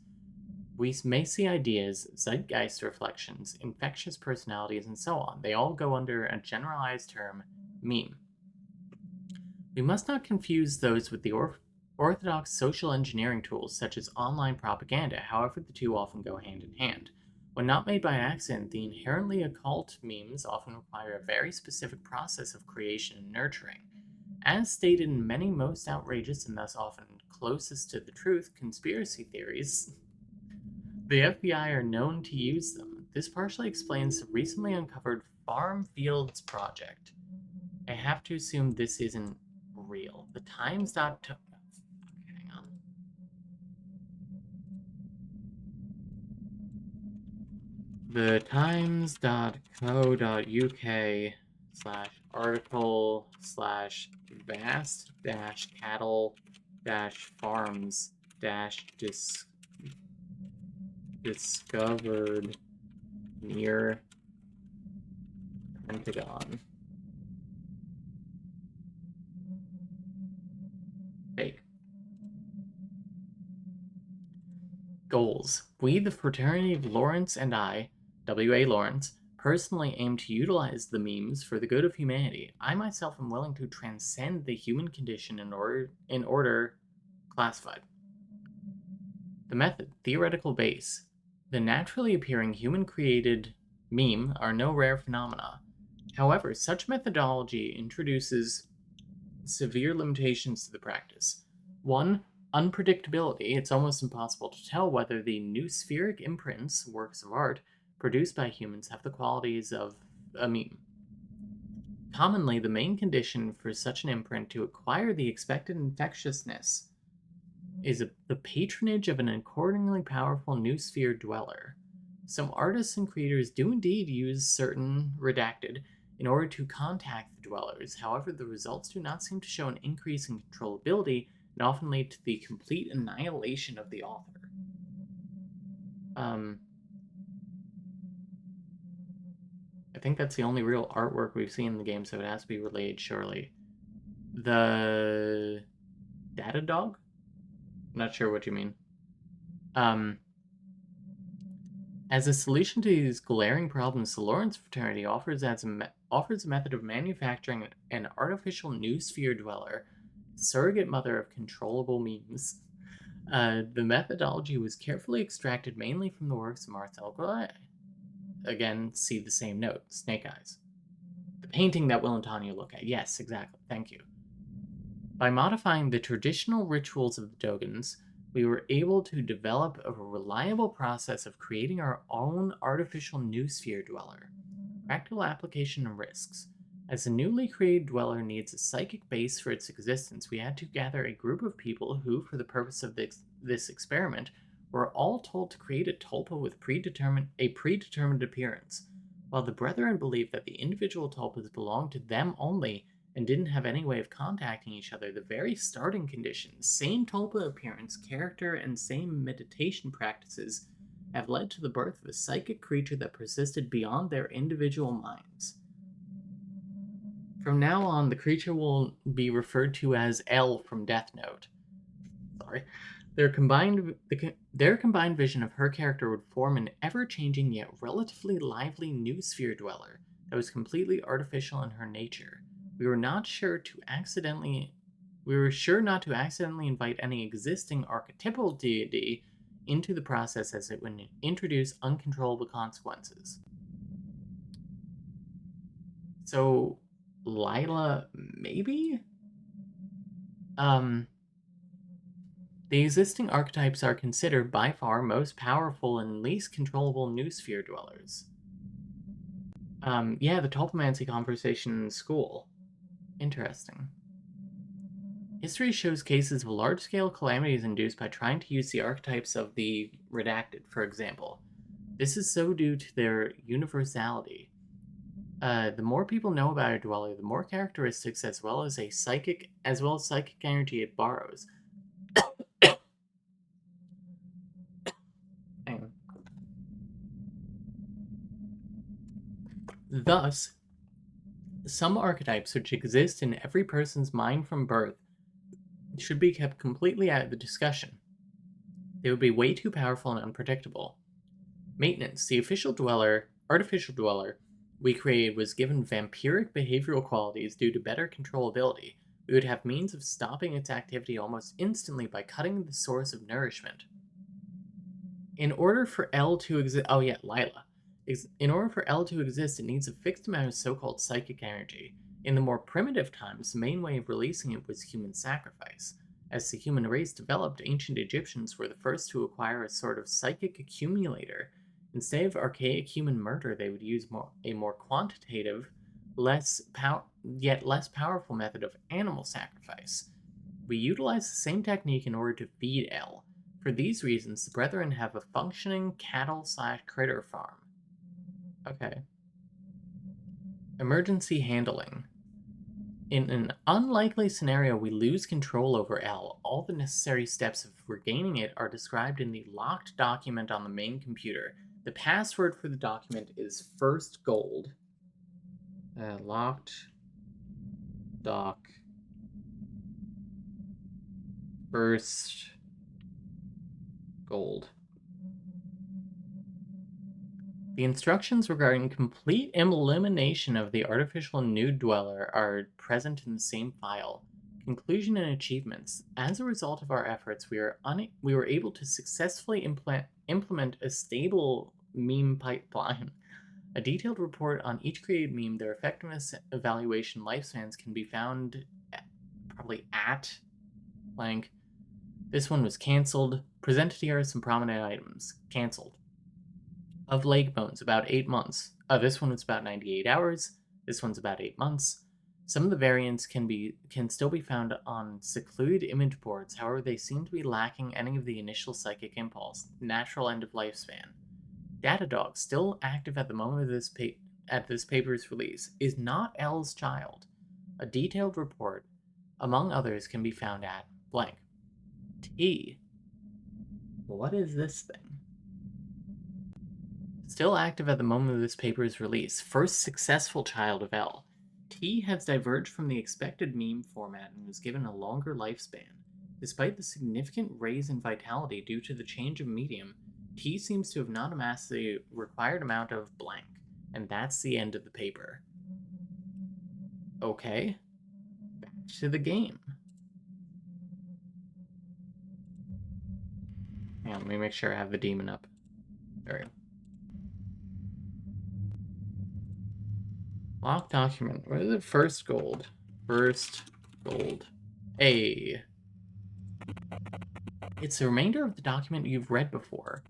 We may see ideas, zeitgeist reflections, infectious personalities, and so on. They all go under a generalized term, meme. We must not confuse those with the orthodox social engineering tools such as online propaganda, however, the two often go hand in hand. When not made by accident, the inherently occult memes often require a very specific process of creation and nurturing. As stated in many most outrageous and thus often closest to the truth conspiracy theories, the FBI are known to use them. This partially explains the recently uncovered Farm Fields project. I have to assume this isn't real. The Times. Hang on. The times.co.uk/article/vast cattle farms discovered near Pentagon. Fake. Goals. We, the fraternity of Lawrence and I, W.A. Lawrence, personally aim to utilize the memes for the good of humanity. I myself am willing to transcend the human condition in order classified. The method, theoretical base. The naturally appearing human-created meme are no rare phenomena. However, such methodology introduces severe limitations to the practice. One, unpredictability. It's almost impossible to tell whether the new spheric imprints, works of art, produced by humans have the qualities of a meme. Commonly, the main condition for such an imprint to acquire the expected infectiousness is the patronage of an accordingly powerful new sphere dweller. Some artists and creators do indeed use certain redacted in order to contact the dwellers. However, the results do not seem to show an increase in controllability and often lead to the complete annihilation of the author. I think that's the only real artwork we've seen in the game, so it has to be relayed, surely. The Data Dog? I'm not sure what you mean. As a solution to these glaring problems, the Lawrence fraternity offers a method of manufacturing an artificial new sphere dweller, surrogate mother of controllable memes. The methodology was carefully extracted mainly from the works of Marcel Goulet. Again, see the same note, Snake Eyes. The painting that Will and Tanya look at. Yes, exactly. Thank you. By modifying the traditional rituals of the Dogons, we were able to develop a reliable process of creating our own artificial new sphere dweller. Practical application and risks. As the newly created dweller needs a psychic base for its existence, we had to gather a group of people who, for the purpose of this experiment, were all told to create a tulpa with a predetermined appearance. While the brethren believed that the individual tulpas belonged to them only and didn't have any way of contacting each other, the very starting conditions, same tulpa appearance, character, and same meditation practices, have led to the birth of a psychic creature that persisted beyond their individual minds. From now on, the creature will be referred to as L from Death Note. Sorry. Their combined vision of her character would form an ever-changing yet relatively lively new sphere dweller that was completely artificial in her nature. We were sure not to accidentally invite any existing archetypal deity into the process, as it would introduce uncontrollable consequences. So, Lila, maybe? The existing archetypes are considered by far most powerful and least controllable new sphere dwellers. Yeah, the Tulpamancy conversation in school. Interesting. History shows cases of large-scale calamities induced by trying to use the archetypes of the redacted, for example. This is so due to their universality. The more people know about a dweller, the more characteristics as well as psychic energy it borrows. Hang on. Thus, some archetypes which exist in every person's mind from birth should be kept completely out of the discussion. They would be way too powerful and unpredictable. Maintenance, the artificial dweller we created, was given vampiric behavioral qualities due to better controllability. We would have means of stopping its activity almost instantly by cutting the source of nourishment. In order for L to exist, Lila. In order for L to exist, it needs a fixed amount of so-called psychic energy. In the more primitive times, the main way of releasing it was human sacrifice. As the human race developed, ancient Egyptians were the first to acquire a sort of psychic accumulator. Instead of archaic human murder, they would use a more quantitative, yet less powerful method of animal sacrifice. We utilize the same technique in order to feed L. For these reasons, the Brethren have a functioning cattle/critter farm. Okay. Emergency handling. In an unlikely scenario we lose control over L, all the necessary steps of regaining it are described in the locked document on the main computer. The password for the document is first gold. Locked doc first gold. The instructions regarding complete elimination of the artificial nude dweller are present in the same file. Conclusion and achievements. As a result of our efforts, we were able to successfully implement a stable meme pipeline. A detailed report on each created meme, their effectiveness, evaluation, lifespans can be found probably at blank. This one was cancelled. Presented here are some prominent items. Cancelled. Of leg bones, about 8 months. This one was about 98 hours. This one's about 8 months. Some of the variants can still be found on secluded image boards, however they seem to be lacking any of the initial psychic impulse, natural end of lifespan. Datadog, still active at the moment of this paper's release, is not L's child. A detailed report, among others, can be found at blank. T. What is this thing? Still active at the moment of this paper's release, first successful child of L. T has diverged from the expected meme format and was given a longer lifespan. Despite the significant raise in vitality due to the change of medium, T seems to have not amassed the required amount of blank, and that's the end of the paper. Okay, back to the game. Hang on, let me make sure I have the demon up. There we go. Lock document. What is it? First gold. First gold. A. It's the remainder of the document you've read before.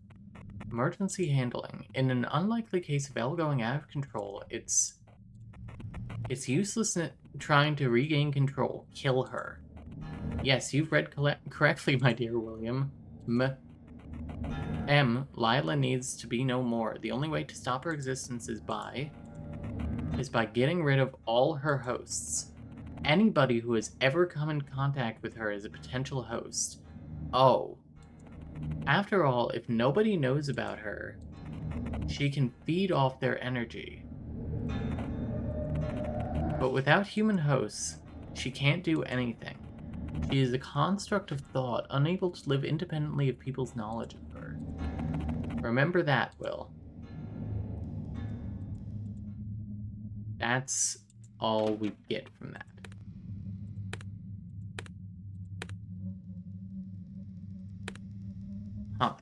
Emergency handling. In an unlikely case of L going out of control, it's useless trying to regain control. Kill her. Yes, you've read correctly, my dear William. M. Lila needs to be no more. The only way to stop her existence is by getting rid of all her hosts. anybody who has ever come in contact with her as a potential host. Oh. After all, if nobody knows about her, she can feed off their energy. But without human hosts, she can't do anything. She is a construct of thought, unable to live independently of people's knowledge of her. Remember that, Will. That's all we get from that. Huh.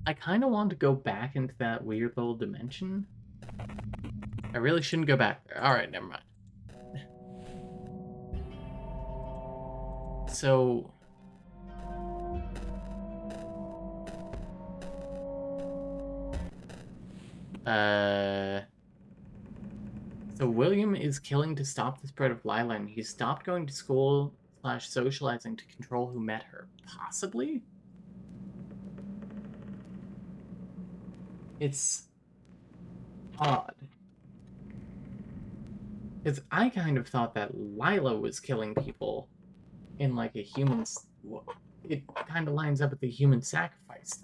I kind of want to go back into that weird little dimension. I really shouldn't go back there. Alright, never mind. So... So William is killing to stop the spread of Lila, and he's stopped going to school / socializing to control who met her. Possibly? It's odd. Because I kind of thought that Lila was killing people in like a human... It kind of lines up with the human sacrifice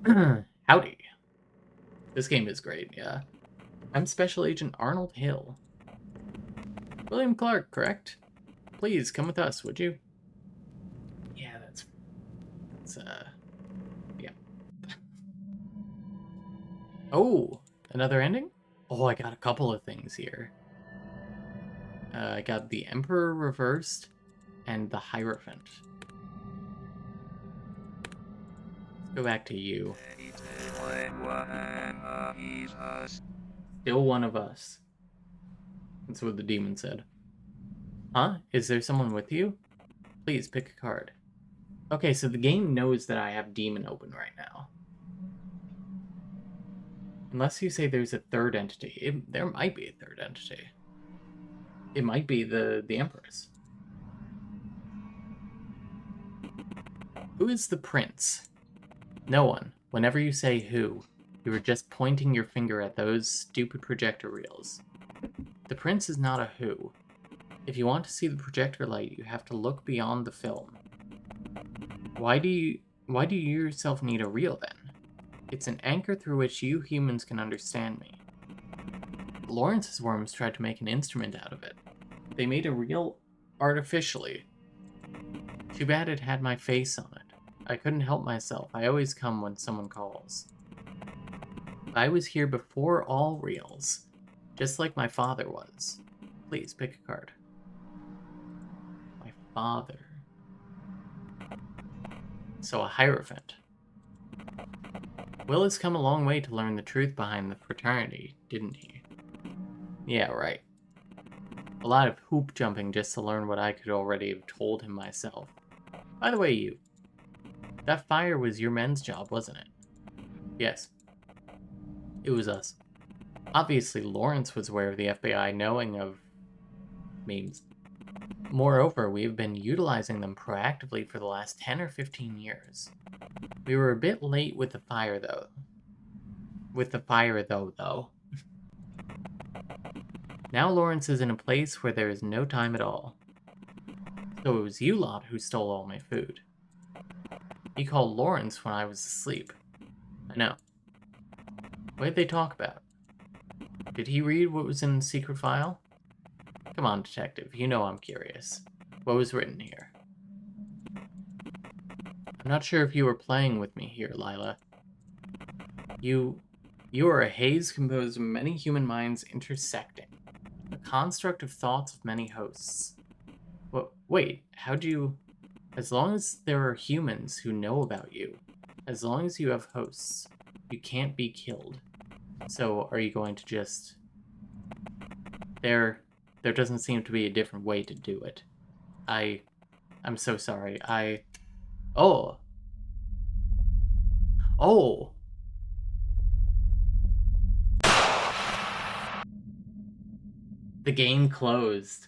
thing. Howdy. This game is great, yeah. I'm Special Agent Arnold Hill. William Clark, correct? Please, come with us, would you? Yeah, that's yeah. Oh, another ending? Oh, I got a couple of things here. I got the Emperor reversed and the Hierophant. Let's go back to you. Still one of us. That's what the demon said. Huh? Is there someone with you? Please, pick a card. Okay, so the game knows that I have demon open right now. Unless you say there's a third entity. There might be a third entity. It might be the Empress. Who is the prince? No one. Whenever you say who, you are just pointing your finger at those stupid projector reels. The prince is not a who. If you want to see the projector light, you have to look beyond the film. Why do you yourself need a reel then? It's an anchor through which you humans can understand me. Lawrence's worms tried to make an instrument out of it. They made a reel artificially. Too bad it had my face on it. I couldn't help myself. I always come when someone calls. I was here before all reels, just like my father was. Please pick a card. My father. So a Hierophant. Will has come a long way to learn the truth behind the fraternity, didn't he? Yeah, right. A lot of hoop jumping just to learn what I could already have told him myself. By the way, you. That fire was your men's job, wasn't it? Yes. It was us. Obviously, Lawrence was aware of the FBI knowing of memes. Moreover, we have been utilizing them proactively for the last 10 or 15 years. We were a bit late with the fire, though. Though. Now Lawrence is in a place where there is no time at all. So it was you lot who stole all my food. He called Lawrence when I was asleep. I know. What did they talk about? Did he read what was in the secret file? Come on, detective, you know I'm curious. What was written here? I'm not sure if you were playing with me here, Lila. You are a haze composed of many human minds intersecting. A construct of thoughts of many hosts. Wait, how'd you... As long as there are humans who know about you, as long as you have hosts, you can't be killed. So are you going to just... There doesn't seem to be a different way to do it. I'm so sorry. Oh! Oh! The game closed.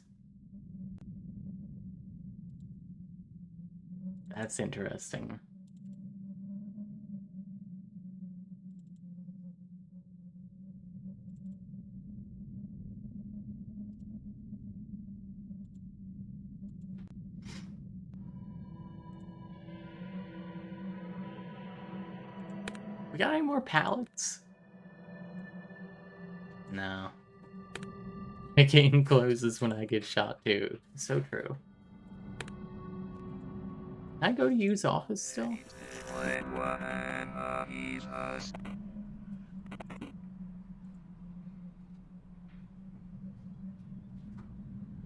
That's interesting. got any more pallets? No. My game closes when I get shot too. So true. Can I go to use office still?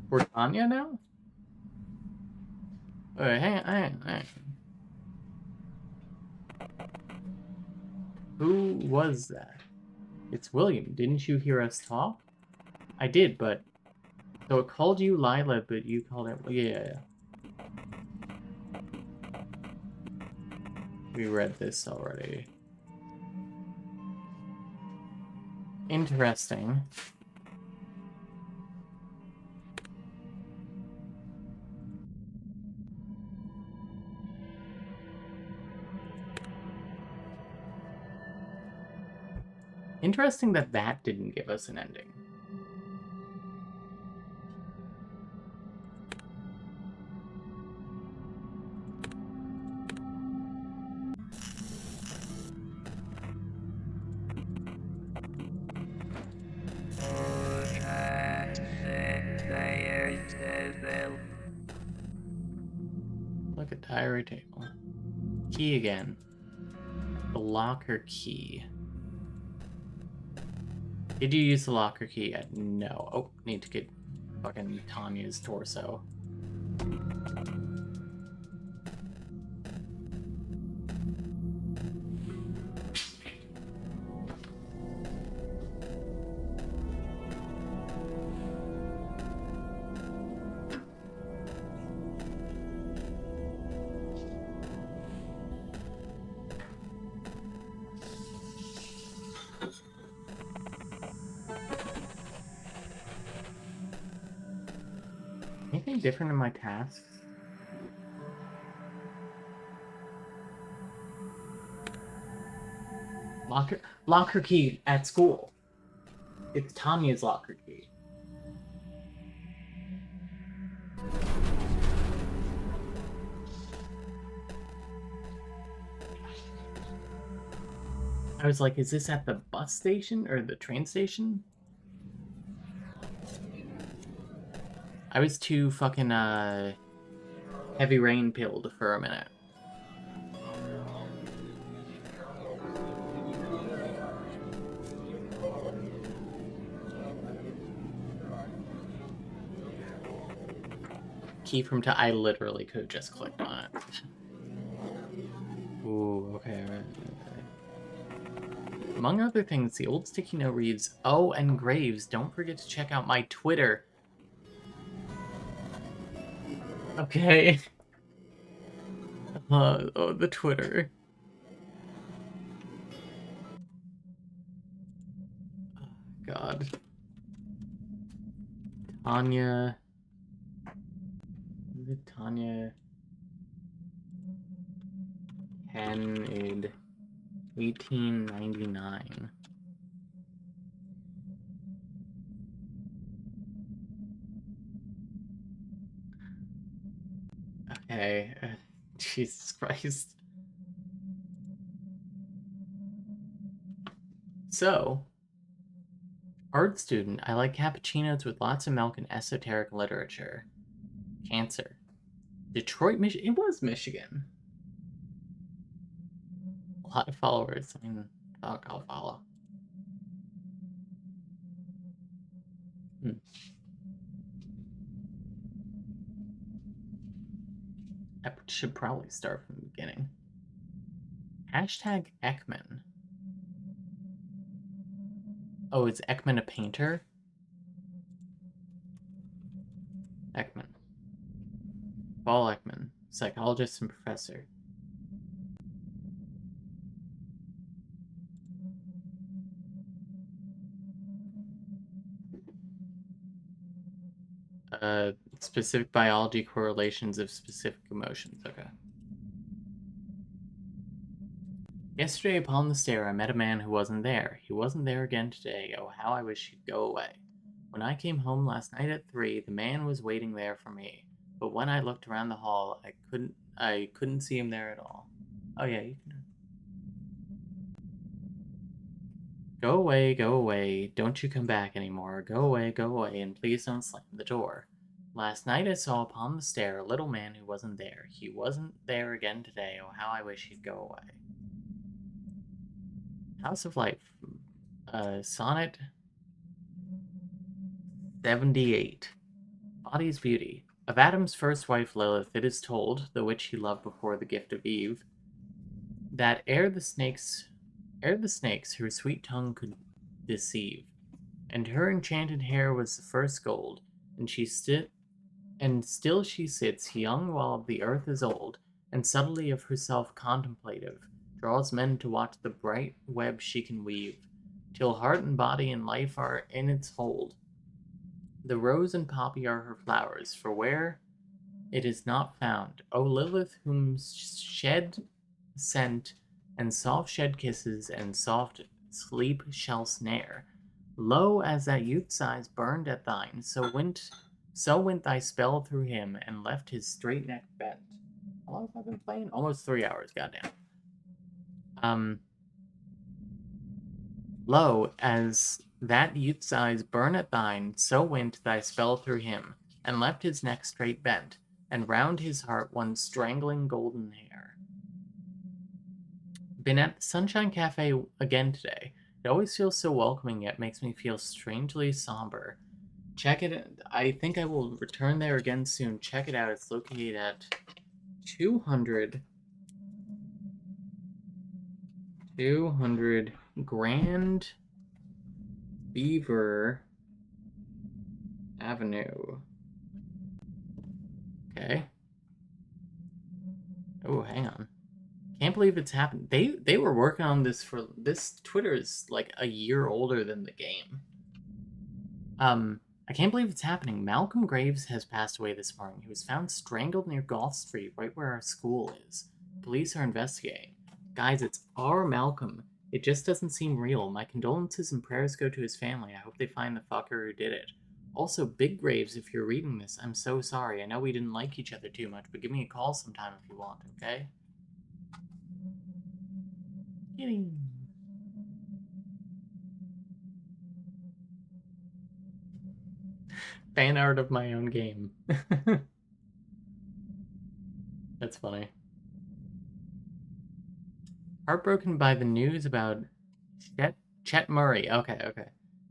We're Tanya now? Wait, hang on. Who was that? It's William. Didn't you hear us talk? I did, but... So it called you Lila, but you called it... Yeah. We read this already. Interesting. Interesting that that didn't give us an ending. Look at diary table. Key again. The locker key. Did you use the locker key yet? No. Oh, need to get fucking Tanya's torso. Anything different in my tasks? Locker key at school. It's Tanya's locker key. I was like, is this at the bus station or the train station? I was too fucking heavy rain pilled for a minute. Key from I literally could have just clicked on it. Ooh, okay. Among other things, the old sticky note reads, "Oh, and Graves, don't forget to check out my Twitter." Okay. Oh, the Twitter. Oh, God. Tanya. Is it Tanya? Canid. 1899. Okay. Jesus Christ. So, art student, I like cappuccinos with lots of milk and esoteric literature. Cancer. Detroit, Michigan. It was Michigan. A lot of followers. I mean, fuck, I'll follow. I should probably start from the beginning. Hashtag Ekman. Oh, is Ekman a painter? Ekman. Paul Ekman, psychologist and professor. Specific biology correlations of specific emotions. Okay. Yesterday upon the stair I met a man who wasn't there. He wasn't there again today. Oh, how I wish he'd go away. When I came home last night at 3, the man was waiting there for me. But when I looked around the hall, I couldn't see him there at all. Oh yeah, you can. Go away. Don't you come back anymore. Go away, and please don't slam the door. Last night I saw upon the stair a little man who wasn't there. He wasn't there again today. Oh, how I wish he'd go away. House of Life. Sonnet 78. Body's Beauty. Of Adam's first wife Lilith, it is told, the which he loved before the gift of Eve, that ere the snakes her sweet tongue could deceive, and her enchanted hair was the first gold, and still she sits young while the earth is old, and subtly of herself contemplative, draws men to watch the bright web she can weave, till heart and body and life are in its hold. The rose and poppy are her flowers, for where it is not found, O Lilith, whom shed scent and soft shed kisses and soft sleep shall snare. Lo, as that youth's eyes burned at thine, so went thy spell through him, and left his straight neck bent. How long have I been playing? Almost 3 hours, goddamn. Lo, as that youth's eyes burn at thine, so went thy spell through him, and left his neck straight bent, and round his heart one strangling golden hair. Been at the Sunshine Cafe again today. It always feels so welcoming, yet makes me feel strangely somber. Check it. I think I will return there again soon. Check it out. It's located at 200 Grand Beaver Avenue. Okay. Oh, hang on. Can't believe it's happened. They were working on this for this. Twitter is like a year older than the game. I can't believe it's happening. Malcolm Graves has passed away this morning. He was found strangled near Gulf Street, right where our school is. Police are investigating. Guys, it's our Malcolm. It just doesn't seem real. My condolences and prayers go to his family. I hope they find the fucker who did it. Also, Big Graves, if you're reading this, I'm so sorry. I know we didn't like each other too much, but give me a call sometime if you want, okay? Kidding. Fan art of my own game. That's funny. Heartbroken by the news about Chet Murray. Okay.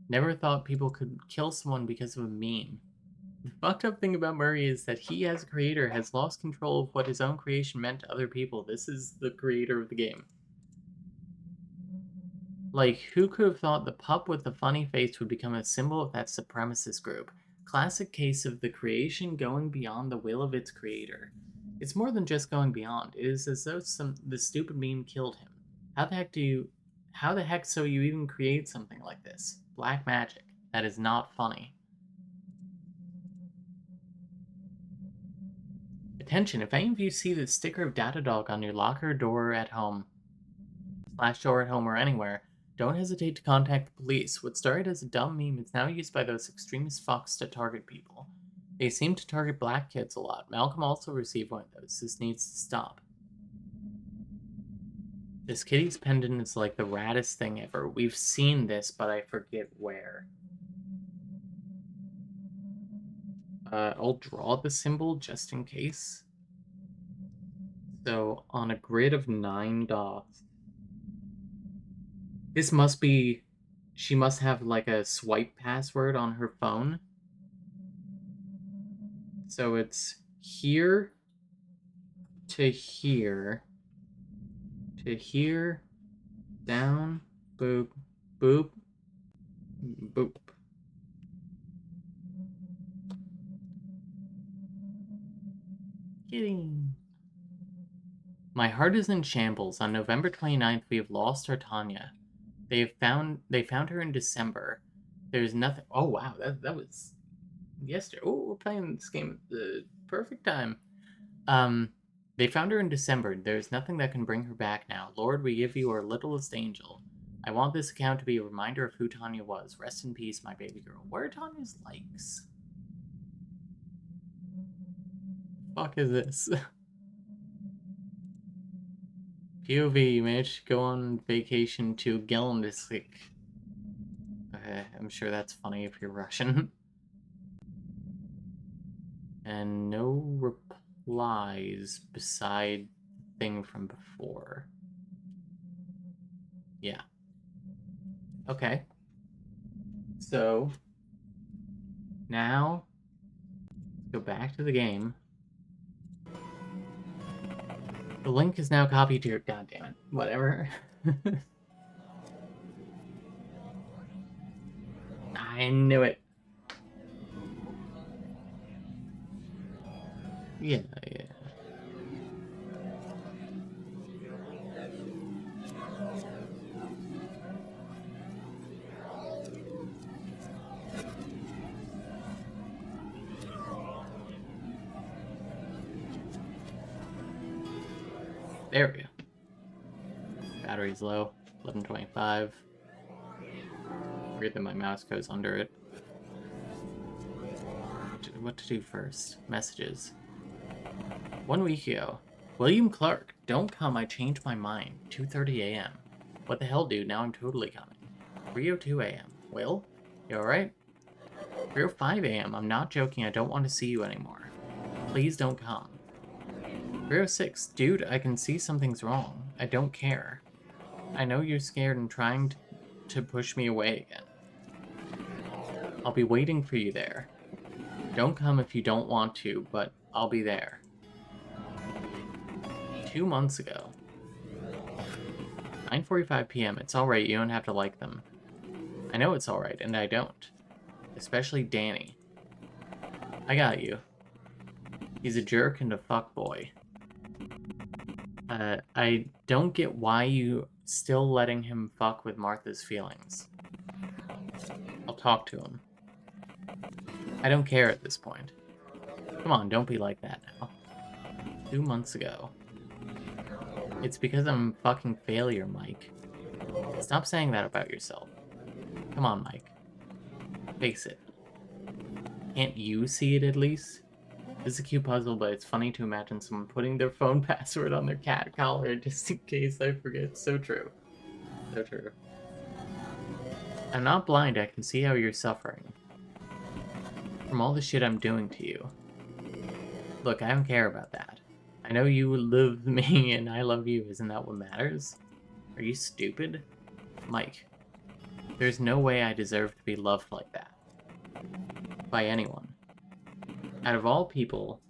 Never thought people could kill someone because of a meme. The fucked up thing about Murray is that he, as a creator, has lost control of what his own creation meant to other people. This is the creator of the game. Like, who could have thought the pup with the funny face would become a symbol of that supremacist group? Classic case of the creation going beyond the will of its creator. It's more than just going beyond. It is as though the stupid meme killed him. How the heck so you even create something like this? Black magic. That is not funny. Attention, if any of you see the sticker of Datadog on your locker door at home, /door at home or anywhere, don't hesitate to contact the police. What started as a dumb meme is now used by those extremist fucks to target people. They seem to target black kids a lot. Malcolm also received one of those. This needs to stop. This kitty's pendant is like the raddest thing ever. We've seen this, but I forget where. I'll draw the symbol just in case. So, on a grid of 9 dots, this must be... She must have like a swipe password on her phone. So it's here to here to here, down, boop, boop, boop. Kidding. My heart is in shambles. On November 29th, we have lost our Tanya. They found her in December. There's nothing. Oh wow, that was yesterday. Oh, we're playing this game at the perfect time. They found her in December. There's nothing that can bring her back now. Lord, we give you our littlest angel. I want this account to be a reminder of who Tanya was. Rest in peace, my baby girl. Where are Tanya's likes? Fuck is this? POV, managed to go on vacation to Gelndisk. I'm sure that's funny if you're Russian. And no replies beside the thing from before. Yeah. Okay. So, now, go back to the game. The link is now copied to your... God damn it. Whatever. I knew it. Yeah, yeah. There we go. Battery's low. 1125. Weird that my mouse goes under it. What to do first? Messages. 1 week ago. William Clark, don't come, I changed my mind. 2:30 a.m. What the hell, dude? Now I'm totally coming. 3:02 a.m. Will? You alright? 3:05 a.m. I'm not joking, I don't want to see you anymore. Please don't come. 3:06. Dude, I can see something's wrong. I don't care. I know you're scared and trying to push me away again. I'll be waiting for you there. Don't come if you don't want to, but I'll be there. 2 months ago. 9:45 p.m. It's alright, you don't have to like them. I know it's alright, and I don't. Especially Danny. I got you. He's a jerk and a fuckboy. I don't get why you still letting him fuck with Martha's feelings. I'll talk to him. I don't care at this point. Come on, don't be like that now. 2 months ago. It's because I'm a fucking failure, Mike. Stop saying that about yourself. Come on, Mike. Face it. Can't you see it at least? This is a cute puzzle, but it's funny to imagine someone putting their phone password on their cat collar just in case I forget. So true. So true. I'm not blind, I can see how you're suffering. From all the shit I'm doing to you. Look, I don't care about that. I know you love me and I love you, isn't that what matters? Are you stupid? Mike, there's no way I deserve to be loved like that. By anyone. Out of all people...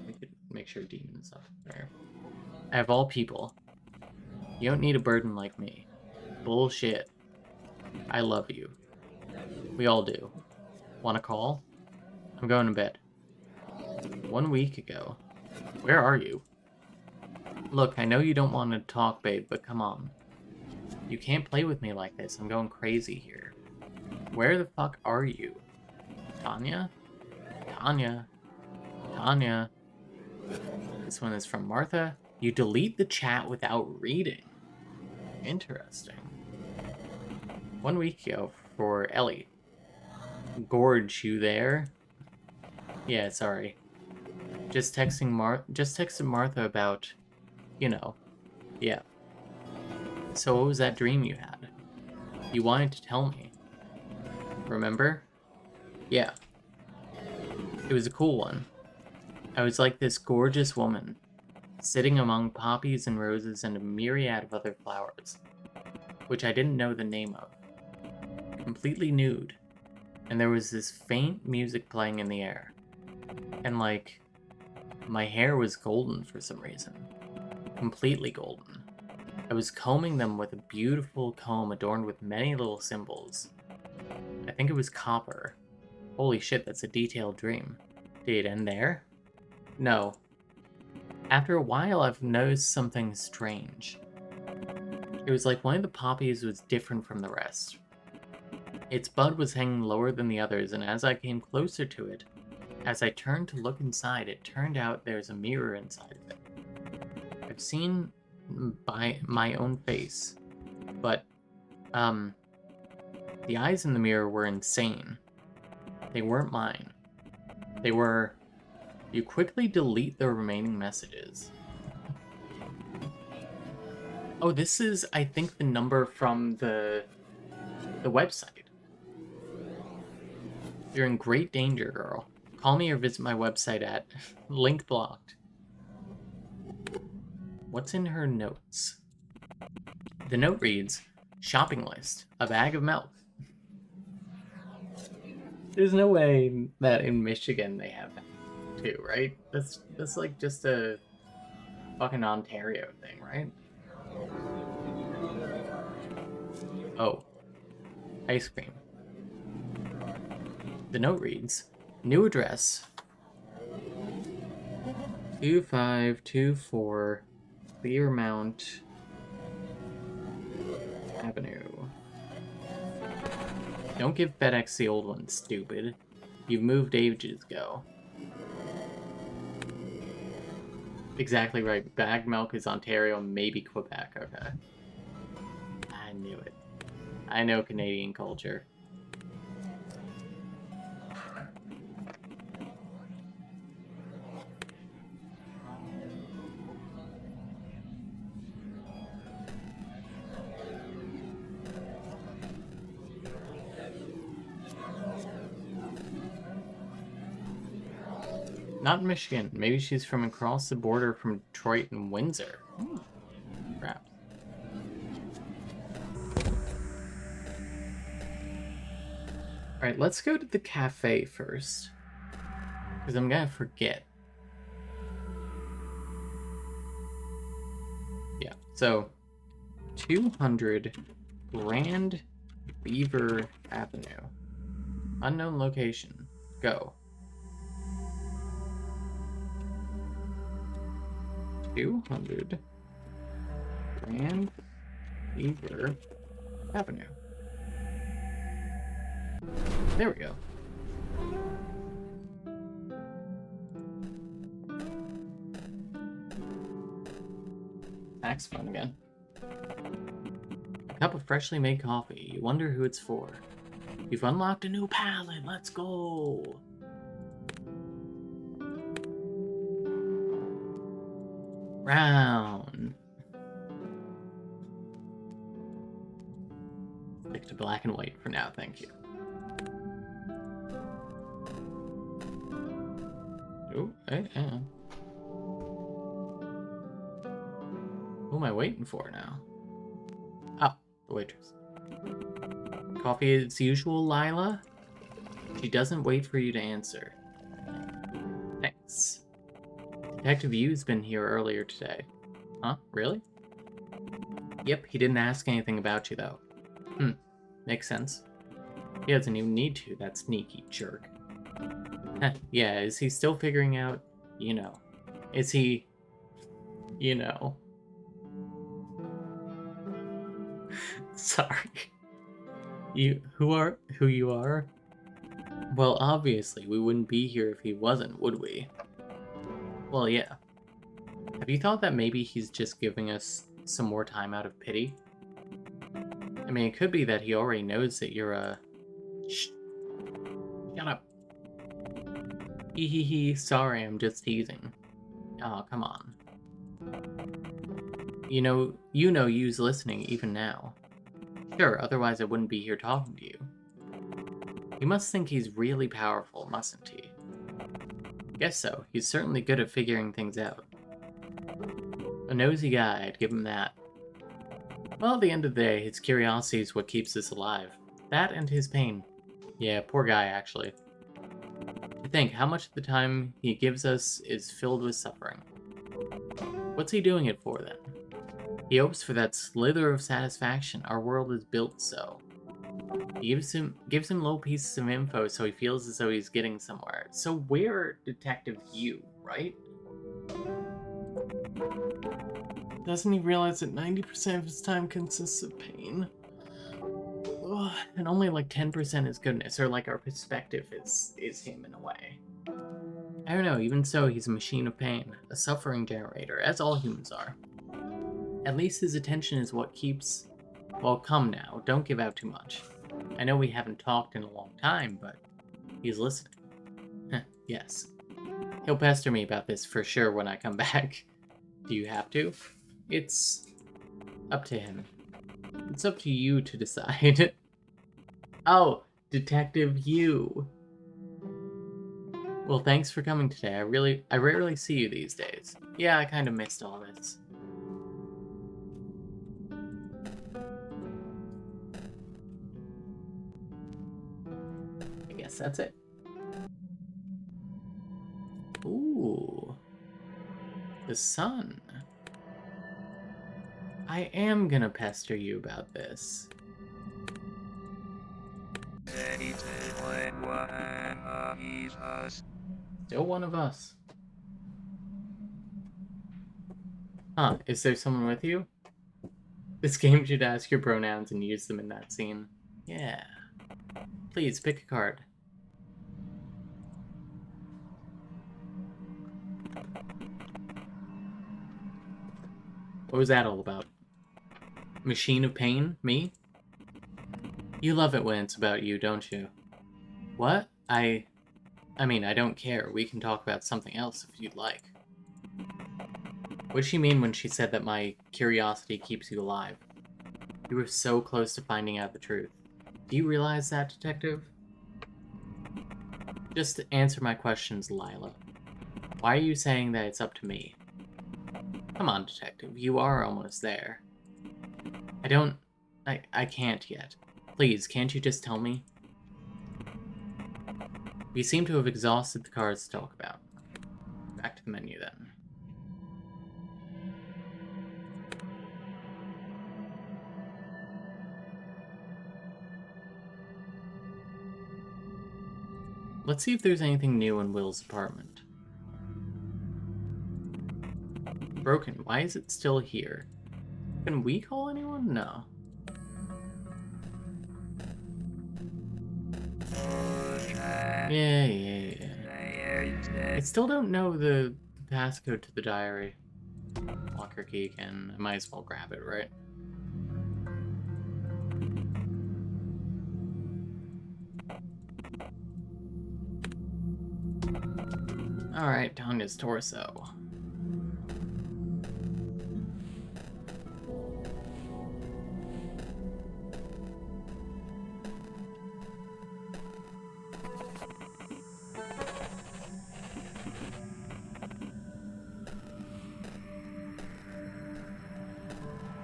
we could make sure demons up there. Out of all people, you don't need a burden like me. Bullshit. I love you. We all do. Wanna call? I'm going to bed. 1 week ago. Where are you? Look, I know you don't want to talk, babe, but come on. You can't play with me like this. I'm going crazy here. Where the fuck are you? Tanya? Tanya? Tanya? This one is from Martha. You delete the chat without reading. Interesting. 1 week ago for Ellie. Gorge, you there? Yeah, sorry. Just texted Martha about, you know, yeah. So what was that dream you had? You wanted to tell me. Remember? Yeah. It was a cool one. I was like this gorgeous woman, sitting among poppies and roses and a myriad of other flowers, which I didn't know the name of. Completely nude. And there was this faint music playing in the air. And like, my hair was golden for some reason. Completely golden. I was combing them with a beautiful comb adorned with many little symbols. I think it was copper. Holy shit, that's a detailed dream. Did it end there? No. After a while, I've noticed something strange. It was like one of the poppies was different from the rest. Its bud was hanging lower than the others, and as I came closer to it, as I turned to look inside, it turned out there's a mirror inside of it. I've seen by my own face, but, the eyes in the mirror were insane. They weren't mine. They were, you quickly delete the remaining messages. Oh, this is, I think, the number from the website. You're in great danger, girl. Call me or visit my website at link blocked. What's in her notes? The note reads, shopping list, a bag of milk. There's no way that in Michigan they have that too, right? That's like just a fucking Ontario thing, right? Oh, ice cream. The note reads, new address, 2524 Clearmount Avenue. Don't give FedEx the old one, stupid. You've moved ages ago. Exactly right. Bag milk is Ontario, maybe Quebec. Okay. I knew it. I know Canadian culture. Not Michigan. Maybe she's from across the border from Detroit and Windsor. Crap. Alright, let's go to the cafe first. Because I'm gonna forget. Yeah, so 200 Grand Beaver Avenue. Unknown location. Go. 200 Grand Beaver Avenue. There we go. Tax fun again. A cup of freshly made coffee. You wonder who it's for. You've unlocked a new palette. Let's go. Brown. Stick to black and white for now, thank you. Oh, hey, who am I waiting for now? Oh, the waitress. Coffee as usual, Lila? She doesn't wait for you to answer. Thanks. Detective Yu's been here earlier today. Huh? Really? Yep, he didn't ask anything about you, though. Makes sense. He doesn't even need to, that sneaky jerk. Yeah, is he still figuring out, you know? Is he, you know? Sorry. Who you are? Well, obviously, we wouldn't be here if he wasn't, would we? Well, yeah. Have you thought that maybe he's just giving us some more time out of pity? I mean, it could be that he already knows that you're a... Shh. Shut up. Hee, sorry, I'm just teasing. Oh, come on. You know you's listening even now. Sure, otherwise I wouldn't be here talking to you. He must think he's really powerful, mustn't he? Guess so. He's certainly good at figuring things out. A nosy guy, I'd give him that. Well, at the end of the day, his curiosity is what keeps us alive. That and his pain. Yeah, poor guy, actually. To think how much of the time he gives us is filled with suffering. What's he doing it for, then? He hopes for that slither of satisfaction. Our world is built so. He gives him little pieces of info so he feels as though he's getting somewhere. So we're Detective Yu, right? Doesn't he realize that 90% of his time consists of pain? Ugh, and only like 10% is goodness, or like our perspective is him in a way. I don't know, even so, he's a machine of pain, a suffering generator, as all humans are. At least his attention is what keeps... Well, come now, don't give out too much. I know we haven't talked in a long time, but he's listening. Yes. He'll pester me about this for sure when I come back. Do you have to? It's up to him. It's up to you to decide. Oh, Detective Yu. Well, thanks for coming today. I rarely see you these days. Yeah, I kind of missed all this. I guess that's it. Ooh. The sun. I am gonna pester you about this. Still one of us. Huh, is there someone with you? This game should ask your pronouns and use them in that scene. Yeah. Please, pick a card. What was that all about? Machine of Pain? Me? You love it when it's about you, don't you? What? I mean, I don't care. We can talk about something else if you'd like. What'd she mean when she said that my curiosity keeps you alive? You were so close to finding out the truth. Do you realize that, detective? Just answer my questions, Lila. Why are you saying that it's up to me? Come on, detective. You are almost there. I can't yet. Please, can't you just tell me? We seem to have exhausted the cards to talk about. Back to the menu, then. Let's see if there's anything new in Will's apartment. Broken. Why is it still here? Can we call anyone? No. Yeah. I still don't know the passcode to the diary. Locker key again. I might as well grab it, right? Alright, Tanya's torso.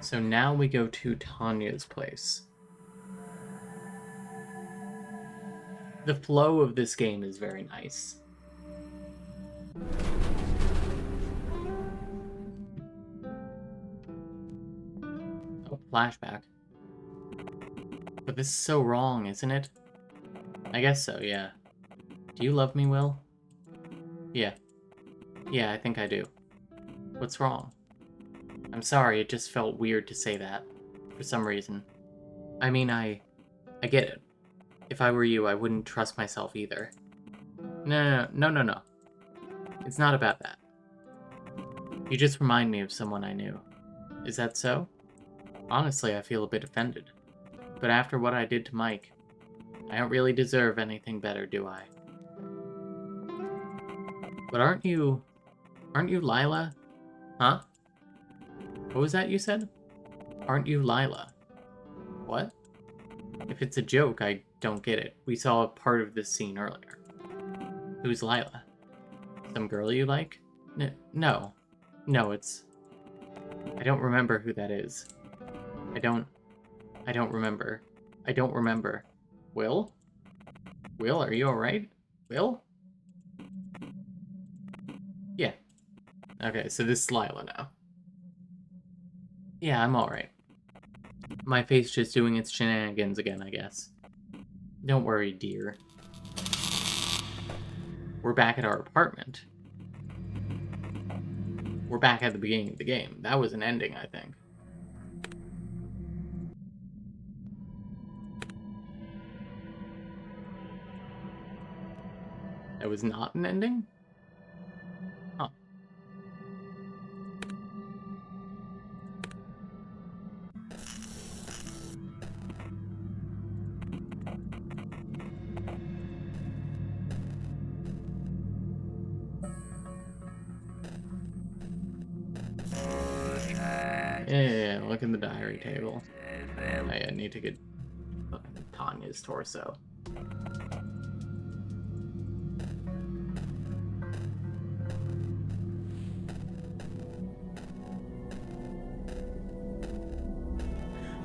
So now we go to Tanya's place. The flow of this game is very nice. Oh, flashback. But this is so wrong, isn't it? I guess so, yeah. Do you love me, Will? Yeah. Yeah, I think I do. What's wrong? I'm sorry, it just felt weird to say that. For some reason. I mean, I get it. If I were you, I wouldn't trust myself either. No. It's not about that. You just remind me of someone I knew. Is that so? Honestly, I feel a bit offended. But after what I did to Mike, I don't really deserve anything better, do I? But aren't you Lila? Huh? What was that you said? Aren't you Lila? What? If it's a joke, I don't get it. We saw a part of this scene earlier. Who's Lila? Some girl you like? No. No, it's... I don't remember who that is. I don't remember. I don't remember. Will? Will, are you alright? Will? Yeah. Okay, so this is Lila now. Yeah, I'm alright. My face just doing its shenanigans again, I guess. Don't worry, dear. We're back at our apartment. We're back at the beginning of the game. That was an ending, I think. That was not an ending? Huh. Yeah, look in the diary table. I need to get Tanya's torso.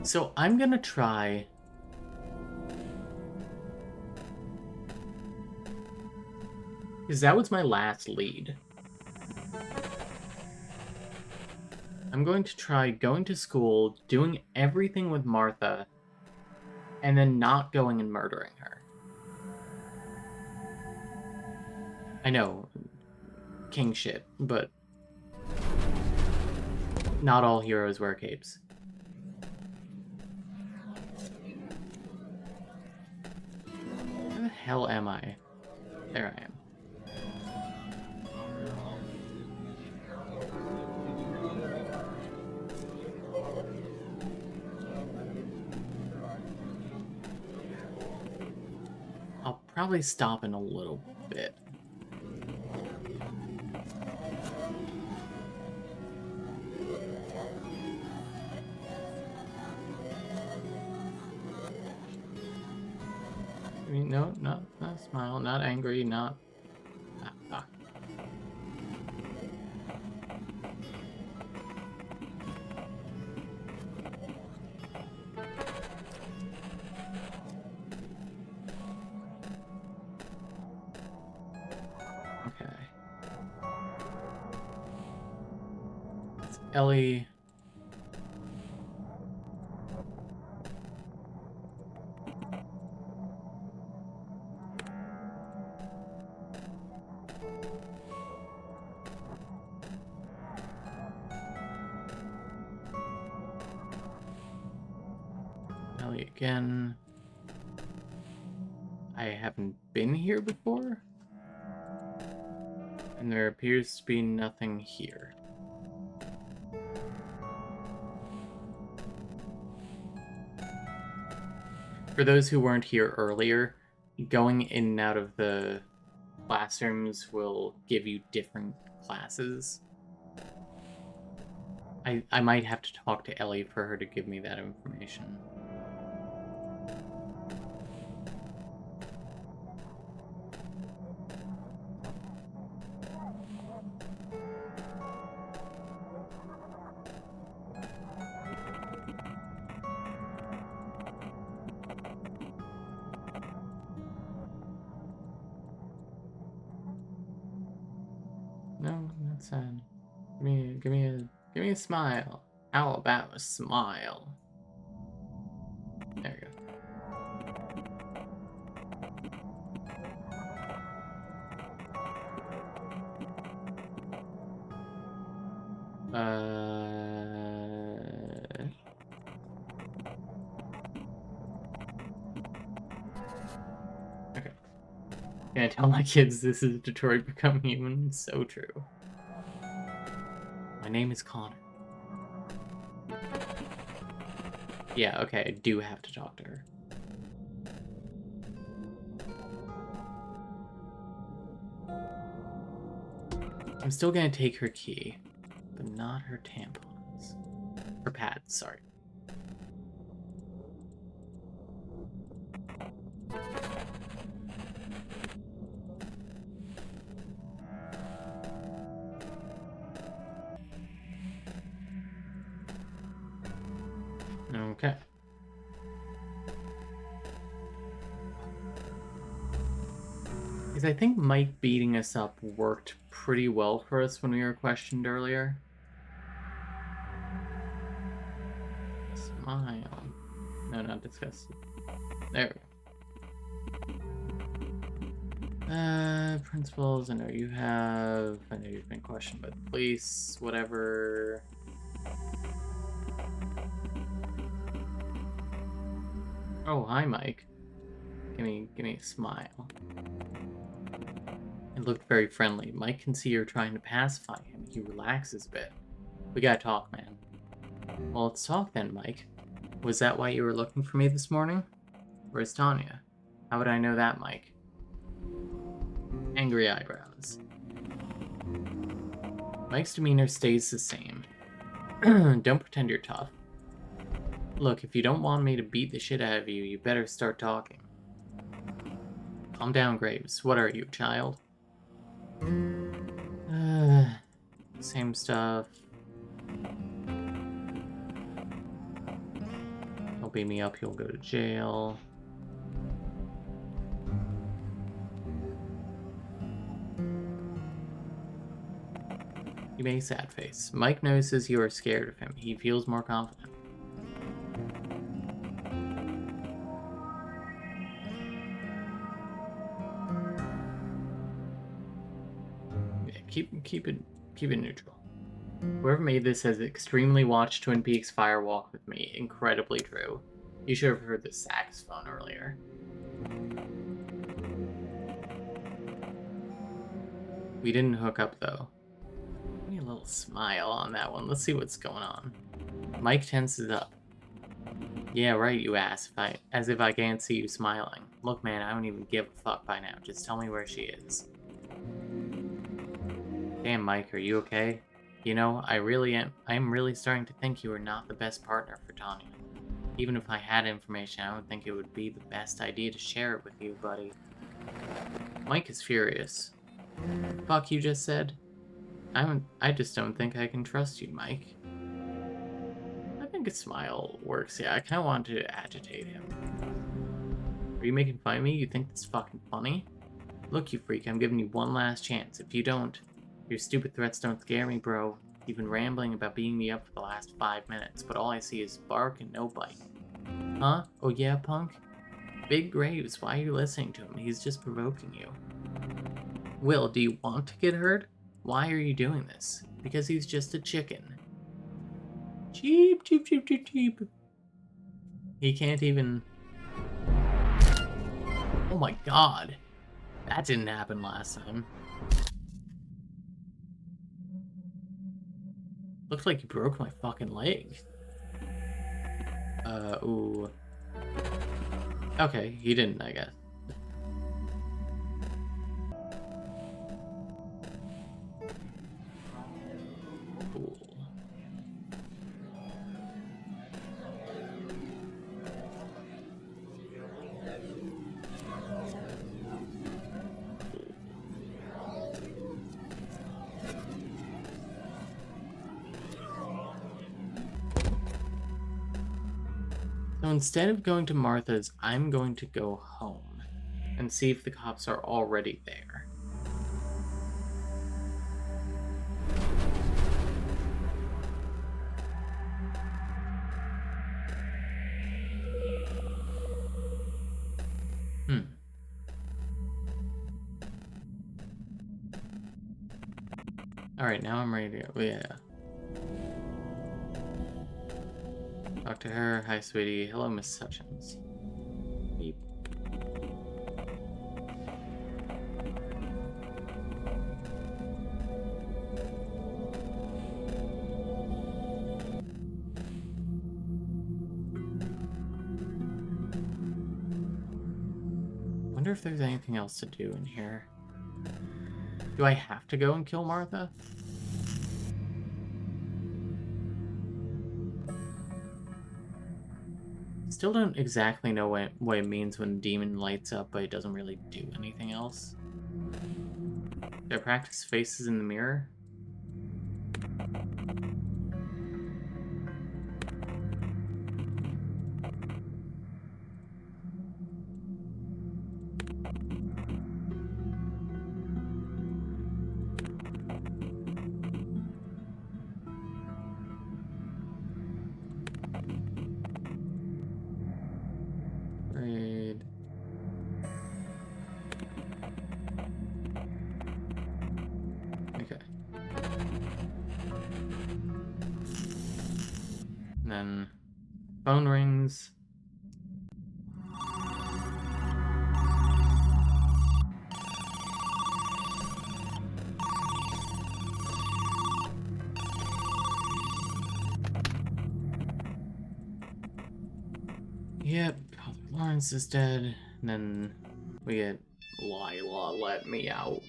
So I'm gonna try... Because that was my last lead. I'm going to try going to school, doing everything with Martha, and then not going and murdering her. I know, king shit, but not all heroes wear capes. Where the hell am I? There I am. I'll probably stop in a little bit. I mean, no, not smile, not angry, not... fuck. Okay. It's Ellie. Ellie again. I haven't been here before. And there appears to be nothing here. For those who weren't here earlier, going in and out of the classrooms will give you different classes. I might have to talk to Ellie for her to give me that information. No, that's sad. Give me a smile. How about a smile? There you go. Okay. Can I tell my kids this is Detroit Become Human? It's so true. My name is Connor. Yeah, okay, I do have to talk to her. I'm still gonna take her key, but not her tampons. Her pads, sorry. Okay. Because I think Mike beating us up worked pretty well for us when we were questioned earlier. Smile. No, not disgusted. There we go. Principals, I know you have. I know you've been questioned by the police, whatever. Oh, hi, Mike. Give me a smile. It looked very friendly. Mike can see you're trying to pacify him. He relaxes a bit. We gotta talk, man. Well, let's talk then, Mike. Was that why you were looking for me this morning? Where's Tanya? How would I know that, Mike? Angry eyebrows. Mike's demeanor stays the same. Don't pretend you're tough. Look, if you don't want me to beat the shit out of you, you better start talking. Calm down, Graves. What are you, child? Same stuff. beat me up, you'll go to jail. You make a sad face. Mike notices you are scared of him. He feels more confident. Yeah, keep it neutral. Whoever made this has extremely watched Twin Peaks Fire Walk with me. Incredibly true. You should have heard the saxophone earlier. We didn't hook up though. Give me a little smile on that one. Let's see what's going on. Mike tenses up. Yeah, right, you ass. As if I can't see you smiling. Look, man, I don't even give a fuck by now. Just tell me where she is. Damn, Mike, are you okay? You know, I am really starting to think you are not the best partner for Tanya. Even if I had information, I don't think it would be the best idea to share it with you, buddy. Mike is furious. Fuck you just said? I just don't think I can trust you, Mike. I think a smile works, yeah. I kinda want to agitate him. Are you making fun of me? You think this is fucking funny? Look, you freak, I'm giving you one last chance. If you don't, your stupid threats don't scare me, bro. You've been rambling about beating me up for the last 5 minutes, but all I see is bark and no bite. Huh? Oh yeah, punk? Big Graves, why are you listening to him? He's just provoking you. Will, do you want to get hurt? Why are you doing this? Because he's just a chicken. Cheep, cheep, cheep, cheep, cheep. He can't even... Oh my god. That didn't happen last time. Looks like you broke my fucking leg. Ooh. Okay, he didn't, I guess. Cool. So instead of going to Martha's, I'm going to go home and see if the cops are already there. Alright, now I'm ready to go. Yeah. Talk to her. Hi, sweetie. Hello, Miss Hutchins. Beep. Wonder if there's anything else to do in here. Do I have to go and kill Martha? Still don't exactly know what it means when demon lights up, but it doesn't really do anything else. Do I practice faces in the mirror? Raid. Okay. And then phone rings. Yep, Father Lawrence is dead. And then we get Lila, let me out.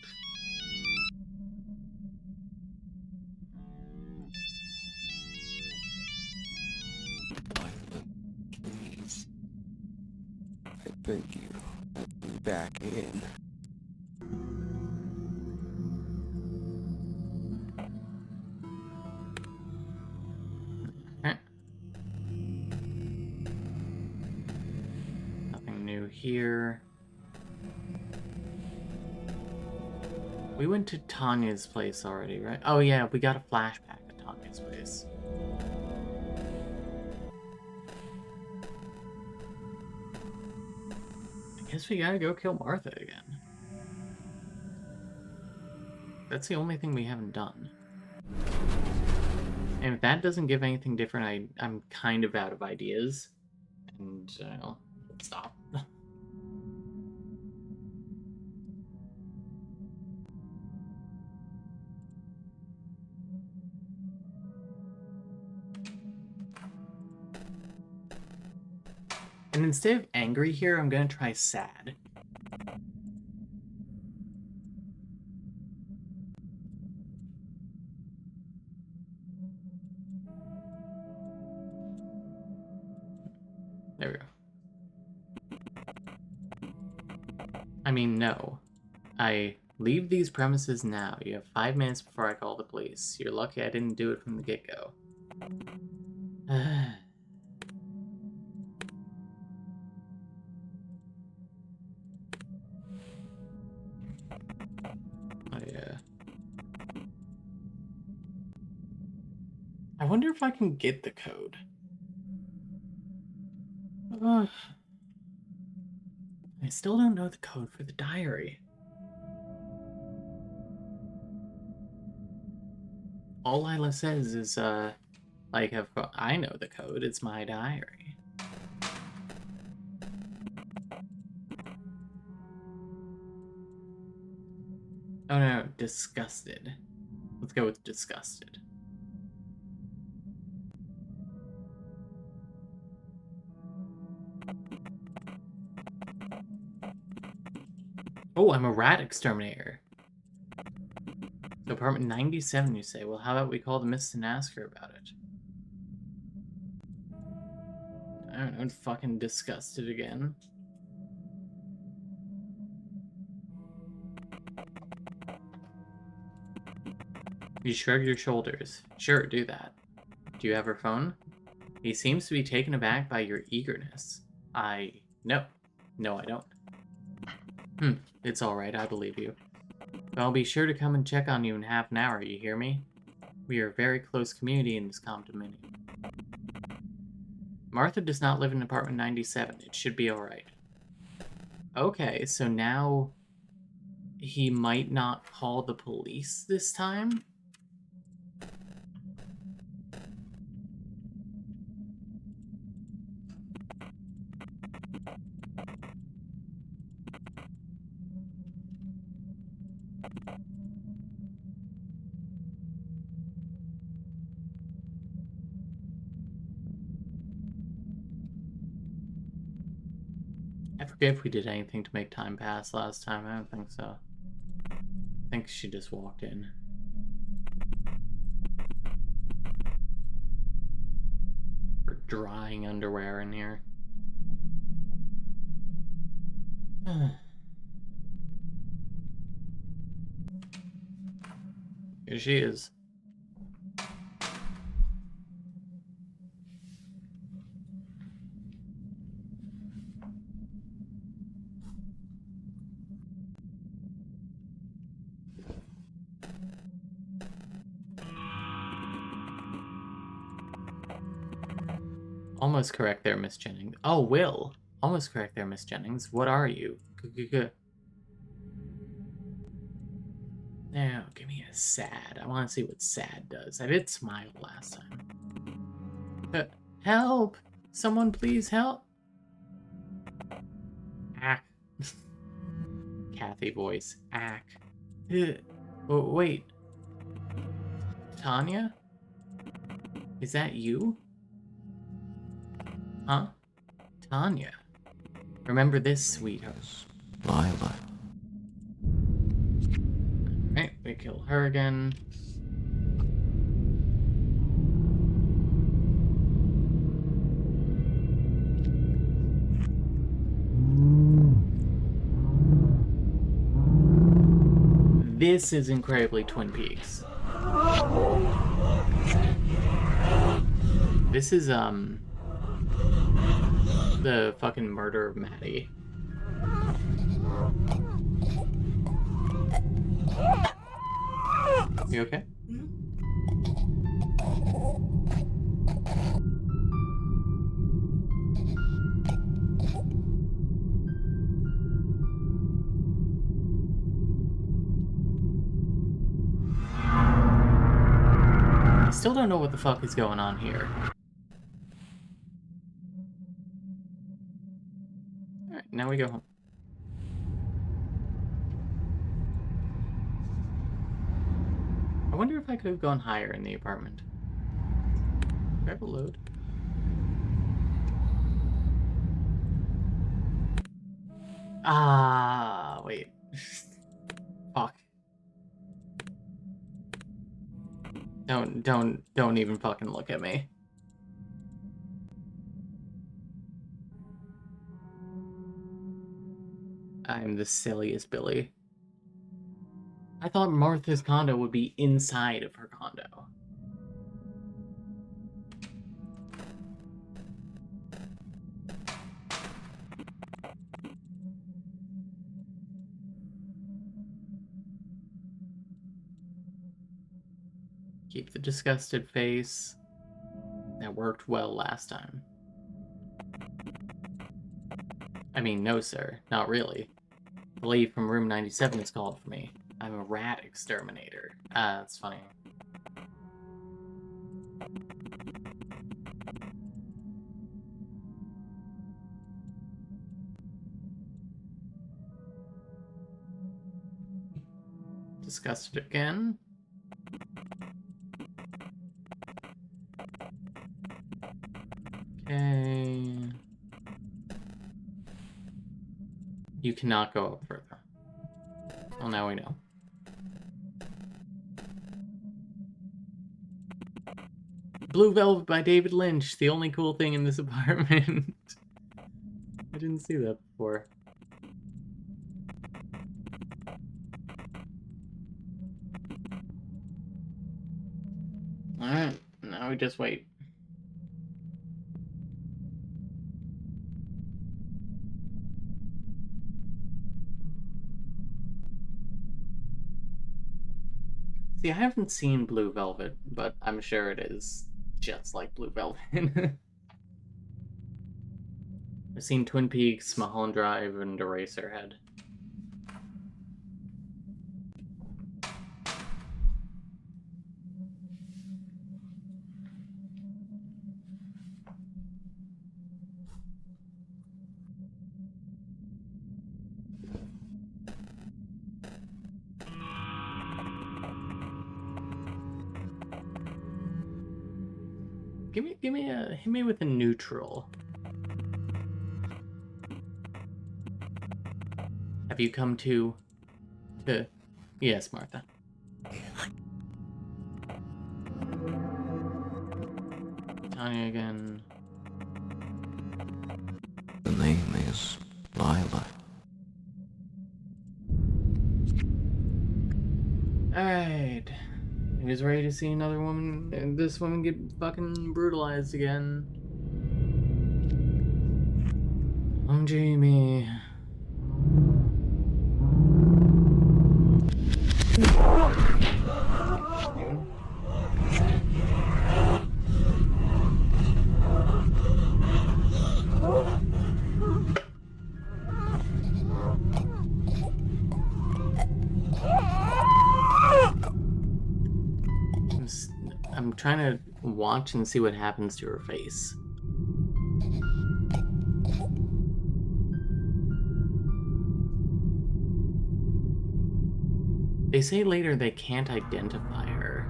Lila, please. I beg you, let me back in. Huh. here. We went to Tanya's place already, right? Oh yeah, we got a flashback at Tanya's place. I guess we gotta go kill Martha again. That's the only thing we haven't done. And if that doesn't give anything different, I'm kind of out of ideas. And, I'll stop. And instead of angry here, I'm gonna try sad. There we go. I mean, no. I leave these premises now. You have 5 minutes before I call the police. You're lucky I didn't do it from the get-go. I wonder if I can get the code. I still don't know the code for the diary. All Lila says is, like, I know the code. It's my diary. Oh no, disgusted. Let's go with disgusted. Oh, I'm a rat exterminator. So apartment 97, you say? Well, how about we call the miss and ask her about it? I don't know, fucking disgusted again. You shrug your shoulders. Sure, do that. Do you have her phone? He seems to be taken aback by your eagerness. No. No, I don't. It's alright, I believe you. But I'll be sure to come and check on you in half an hour, you hear me? We are a very close community in this condominium. Martha does not live in apartment 97. It should be alright. Okay, so now he might not call the police this time? I forget if we did anything to make time pass last time. I don't think so. I think she just walked in. We're drying underwear in here. Here she is. Almost correct there, Miss Jennings. Oh, Will. Almost correct there, Miss Jennings. What are you? Now, give me a sad. I want to see what sad does. I did smile last time. Help! Someone please help! Ack. Kathy voice. Ack. Oh, wait. Tanya? Is that you? Huh? Tanya. Remember this, sweetheart. Lila. Right, we kill her again. This is incredibly Twin Peaks. This is, the fucking murder of Maddie. You okay? I still don't know what the fuck is going on here. Alright, now we go home. I wonder if I could have gone higher in the apartment. Grab a load. Ah, wait. Fuck. Don't even fucking look at me. I'm the silliest Billy. I thought Martha's condo would be inside of her condo. Keep the disgusted face. That worked well last time. I mean, no, sir. Not really. The lady from room 97 has called for me. I'm a rat exterminator. Ah, that's funny. Disgusted again. Okay. You cannot go up further. Well, now we know. Blue Velvet by David Lynch, the only cool thing in this apartment. I didn't see that before. Alright, now we just wait. See, I haven't seen Blue Velvet, but I'm sure it is just like Blue Velvet. I've seen Twin Peaks, Mulholland Drive, and Eraserhead. Hit me with a neutral. Have you come to? Yes, Martha. Tanya again. The name is Lila. Alright. He was ready to see another woman, and this woman get fucking brutalized again. I'm Jamie. I'm trying to watch and see what happens to her face. They say later they can't identify her.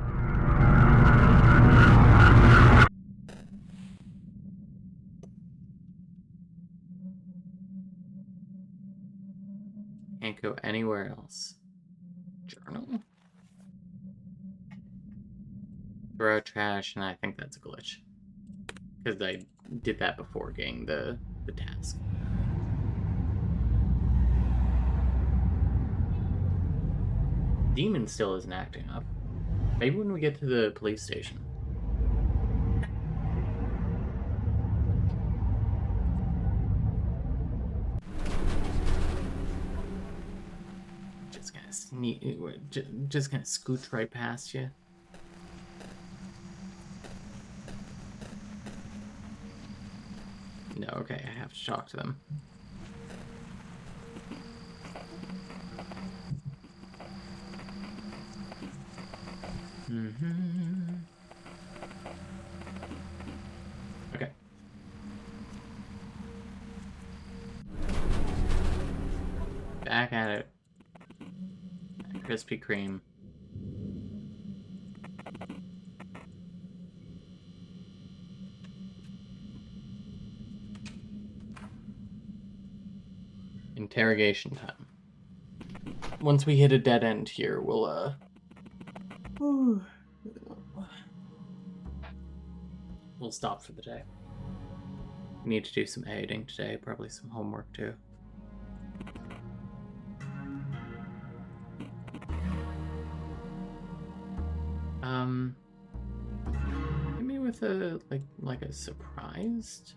Can't go anywhere else. Journal? Throw out trash, and I think that's a glitch. Because I did that before getting the task. Demon still isn't acting up. Maybe when we get to the police station. Just gonna we're just gonna scooch right past you. No, okay, I have to talk to them. Okay. Back at it. Krispy Kreme. Interrogation time. Once we hit a dead end here, we'll stop for the day. We need to do some editing today, probably some homework too. Hit me with a like a surprised.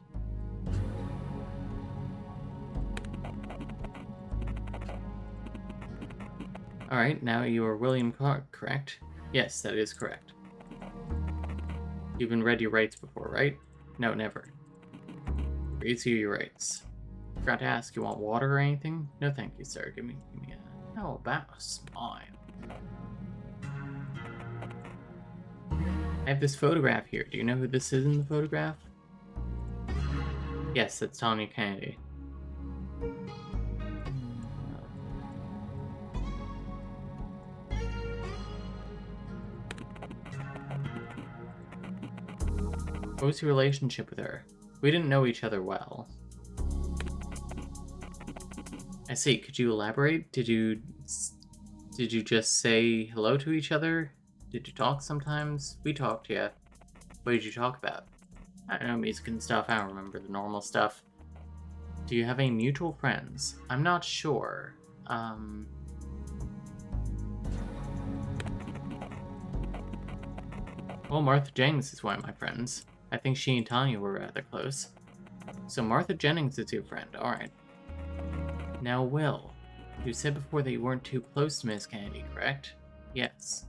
All right, now you are William Clark, correct? Yes, that is correct. You've been read your rights before, right? No, never. Reads you your rights. Forgot to ask, you want water or anything? No, thank you, sir. Give me a... How about a smile? I have this photograph here. Do you know who this is in the photograph? Yes, that's Tanya Kennedy. What was your relationship with her? We didn't know each other well. I see. Could you elaborate? Did you just say hello to each other? Did you talk sometimes? We talked, yeah. What did you talk about? I don't know, music and stuff. I don't remember the normal stuff. Do you have any mutual friends? I'm not sure. Well, Martha Jennings is one of my friends. I think she and Tanya were rather close. So Martha Jennings is your friend, alright. Now, Will, you said before that you weren't too close to Miss Kennedy, correct? Yes.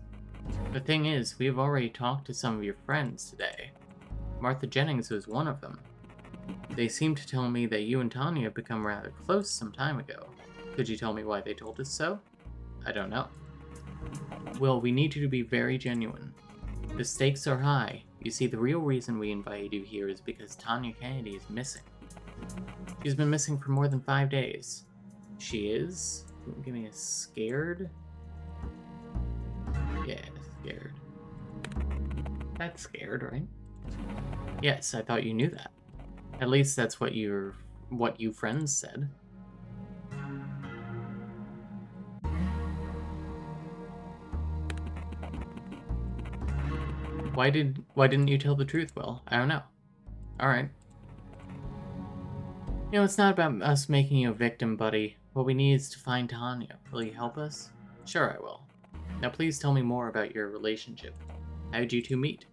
The thing is, we have already talked to some of your friends today. Martha Jennings was one of them. They seemed to tell me that you and Tanya have become rather close some time ago. Could you tell me why they told us so? I don't know. Will, we need you to be very genuine. The stakes are high. You see, the real reason we invited you here is because Tanya Kennedy is missing. She's been missing for more than 5 days. She is? Give me a scared? Yeah, scared. That's scared, right? Yes, I thought you knew that. At least that's what you friends said. Why didn't you tell the truth, Will? I don't know. Alright. You know, it's not about us making you a victim, buddy. What we need is to find Tanya. Will you help us? Sure, I will. Now please tell me more about your relationship. How did you two meet?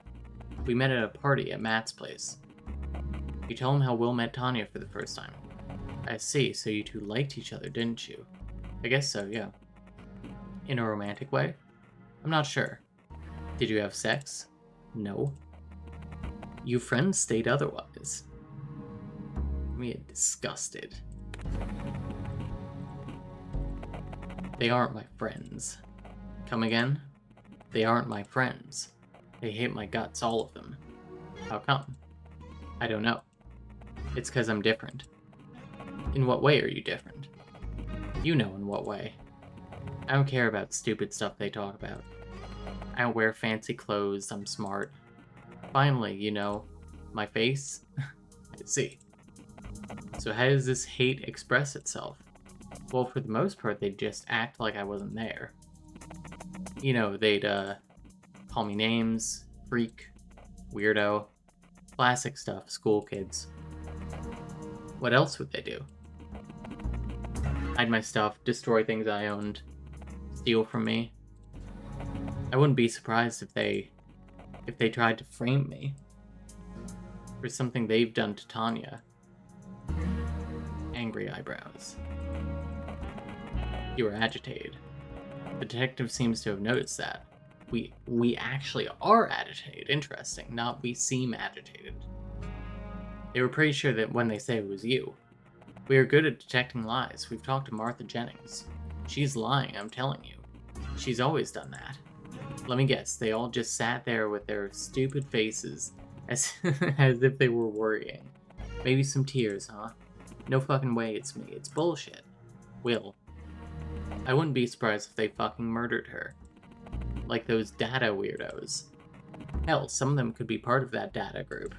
We met at a party at Matt's place. You tell him how Will met Tanya for the first time. I see, so you two liked each other, didn't you? I guess so, yeah. In a romantic way? I'm not sure. Did you have sex? No. You friends state otherwise. Me disgusted. They aren't my friends. Come again? They aren't my friends. They hate my guts, all of them. How come? I don't know. It's 'cause I'm different. In what way are you different? You know in what way. I don't care about stupid stuff they talk about. I don't wear fancy clothes, I'm smart. Finally, you know, my face? I see. So how does this hate express itself? Well, for the most part, they'd just act like I wasn't there. You know, they'd, call me names, freak, weirdo, classic stuff, school kids. What else would they do? Hide my stuff, destroy things I owned, steal from me. I wouldn't be surprised if they tried to frame me for something they've done to Tanya. Angry eyebrows. You are agitated. The detective seems to have noticed that. We actually are agitated. Interesting. Not we seem agitated. They were pretty sure that when they say it was you. We are good at detecting lies. We've talked to Martha Jennings. She's lying, I'm telling you. She's always done that. Let me guess, they all just sat there with their stupid faces as, as if they were worrying. Maybe some tears, huh? No fucking way it's me. It's bullshit. Will. I wouldn't be surprised if they fucking murdered her. Like those data weirdos. Hell, some of them could be part of that data group.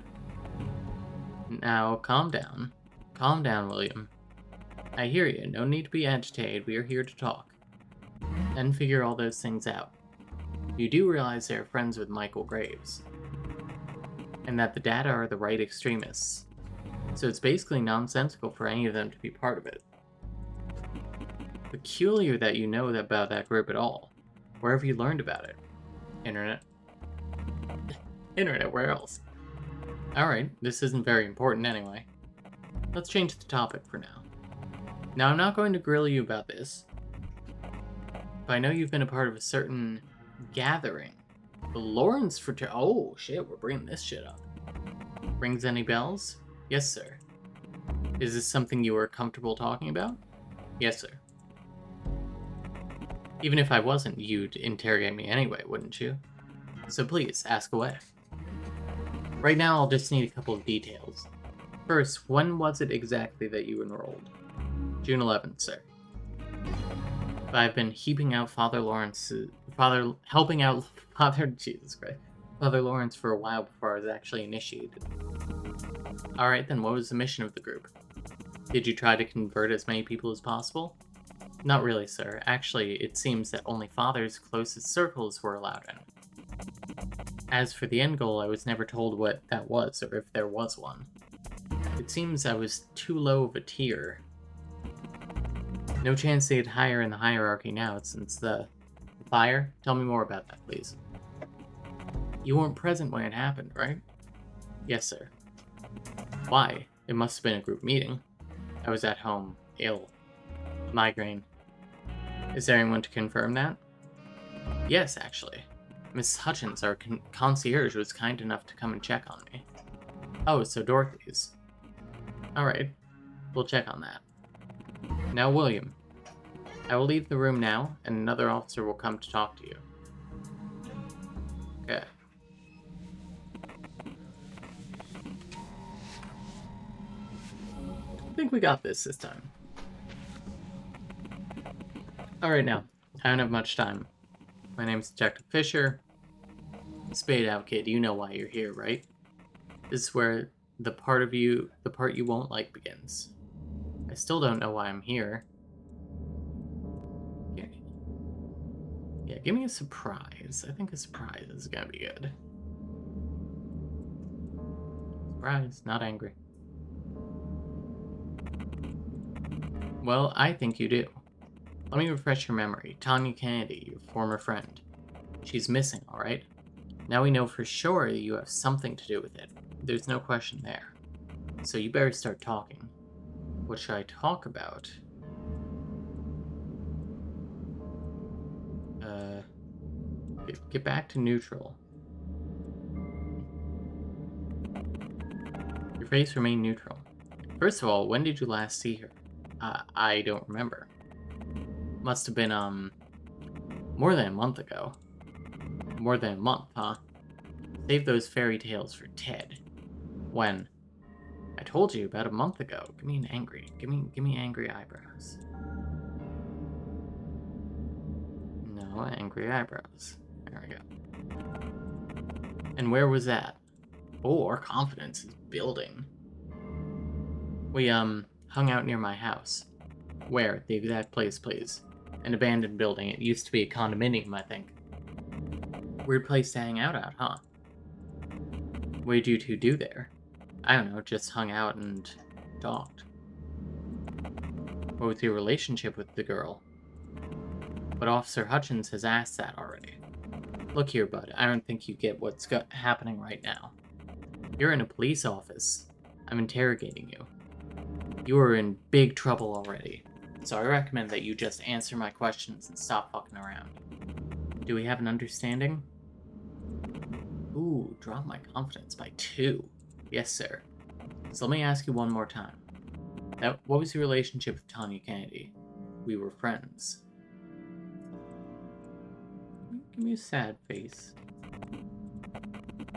Now, calm down. Calm down, William. I hear you. No need to be agitated. We are here to talk. And figure all those things out. You do realize they're friends with Michael Graves. And that the data are the right extremists. So it's basically nonsensical for any of them to be part of it. Peculiar that you know about that group at all. Where have you learned about it? Internet. Internet, where else? Alright, this isn't very important anyway. Let's change the topic for now. Now, I'm not going to grill you about this, but I know you've been a part of a certain gathering. The Lawrence Fraternity. Oh, shit, we're bringing this shit up. Rings any bells? Yes, sir. Is this something you are comfortable talking about? Yes, sir. Even if I wasn't, you'd interrogate me anyway, wouldn't you? So please, ask away. Right now, I'll just need a couple of details. First, when was it exactly that you enrolled? June 11th, sir. I've been helping out Father Lawrence for a while before I was actually initiated. Alright, then what was the mission of the group? Did you try to convert as many people as possible? Not really, sir. Actually, it seems that only Father's closest circles were allowed in. As for the end goal, I was never told what that was, or if there was one. It seems I was too low of a tier. No chance to get higher in the hierarchy now, since the fire? Tell me more about that, please. You weren't present when it happened, right? Yes, sir. Why? It must have been a group meeting. I was at home, ill. Migraine. Is there anyone to confirm that? Yes, actually. Miss Hutchins, our concierge, was kind enough to come and check on me. Oh, so Dorothy's. Alright, we'll check on that. Now, William. I will leave the room now, and another officer will come to talk to you. Okay. I think we got this time. Alright now, I don't have much time. My name's Detective Fisher. Spade out, kid, you know why you're here, right? This is where the part you won't like begins. I still don't know why I'm here. Yeah, give me a surprise. I think a surprise is gonna be good. Surprise, not angry. Well, I think you do. Let me refresh your memory. Tanya Kennedy, your former friend. She's missing, alright? Now we know for sure that you have something to do with it. There's no question there. So you better start talking. What should I talk about? Get back to neutral. Your face remained neutral. First of all, when did you last see her? I don't remember. Must have been, more than a month ago. More than a month, huh? Save those fairy tales for Ted. When? I told you about a month ago. Give me angry eyebrows. No, angry eyebrows. There we go. And where was that? Oh, our confidence is building. We, hung out near my house. Where? The exact place, please. An abandoned building. It used to be a condominium, I think. Weird place to hang out at, huh? What did you two do there? I don't know, just hung out and talked. What was your relationship with the girl? But Officer Hutchins has asked that already. Look here, bud, I don't think you get what's happening right now. You're in a police office. I'm interrogating you. You are in big trouble already. so I recommend that you just answer my questions and stop fucking around. Do we have an understanding? Ooh, drop my confidence by 2. Yes, sir. So let me ask you one more time. What was your relationship with Tanya Kennedy? We were friends. Give me a sad face.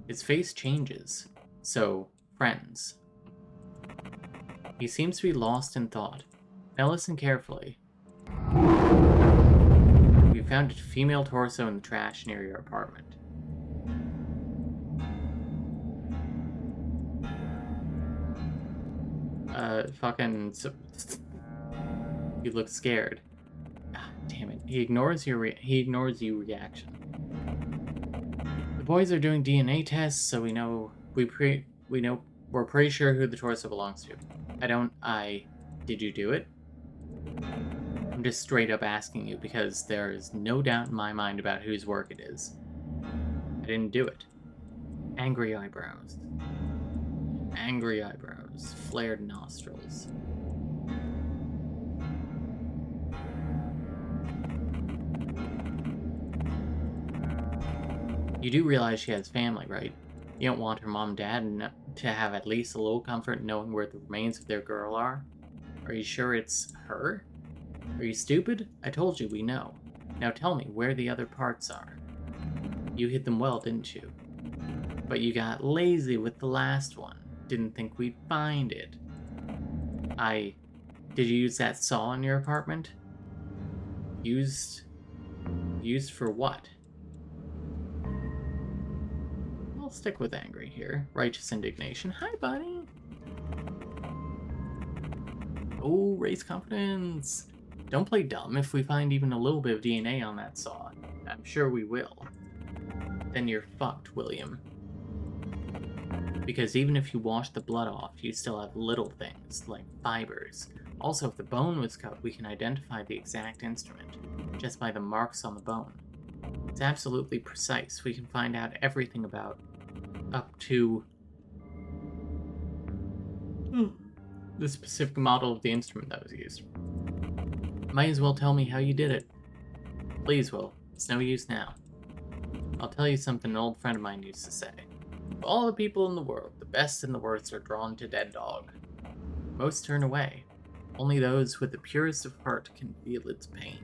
His face changes. So, friends. He seems to be lost in thought. Now listen carefully. We found a female torso in the trash near your apartment. Fucking... You look scared. Ah, damn it. He ignores you reaction. The boys are doing DNA tests, so we know... We're pretty sure who the torso belongs to. Did you do it? I'm just straight up asking you because there is no doubt in my mind about whose work it is. I didn't do it. Angry eyebrows. Angry eyebrows. Flared nostrils. You do realize she has family, right? You don't want her mom and dad to have at least a little comfort knowing where the remains of their girl are? Are you sure it's her? Are you stupid? I told you we know. Now tell me where the other parts are. You hid them well, didn't you? But you got lazy with the last one. Didn't think we'd find it. Did you use that saw in your apartment? Used for what? I'll stick with angry here. Righteous indignation. Hi, buddy. Oh, raise confidence. Don't play dumb. If we find even a little bit of DNA on that saw, I'm sure we will. Then you're fucked, William. Because even if you wash the blood off, you still have little things, like fibers. Also, if the bone was cut, we can identify the exact instrument, just by the marks on the bone. It's absolutely precise. We can find out everything about up to the specific model of the instrument that was used. Might as well tell me how you did it. Please, Will. It's no use now. I'll tell you something an old friend of mine used to say. Of all the people in the world, the best and the worst are drawn to dead dog. Most turn away. Only those with the purest of heart can feel its pain.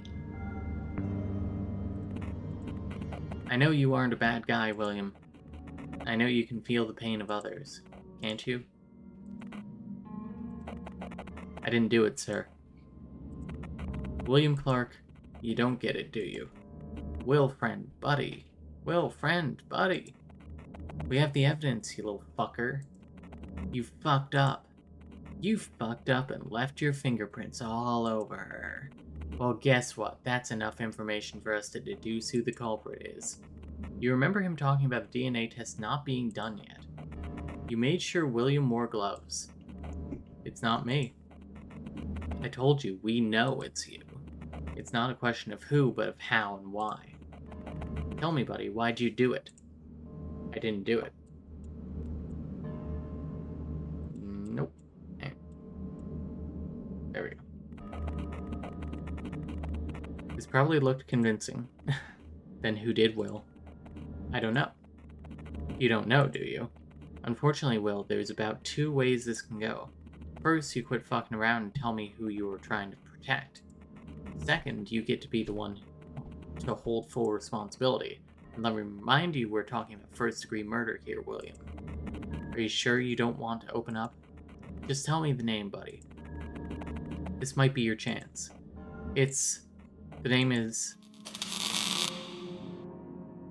I know you aren't a bad guy, William. I know you can feel the pain of others. Can't you? I didn't do it, sir. William Clark, you don't get it, do you? Will, friend, buddy. Will, friend, buddy. We have the evidence, you little fucker. You fucked up. You fucked up and left your fingerprints all over her. Well, guess what? That's enough information for us to deduce who the culprit is. You remember him talking about the DNA test not being done yet. You made sure William wore gloves. It's not me. I told you, we know it's you. It's not a question of who, but of how and why. Tell me, buddy, why'd you do it? I didn't do it. Nope. There we go. This probably looked convincing. Then who did, Will? I don't know. You don't know, do you? Unfortunately, Will, there's about 2 ways this can go. First, you quit fucking around and tell me who you were trying to protect. Second, you get to be the one to hold full responsibility. And let me remind you, we're talking about first-degree murder here, William. Are you sure you don't want to open up? Just tell me the name, buddy. This might be your chance. The name is...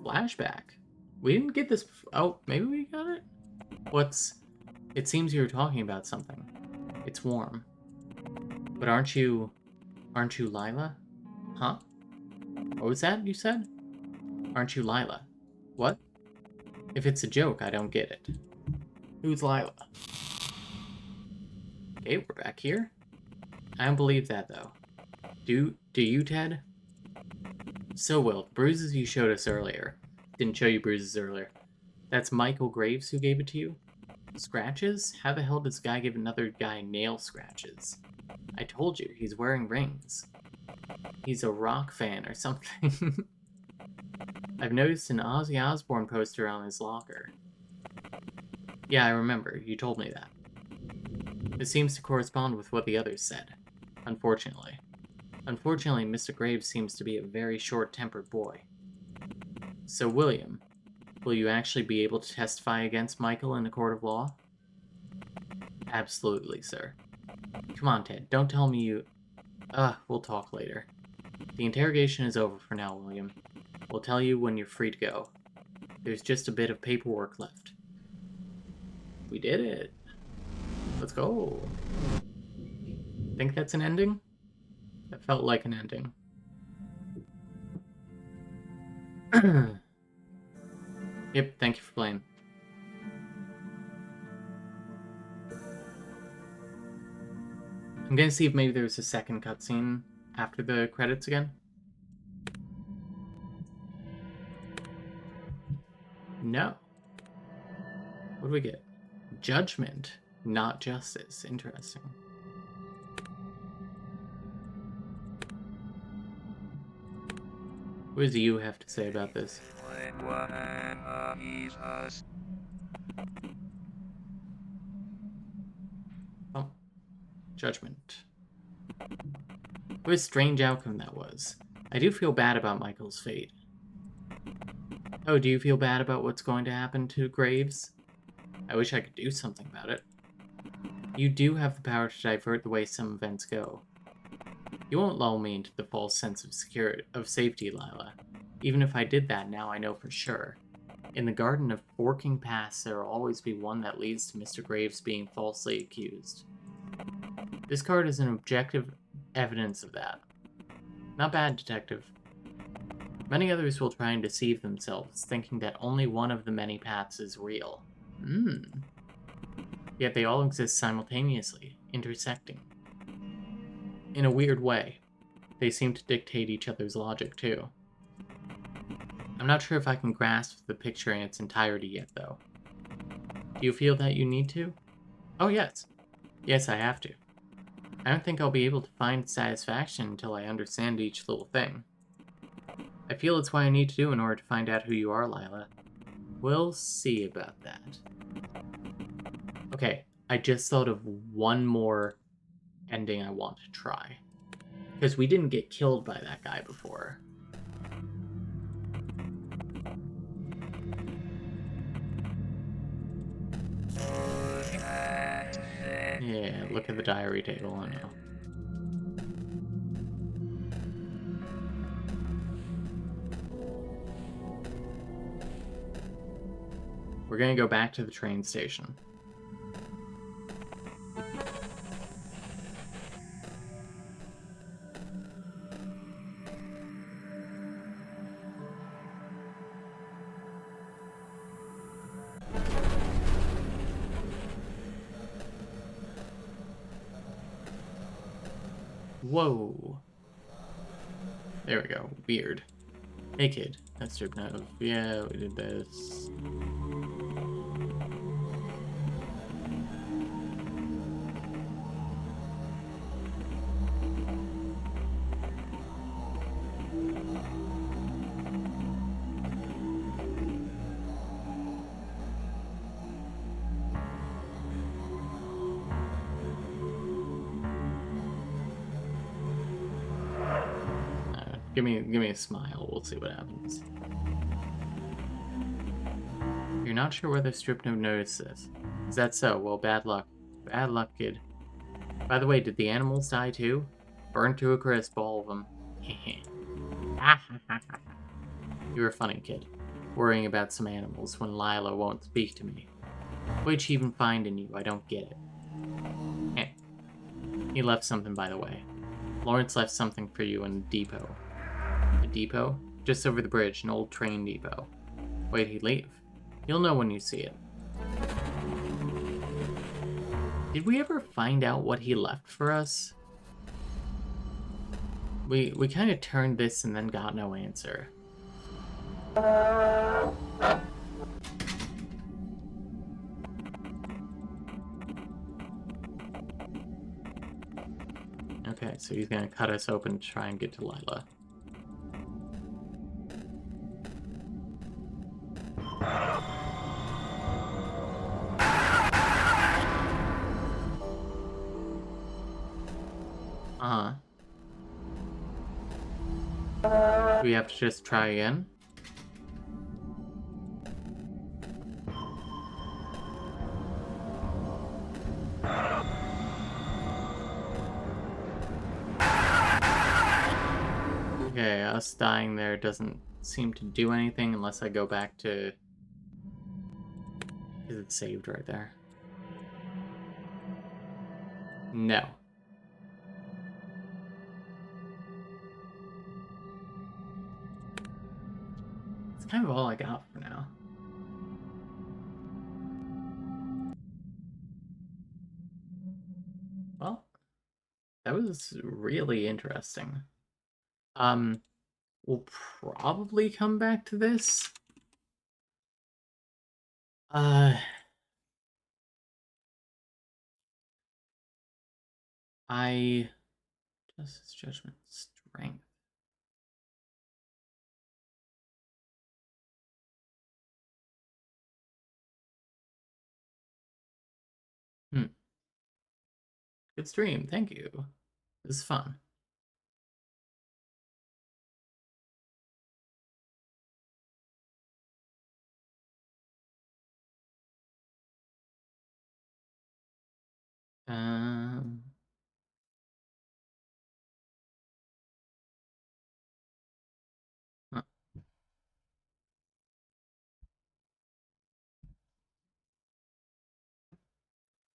Flashback. We didn't get this... Oh, maybe we got it? It seems you were talking about something. It's warm. But aren't you Lila? Huh? What was that you said? Aren't you Lila? What? If it's a joke, I don't get it. Who's Lila? Okay, we're back here. I don't believe that, though. Do you, Ted? So, Will, bruises you showed us earlier. Didn't show you bruises earlier. That's Michael Graves who gave it to you? Scratches? How the hell does this guy give another guy nail scratches? I told you, he's wearing rings. He's a rock fan or something. I've noticed an Ozzy Osbourne poster on his locker. Yeah, I remember. You told me that. It seems to correspond with what the others said. Unfortunately. Unfortunately, Mr. Graves seems to be a very short-tempered boy. So, William, will you actually be able to testify against Michael in a court of law? Absolutely, sir. Come on, Ted. Don't tell me you... we'll talk later. The interrogation is over for now, William. We'll tell you when you're free to go. There's just a bit of paperwork left. We did it. Let's go. Think that's an ending? That felt like an ending. Yep, thank you for playing. I'm gonna see if maybe there's a second cutscene after the credits again. No. What do we get? Judgment, not justice. Interesting. What does you have to say about this? Oh. Judgment. What a strange outcome that was. I do feel bad about Michael's fate. Oh, do you feel bad about what's going to happen to Graves? I wish I could do something about it. You do have the power to divert the way some events go. You won't lull me into the false sense of safety, Lila. Even if I did that, now I know for sure. In the garden of forking paths, there will always be one that leads to Mr. Graves being falsely accused. This card is an objective evidence of that. Not bad, Detective. Many others will try and deceive themselves, thinking that only one of the many paths is real. Yet they all exist simultaneously, intersecting. In a weird way, they seem to dictate each other's logic, too. I'm not sure if I can grasp the picture in its entirety yet, though. Do you feel that you need to? Oh, yes. Yes, I have to. I don't think I'll be able to find satisfaction until I understand each little thing. I feel it's what I need to do in order to find out who you are, Lila. We'll see about that. Okay, I just thought of one more ending I want to try. Because we didn't get killed by that guy before. Yeah, look at the diary table, I know. We're gonna go back to the train station. Whoa. There we go. Weird. Hey kid, that's your note. Yeah, we did this. Give me a smile. We'll see what happens. You're not sure whether Stripno noticed this. Is that so? Well, bad luck. Bad luck, kid. By the way, did the animals die too? Burned to a crisp, all of them. You were funny, kid. Worrying about some animals when Lila won't speak to me. What'd she even find in you? I don't get it. He left something, by the way. Lawrence left something for you in a depot. A depot? Just over the bridge, an old train depot. Wait, he'd leave. You'll know when you see it. Did we ever find out what he left for us? We kind of turned this and then got no answer. Alright, so he's gonna cut us open to try and get to Lila. Uh-huh. Do we have to just try again? Okay, us dying there doesn't seem to do anything unless I go back to... Is it saved right there? No. That's kind of all I got for now. Well, that was really interesting. We'll probably come back to this. Uh, I... Justice, judgment, strength. Hmm. Good stream, thank you. This is fun. Um... huh.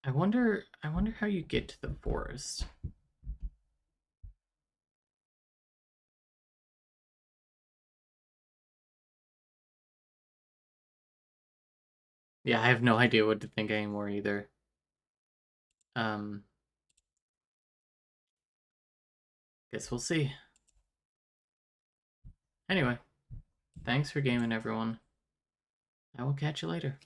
I wonder how you get to the forest. Yeah, I have no idea what to think anymore either. Um, guess we'll see. Anyway, thanks for gaming, everyone. I will catch you later.